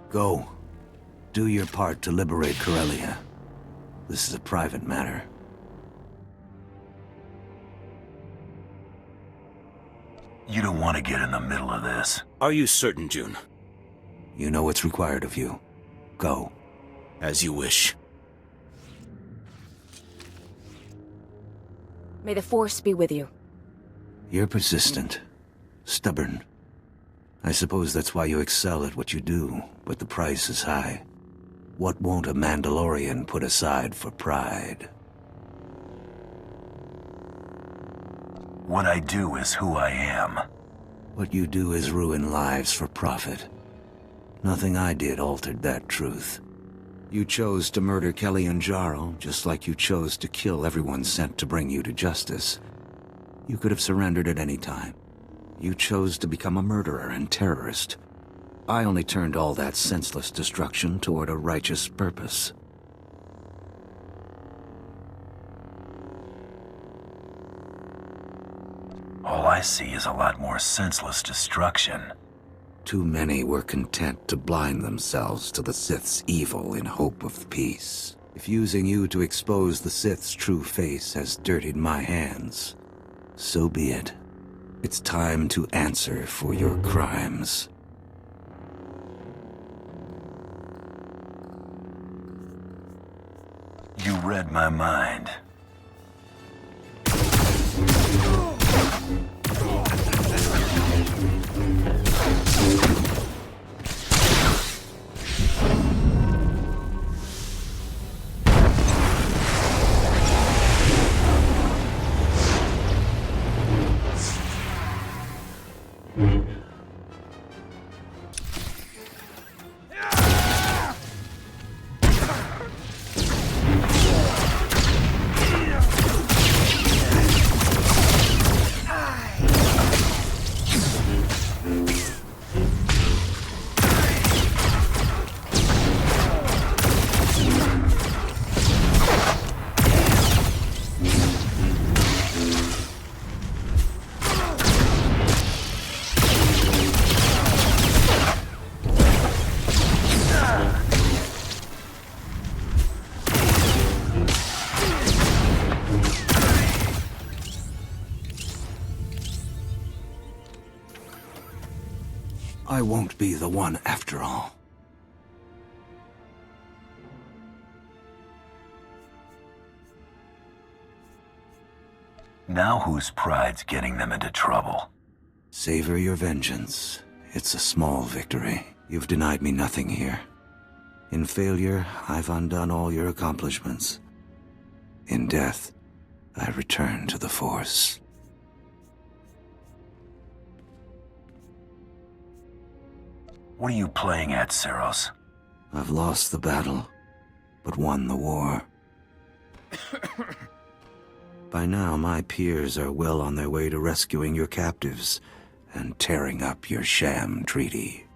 Go. Do your part to liberate Corellia. This is a private matter. You don't want to get in the middle of this. Are you certain, June? You know what's required of you. Go. As you wish. May the Force be with you. You're persistent. Stubborn. I suppose that's why you excel at what you do, but the price is high. What won't a Mandalorian put aside for pride? What I do is who I am. What you do is ruin lives for profit. Nothing I did altered that truth. You chose to murder Kelly and Jarl, just like you chose to kill everyone sent to bring you to justice. You could have surrendered at any time. You chose to become a murderer and terrorist. I only turned all that senseless destruction toward a righteous purpose. All I see is a lot more senseless destruction. Too many were content to blind themselves to the Sith's evil in hope of peace. If using you to expose the Sith's true face has dirtied my hands, so be it. It's time to answer for your crimes. You read my mind. I won't be the one after all. Now whose pride's getting them into trouble? Savor your vengeance. It's a small victory. You've denied me nothing here. In failure, I've undone all your accomplishments. In death, I return to the Force. What are you playing at, Seros? I've lost the battle, but won the war. By now, my peers are well on their way to rescuing your captives and tearing up your sham treaty.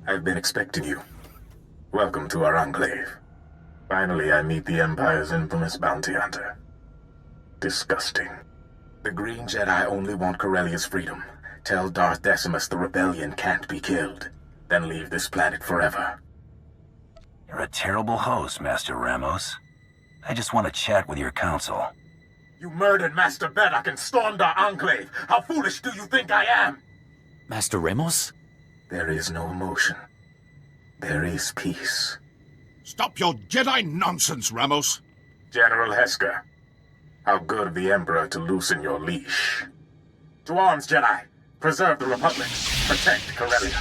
I've been expecting you. Welcome to our enclave. Finally, I meet the Empire's infamous bounty hunter. Disgusting. The Green Jedi only want Corellia's freedom. Tell Darth Decimus the rebellion can't be killed. then leave this planet forever. You're a terrible host, Master Ramos. I just want to chat with your council. You murdered Master Beddock and stormed our enclave. How foolish do you think I am? Master Ramos? There is no emotion. There is peace. Stop your Jedi nonsense, Ramos. General Hesker, how good of the Emperor to loosen your leash. To arms, Jedi. Preserve the Republic. Protect Corellia.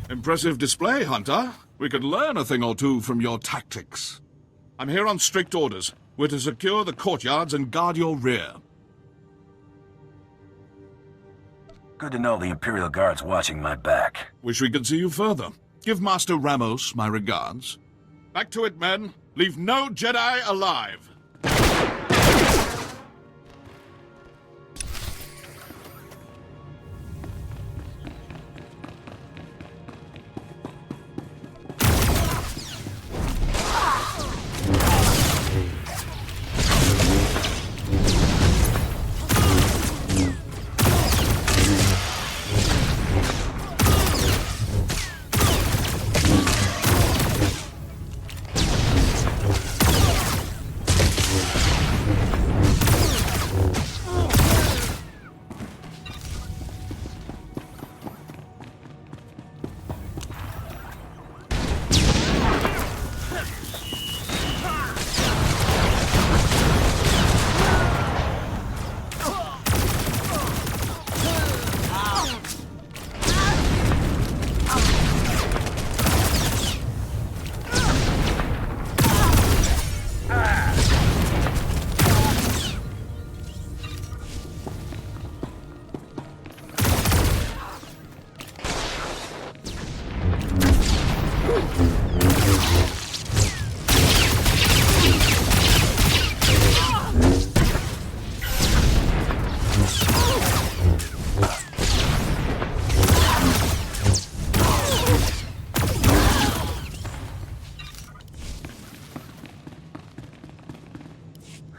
Impressive display, Hunter. We could learn a thing or two from your tactics. I'm here on strict orders. We're to secure the courtyards and guard your rear. Good to know the Imperial Guard's watching my back. Wish we could see you further. Give Master Ramos my regards. Back to it, men. Leave no Jedi alive.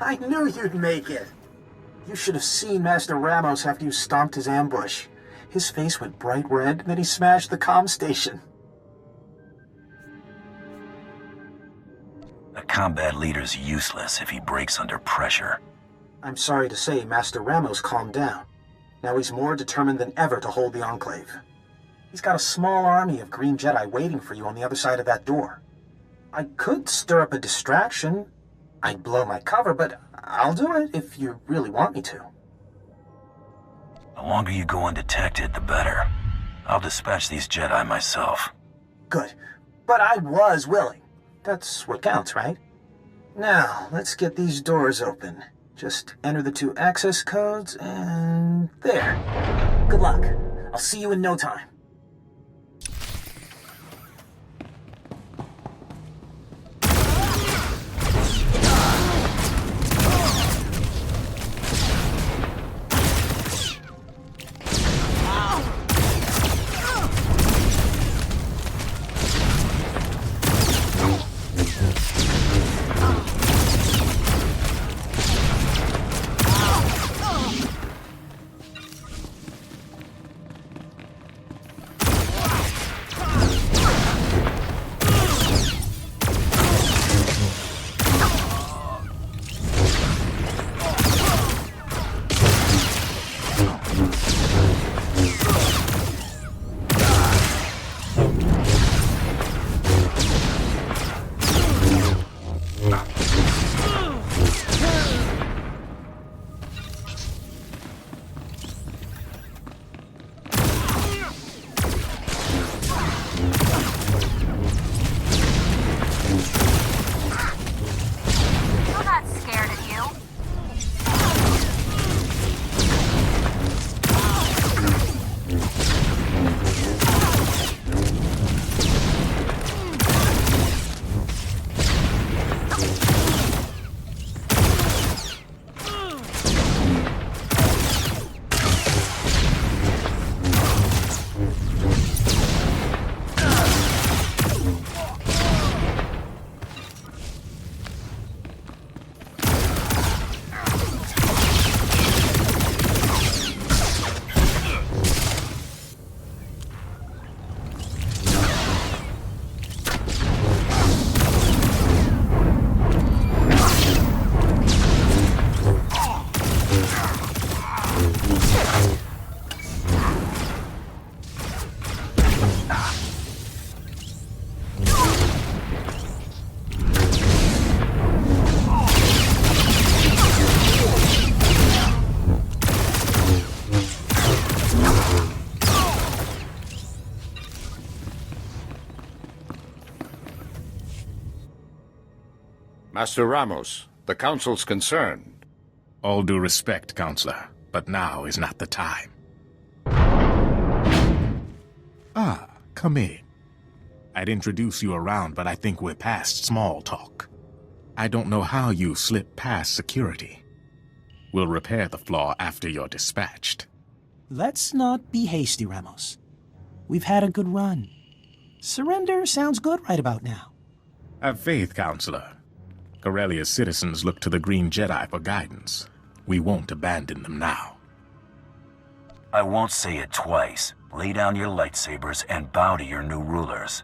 I knew you'd make it. You should have seen Master Ramos after you stomped his ambush. His face went bright red, then he smashed the comm station. A combat leader's useless if he breaks under pressure. I'm sorry to say Master Ramos calmed down. Now he's more determined than ever to hold the Enclave. He's got a small army of Green Jedi waiting for you on the other side of that door. I could stir up a distraction. I'd blow my cover, but I'll do it if you really want me to. The longer you go undetected, the better. I'll dispatch these Jedi myself. Good. But I was willing. That's what counts, right? Now, let's get these doors open. Just enter the 2 access codes, and there. Good luck. I'll see you in no time. Master Ramos, the Council's concerned. All due respect, Counselor, but now is not the time. Ah, come in. I'd introduce you around, but I think we're past small talk. I don't know how you slipped past security. We'll repair the flaw after you're dispatched. Let's not be hasty, Ramos. We've had a good run. Surrender sounds good right about now. Have faith, Counselor. Corellia's citizens look to the Green Jedi for guidance. We won't abandon them now. I won't say it twice. Lay down your lightsabers and bow to your new rulers.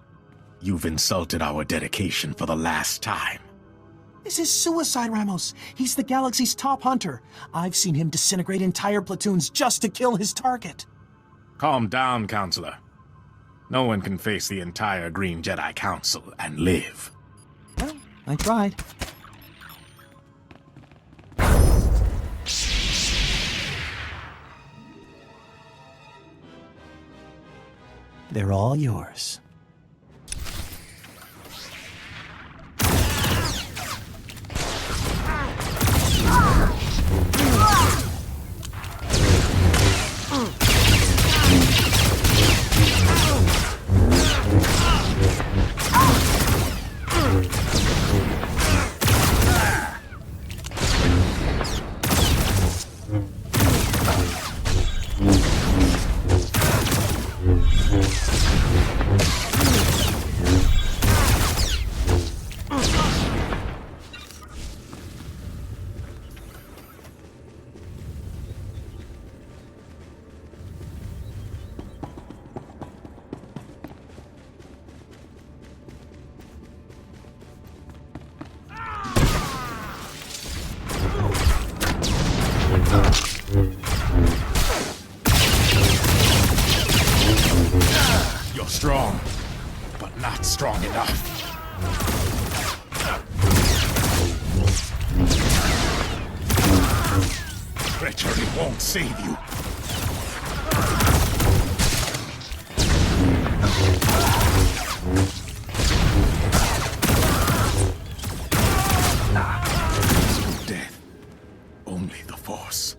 You've insulted our dedication for the last time. This is suicide, Ramos. He's the galaxy's top hunter. I've seen him disintegrate entire platoons just to kill his target. Calm down, Counselor. No one can face the entire Green Jedi Council and live. Well, I tried. They're all yours. You're strong, but not strong enough. Treachery won't save you. Death. Only the Force.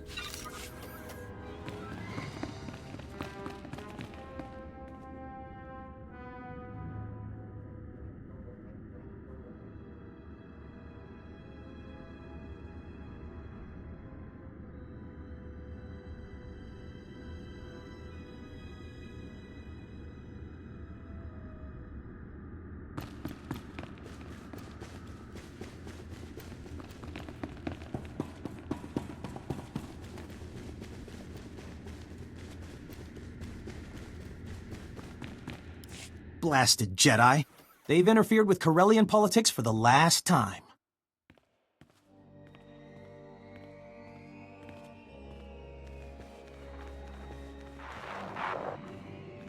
Blasted Jedi. They've interfered with Corellian politics for the last time.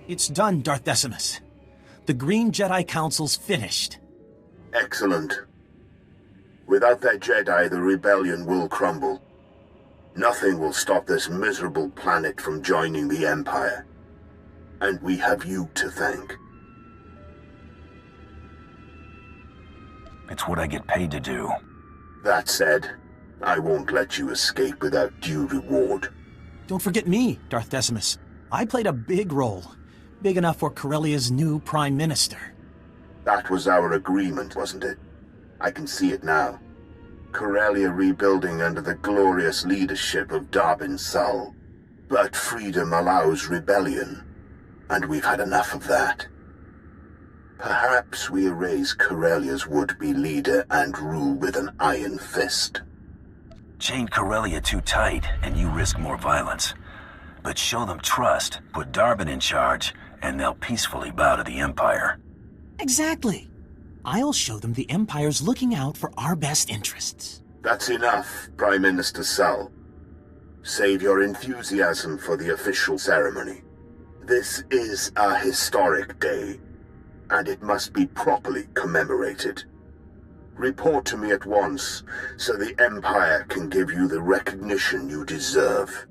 It's done, Darth Decimus. The Green Jedi Council's finished. Excellent. Without that Jedi, the rebellion will crumble. Nothing will stop this miserable planet from joining the Empire. And we have you to thank. It's what I get paid to do. That said, I won't let you escape without due reward. Don't forget me, Darth Decimus. I played a big role. Big enough for Corellia's new Prime Minister. That was our agreement, wasn't it? I can see it now. Corellia rebuilding under the glorious leadership of Darbin Sul. But freedom allows rebellion, and we've had enough of that. Perhaps we erase Corellia's would-be leader and rule with an iron fist. Chain Corellia too tight, and you risk more violence. But show them trust, put Darbin in charge, and they'll peacefully bow to the Empire. Exactly. I'll show them the Empire's looking out for our best interests. That's enough, Prime Minister Sul. Save your enthusiasm for the official ceremony. This is a historic day, and it must be properly commemorated. Report to me at once, so the Empire can give you the recognition you deserve.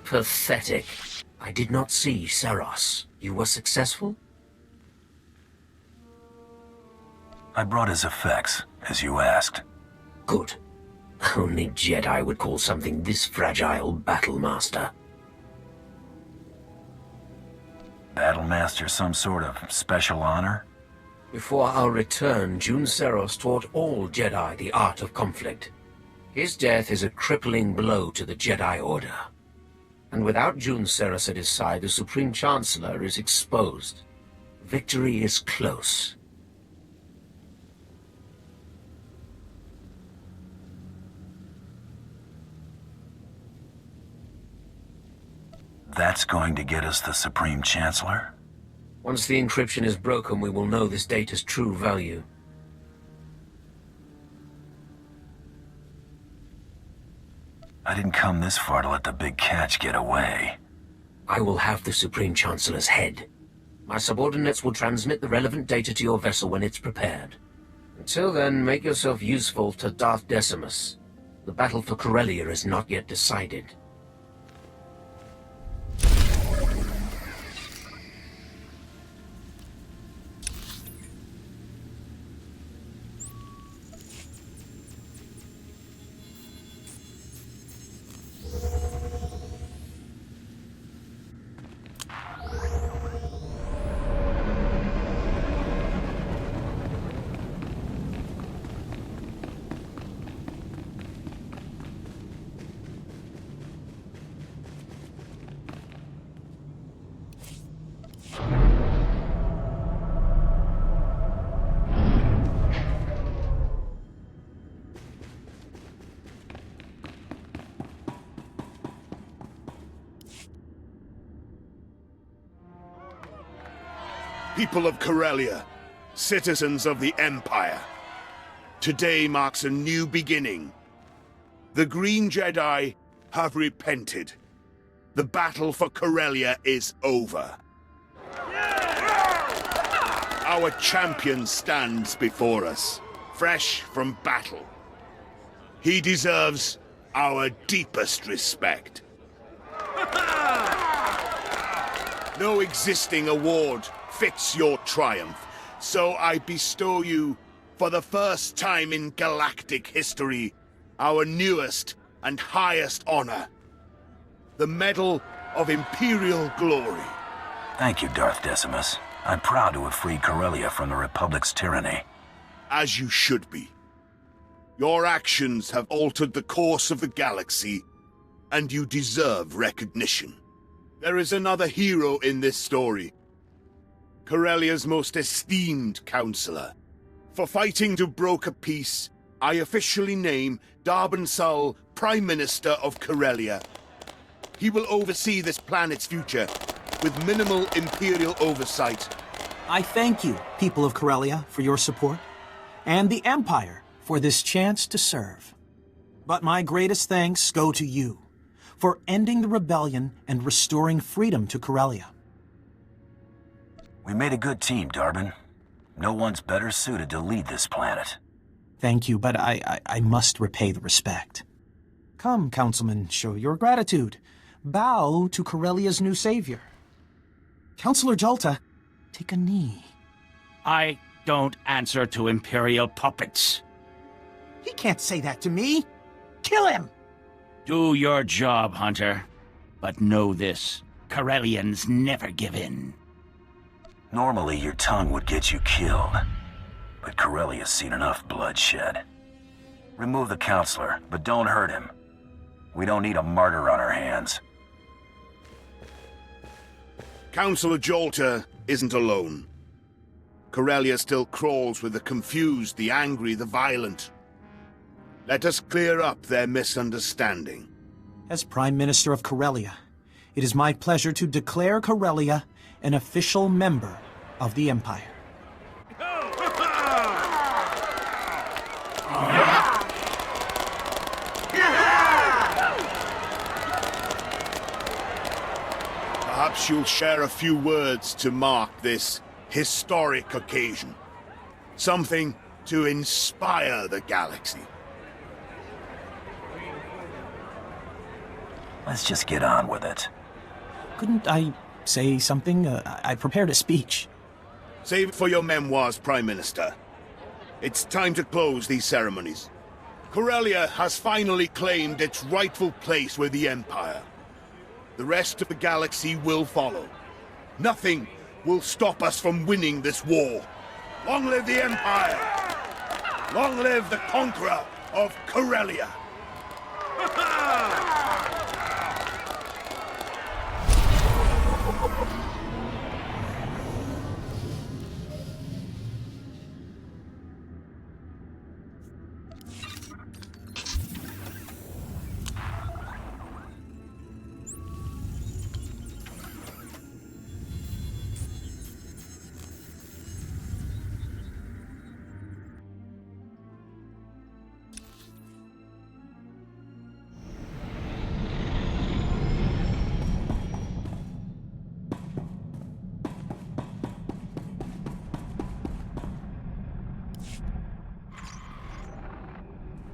Pathetic. I did not see Seros. You were successful? I brought his effects, as you asked. Good. Only Jedi would call something this fragile Battlemaster. Battlemaster some sort of special honor? Before our return, Jun Seros taught all Jedi the art of conflict. His death is a crippling blow to the Jedi Order. And without Jun Seros at his side, the Supreme Chancellor is exposed. Victory is close. That's going to get us the Supreme Chancellor? Once the encryption is broken, we will know this data's true value. I didn't come this far to let the big catch get away. I will have the Supreme Chancellor's head. My subordinates will transmit the relevant data to your vessel when it's prepared. Until then, make yourself useful to Darth Decimus. The battle for Corellia is not yet decided. People of Corellia, citizens of the Empire. Today marks a new beginning. The Green Jedi have repented. The battle for Corellia is over. Our champion stands before us, fresh from battle. He deserves our deepest respect. No existing award fits your triumph, so I bestow you, for the first time in galactic history, our newest and highest honor, the Medal of Imperial Glory. Thank you, Darth Decimus. I'm proud to have freed Corellia from the Republic's tyranny. As you should be. Your actions have altered the course of the galaxy, and you deserve recognition. There is another hero in this story. Corellia's most esteemed counselor. For fighting to broker peace, I officially name Darben Sul Prime Minister of Corellia. He will oversee this planet's future with minimal Imperial oversight. I thank you, people of Corellia, for your support, and the Empire for this chance to serve. But my greatest thanks go to you for ending the rebellion and restoring freedom to Corellia. We made a good team, Darben. No one's better suited to lead this planet. Thank you, but I must repay the respect. Come, Councilman, show your gratitude. Bow to Corellia's new savior. Councilor Jolta, take a knee. I don't answer to Imperial puppets. He can't say that to me. Kill him! Do your job, Hunter. But know this, Corellians never give in. Normally, your tongue would get you killed. But Corellia's seen enough bloodshed. Remove the counselor, but don't hurt him. We don't need a martyr on our hands. Councilor Jolta isn't alone. Corellia still crawls with the confused, the angry, the violent. Let us clear up their misunderstanding. As Prime Minister of Corellia, it is my pleasure to declare Corellia an official member of the Empire. Perhaps you'll share a few words to mark this historic occasion. Something to inspire the galaxy. I Let's just get on with it. Couldn't I say something? I prepared a speech. Save it for your memoirs, Prime Minister. It's time to close these ceremonies. Corellia has finally claimed its rightful place with the Empire. The rest of the galaxy will follow. Nothing will stop us from winning this war. Long live the Empire! Long live the conqueror of Corellia!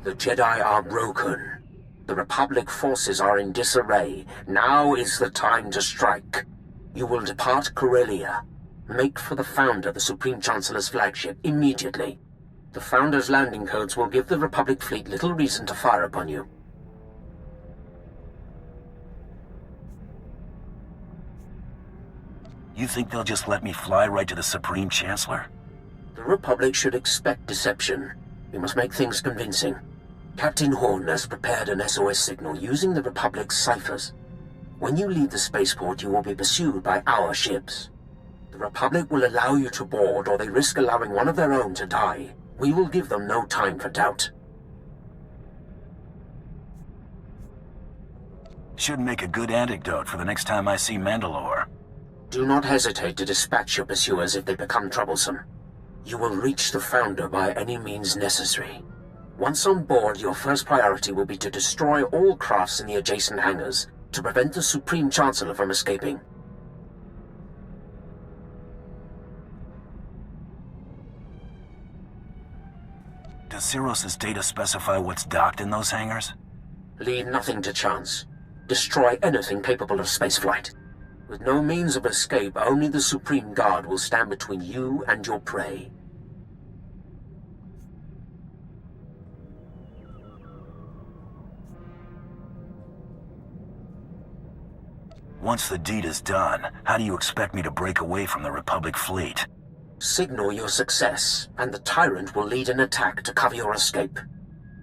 The Jedi are broken. The Republic forces are in disarray. Now is the time to strike. You will depart Corellia. Make for the Founder, the Supreme Chancellor's flagship, immediately. The Founder's landing codes will give the Republic fleet little reason to fire upon you. You think they'll just let me fly right to the Supreme Chancellor? The Republic should expect deception. We must make things convincing. Captain Horn has prepared an SOS signal using the Republic's ciphers. When you leave the spaceport, you will be pursued by our ships. The Republic will allow you to board, or they risk allowing one of their own to die. We will give them no time for doubt. Should make a good anecdote for the next time I see Mandalore. Do not hesitate to dispatch your pursuers if they become troublesome. You will reach the Founder by any means necessary. Once on board, your first priority will be to destroy all crafts in the adjacent hangars to prevent the Supreme Chancellor from escaping. Does Cyros's data specify what's docked in those hangars? Leave nothing to chance. Destroy anything capable of spaceflight. With no means of escape, only the Supreme Guard will stand between you and your prey. Once the deed is done, how do you expect me to break away from the Republic fleet? Signal your success, and the Tyrant will lead an attack to cover your escape.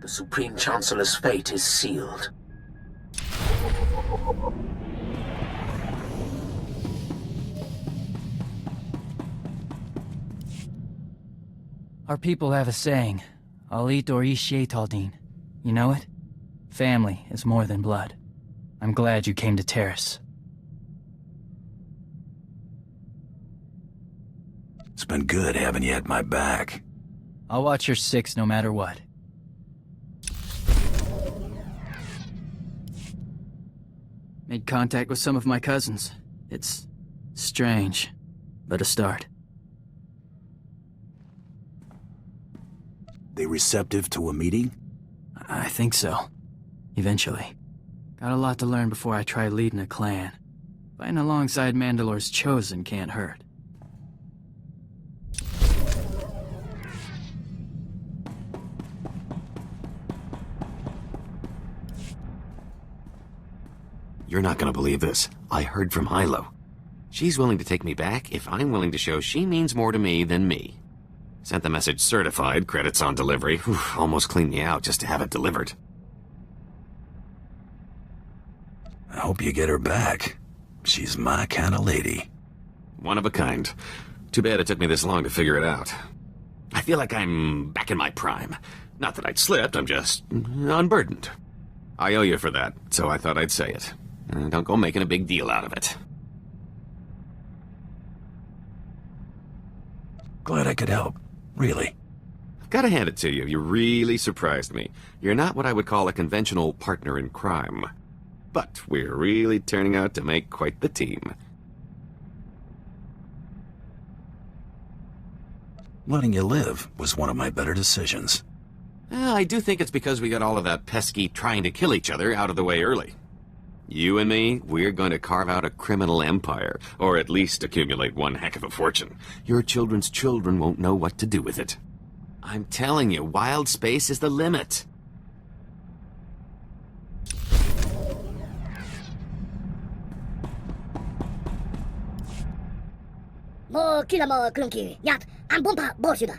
The Supreme Chancellor's fate is sealed. Our people have a saying, I'll eat or Taldin. You know it? Family is more than blood. I'm glad you came to Terrace. It's been good having you at my back. I'll watch your six no matter what. Made contact with some of my cousins. It's strange, but a start. They receptive to a meeting? I think so. Eventually. Got a lot to learn before I try leading a clan. Fighting alongside Mandalore's Chosen can't hurt. You're not gonna believe this. I heard from Hilo. She's willing to take me back if I'm willing to show she means more to me than me. Sent the message certified, credits on delivery. Whew, almost cleaned me out just to have it delivered. I hope you get her back. She's my kind of lady. One of a kind. Too bad it took me this long to figure it out. I feel like I'm back in my prime. Not that I'd slipped, I'm just unburdened. I owe you for that, so I thought I'd say it. Don't go making a big deal out of it. Glad I could help. Really. I've gotta hand it to you. You really surprised me. You're not what I would call a conventional partner in crime. But we're really turning out to make quite the team. Letting you live was one of my better decisions. I do think it's because we got all of that pesky trying to kill each other out of the way early. You and me, we're going to carve out a criminal empire, or at least accumulate one heck of a fortune. Your children's children won't know what to do with it. I'm telling you, wild space is the limit. 뭐 길라 뭐 그런 길. 야, 안 본파 뭐시다.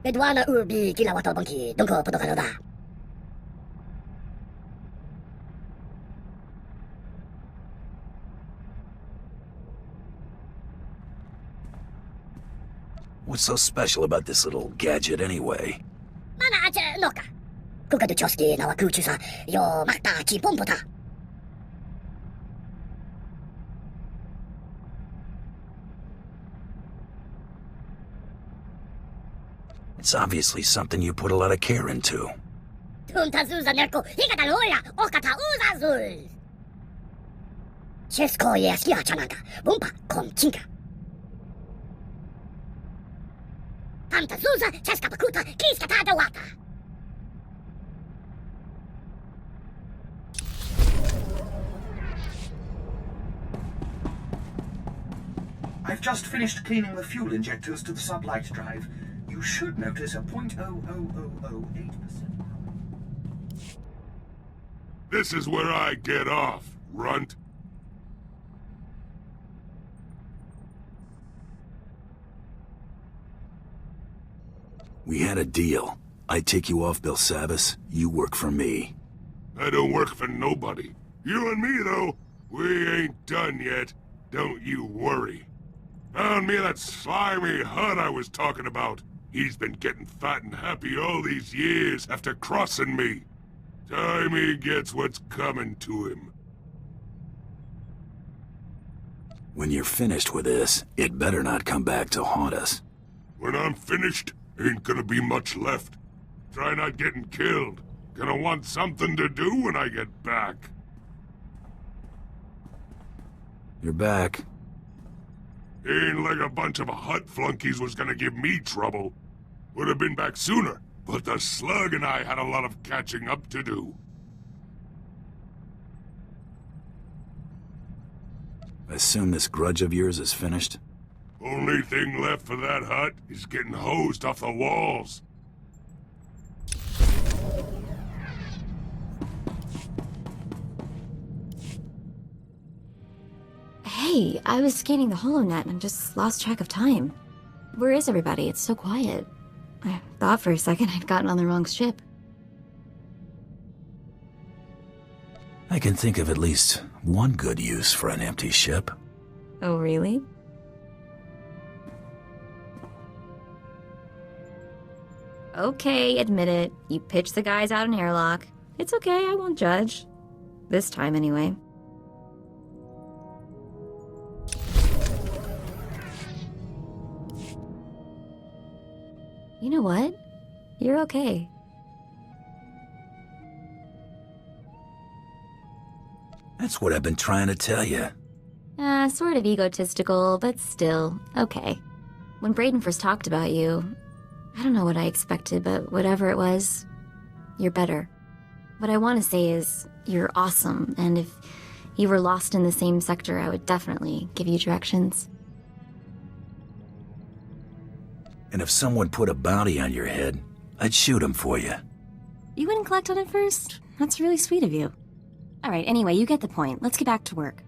Bedwana urbi 길라 와터 번키 동거 부도가노다. What's so special about this little gadget anyway? 마나 아재 너까. 그까도 조스키 나와 그 주사 요 막다 지 본보다. It's obviously something you put a lot of care into. 툰타 수자 낼고 이가 달 올라 오카타 우자술. 체스코에 시야 전한다. 본파 콤친가. Tanta Susa, Cheska Pakuta, Kiska Tada Wata. I've just finished cleaning the fuel injectors to the sublight drive. You should notice a 0.00008%. This is where I get off, runt. We had a deal. I take you off Belsavis, you work for me. I don't work for nobody. You and me, though, we ain't done yet. Don't you worry. Found me that slimy hut I was talking about. He's been getting fat and happy all these years after crossing me. Time he gets what's coming to him. When you're finished with this, it better not come back to haunt us. When I'm finished, ain't gonna be much left. Try not getting killed. Gonna want something to do when I get back. You're back. Ain't like a bunch of hut flunkies was gonna give me trouble. Would have been back sooner, but the slug and I had a lot of catching up to do. I assume this grudge of yours is finished? Only thing left for that hut is getting hosed off the walls. Hey, I was scanning the HoloNet and just lost track of time. Where is everybody? It's so quiet. I thought for a second I'd gotten on the wrong ship. I can think of at least one good use for an empty ship. Oh, really? Okay, admit it. You pitched the guys out an airlock. It's okay, I won't judge. This time, anyway. You know what? You're okay. That's what I've been trying to tell you. Sort of egotistical, but still, okay. When Brayden first talked about you, I don't know what I expected, but whatever it was, you're better. What I want to say is, you're awesome, and if you were lost in the same sector, I would definitely give you directions. And if someone put a bounty on your head, I'd shoot him for you. You wouldn't collect on it first? That's really sweet of you. Alright, anyway, you get the point. Let's get back to work.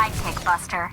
sidekick, Buster.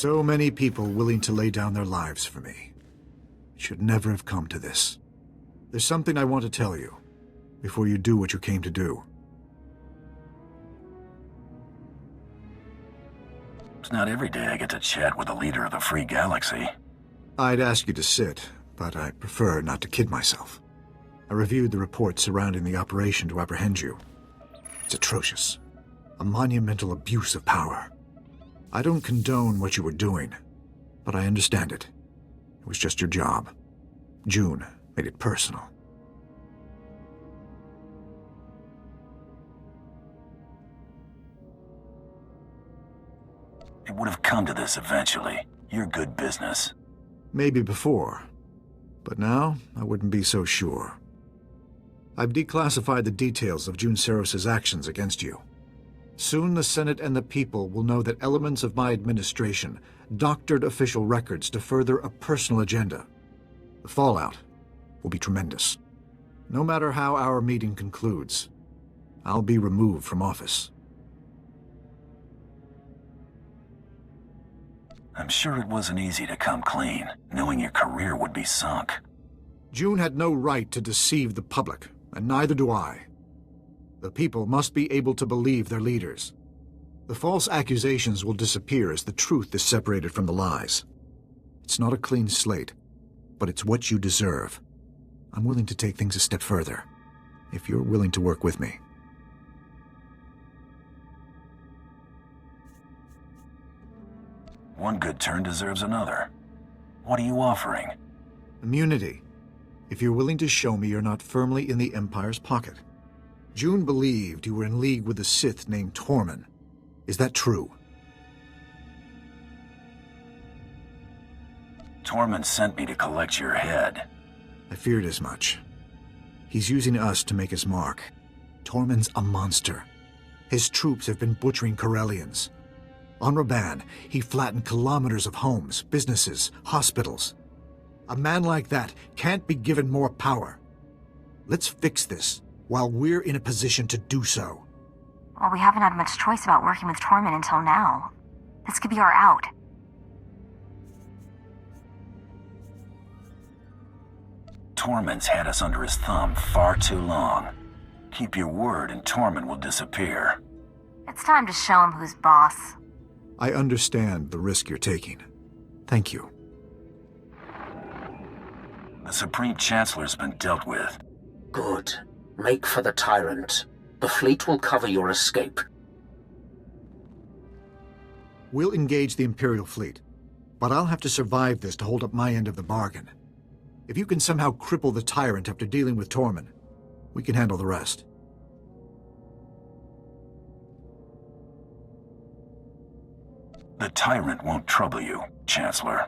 So many people willing to lay down their lives for me. It should never have come to this. There's something I want to tell you, before you do what you came to do. It's not every day I get to chat with the leader of the Free Galaxy. I'd ask you to sit, but I prefer not to kid myself. I reviewed the reports surrounding the operation to apprehend you. It's atrocious. A monumental abuse of power. I don't condone what you were doing, but I understand it. It was just your job. June made it personal. It would have come to this eventually. You're good business. Maybe before, but now I wouldn't be so sure. I've declassified the details of June Seros's actions against you. Soon the Senate and the people will know that elements of my administration doctored official records to further a personal agenda. The fallout will be tremendous. No matter how our meeting concludes, I'll be removed from office. I'm sure it wasn't easy to come clean, knowing your career would be sunk. June had no right to deceive the public, and neither do I. The people must be able to believe their leaders. The false accusations will disappear as the truth is separated from the lies. It's not a clean slate, but it's what you deserve. I'm willing to take things a step further, if you're willing to work with me. One good turn deserves another. What are you offering? Immunity, if you're willing to show me you're not firmly in the Empire's pocket. June believed you were in league with a Sith named Tormund. Is that true? Tormund sent me to collect your head. I feared as much. He's using us to make his mark. Tormund's a monster. His troops have been butchering Corellians. On Raban, he flattened kilometers of homes, businesses, hospitals. A man like that can't be given more power. Let's fix this while we're in a position to do so. Well, we haven't had much choice about working with Tormund until now. This could be our out. Tormund's had us under his thumb far too long. Keep your word and Tormund will disappear. It's time to show him who's boss. I understand the risk you're taking. Thank you. The Supreme Chancellor's been dealt with. Good. Make for the Tyrant. The fleet will cover your escape. We'll engage the Imperial fleet, but I'll have to survive this to hold up my end of the bargain. If you can somehow cripple the Tyrant after dealing with Tormund, we can handle the rest. The Tyrant won't trouble you, Chancellor.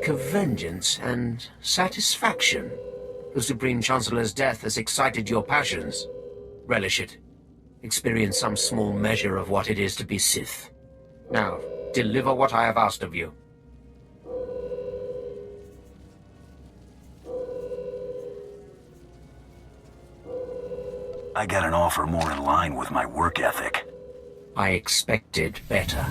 reek of vengeance and satisfaction. The Supreme Chancellor's death has excited your passions. Relish it. Experience some small measure of what it is to be Sith. Now, deliver what I have asked of you. I got an offer more in line with my work ethic. I expected better.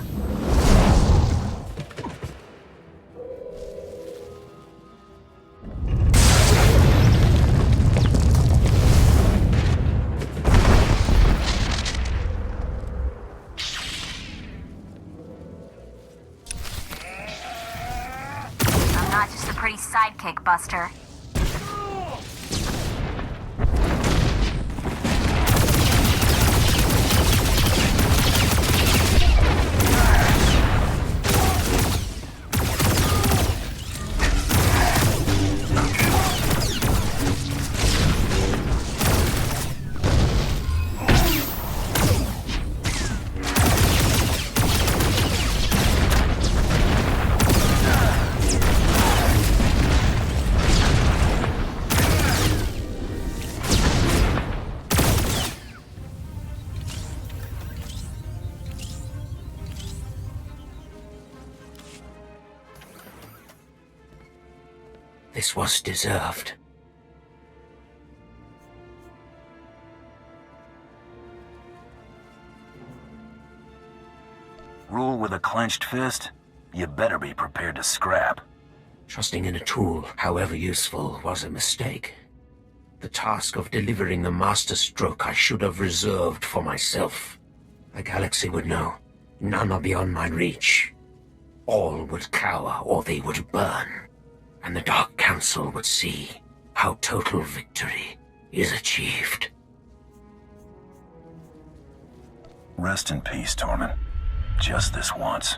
I'm not just a pretty sidekick, Buster. This was deserved. Rule with a clenched fist? You better be prepared to scrap. Trusting in a tool, however useful, was a mistake. The task of delivering the master stroke I should have reserved for myself. The galaxy would know. None are beyond my reach. All would cower or they would burn. And the Dark Council would see how total victory is achieved. Rest in peace, Tormund. Just this once.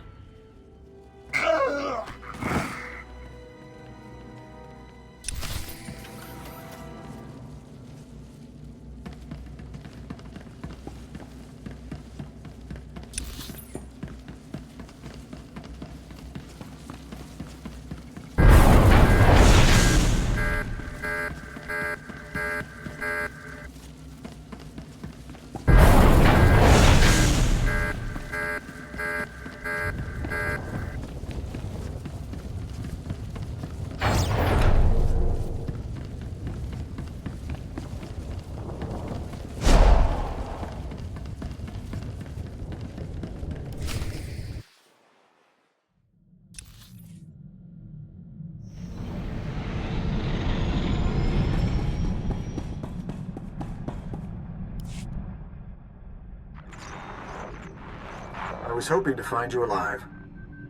I was hoping to find you alive.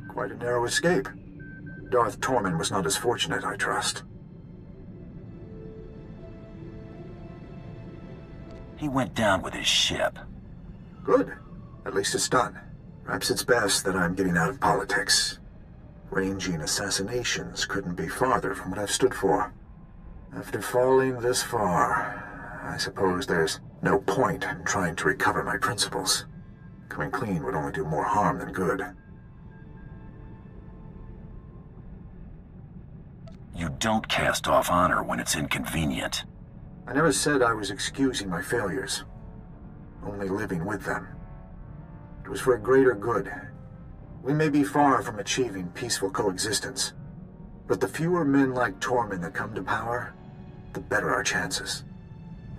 Quite a narrow escape. Darth Tormund was not as fortunate, I trust. He went down with his ship. Good. At least it's done. Perhaps it's best that I'm getting out of politics. Ranging assassinations couldn't be farther from what I've stood for. After falling this far, I suppose there's no point in trying to recover my principles. Coming clean would only do more harm than good. You don't cast off honor when it's inconvenient. I never said I was excusing my failures. Only living with them. It was for a greater good. We may be far from achieving peaceful coexistence, but the fewer men like Tormund that come to power, the better our chances.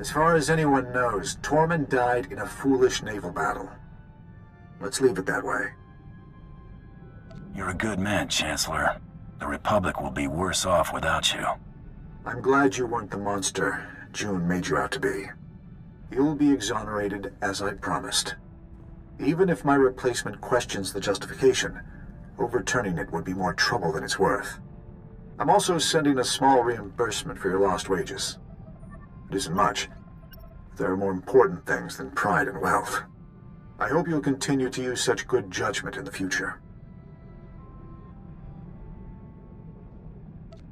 As far as anyone knows, Tormund died in a foolish naval battle. Let's leave it that way. You're a good man, Chancellor. The Republic will be worse off without you. I'm glad you weren't the monster June made you out to be. You'll be exonerated as I promised. Even if my replacement questions the justification, overturning it would be more trouble than it's worth. I'm also sending a small reimbursement for your lost wages. It isn't much. There are more important things than pride and wealth. I hope you'll continue to use such good judgment in the future.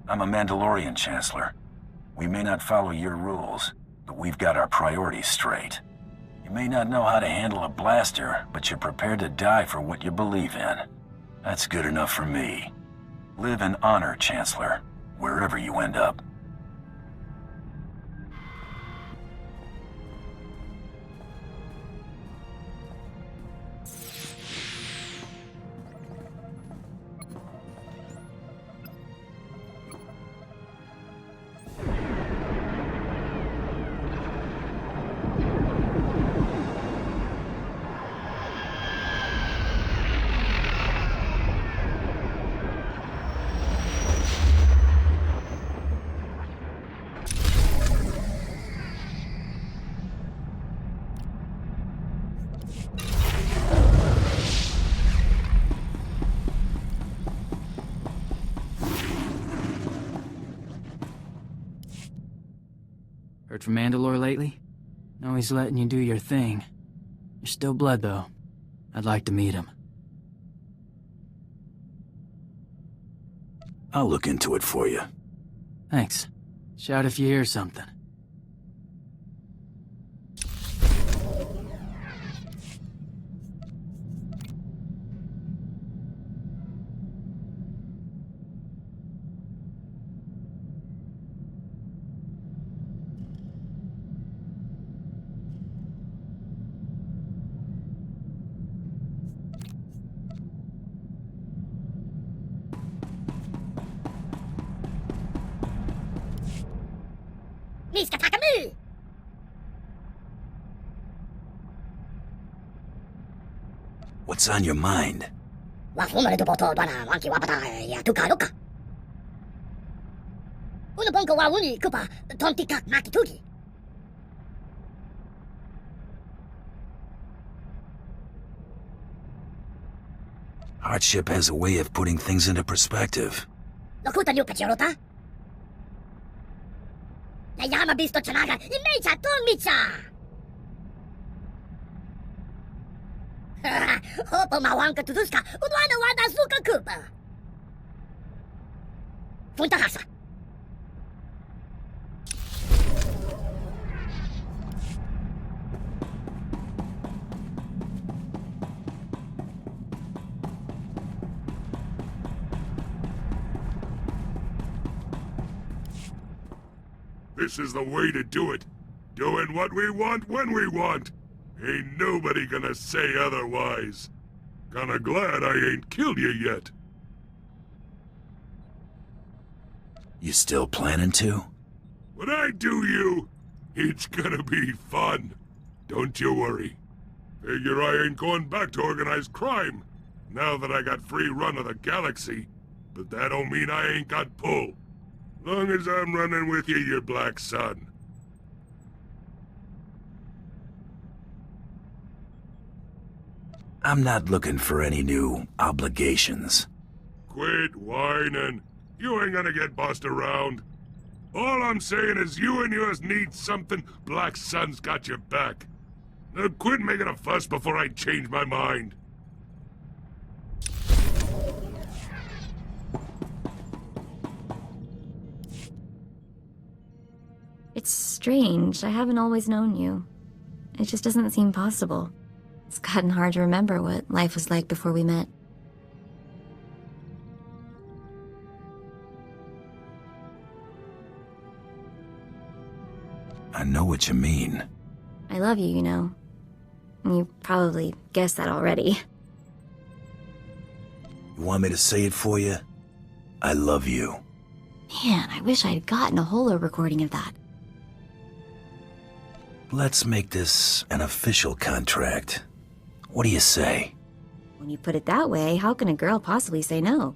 I'm a Mandalorian, Chancellor. We may not follow your rules, but we've got our priorities straight. You may not know how to handle a blaster, but you're prepared to die for what you believe in. That's good enough for me. Live in honor, Chancellor, wherever you end up. Heard from Mandalore lately? No, he's letting you do your thing. You're still blood, though. I'd like to meet him. I'll look into it for you. Thanks. Shout if you hear something. Niska Takamu! What's on your mind? Wafumare tu poto dwana wanki wapata ya tuka luka. Unabonko wa uni kupa tontika makituki. Hardship has a way of putting things into perspective. Lokuta nyu pachirota? Na yama bisto chanaga imecha tonmicha! Hopo mawanka tuduska unwana wada suka kupa. Funta hasa. This is the way to do it. Doing what we want when we want. Ain't nobody gonna say otherwise. Kinda glad I ain't killed you yet. You still planning to? When I do you, it's gonna be fun. Don't you worry. Figure I ain't going back to organized crime, now that I got free run of the galaxy. But that don't mean I ain't got pull. Long as I'm running with you, your black son. I'm not looking for any new obligations. Quit whining. You ain't gonna get bossed around. All I'm saying is you and yours need something. Black Sun's got your back. Now quit making a fuss before I change my mind. It's strange. I haven't always known you. It just doesn't seem possible. It's gotten hard to remember what life was like before we met. I know what you mean. I love you, you know. You probably guessed that already. You want me to say it for you? I love you. Man, I wish I'd gotten a holo recording of that. Let's make this an official contract. What do you say? When you put it that way, how can a girl possibly say no?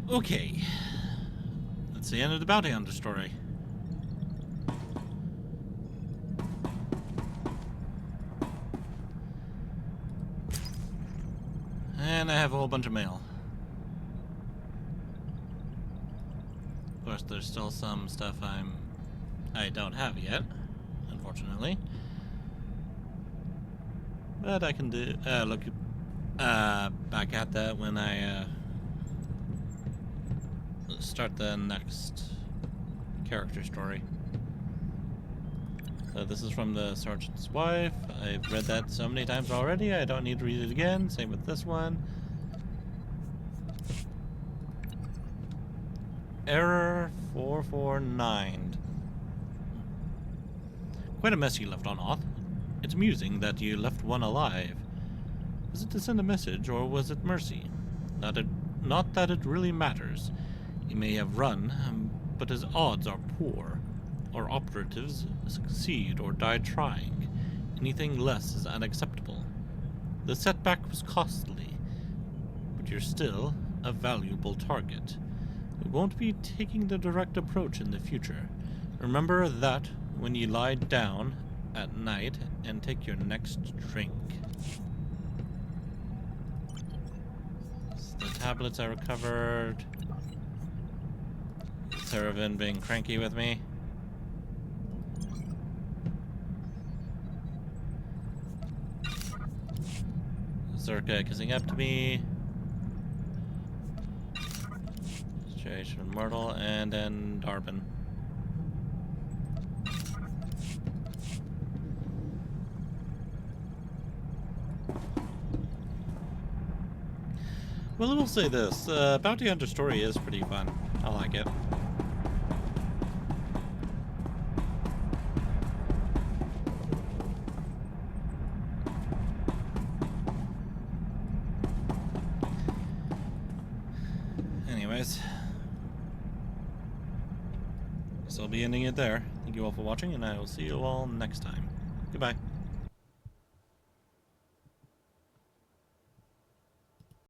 Okay. That's the end of the bounty hunter story. And I have a whole bunch of mail. Of course, there's still some stuff I don't have yet, unfortunately. But I can do look back at that when I start the next character story. So this is from the sergeant's wife. I've read that so many times already, I don't need to read it again. Same with this one. Error 449. Quite a mess you left on Oth. It's amusing that you left one alive. Was it to send a message, or was it mercy? Not that it really matters. He may have run, but his odds are poor. Our operatives succeed or die trying. Anything less is unacceptable. The setback was costly, but you're still a valuable target. We won't be taking the direct approach in the future. Remember that when you lie down at night and take your next drink. So the tablets I recovered. Seravan being cranky with me. Zerka kissing up to me. Situation of Myrtle, and then Darbin. Well, I will say this, Bounty Hunter story is pretty fun. I like it. Anyways, so I'll be ending it there. Thank you all for watching, and I will see you all next time. Goodbye.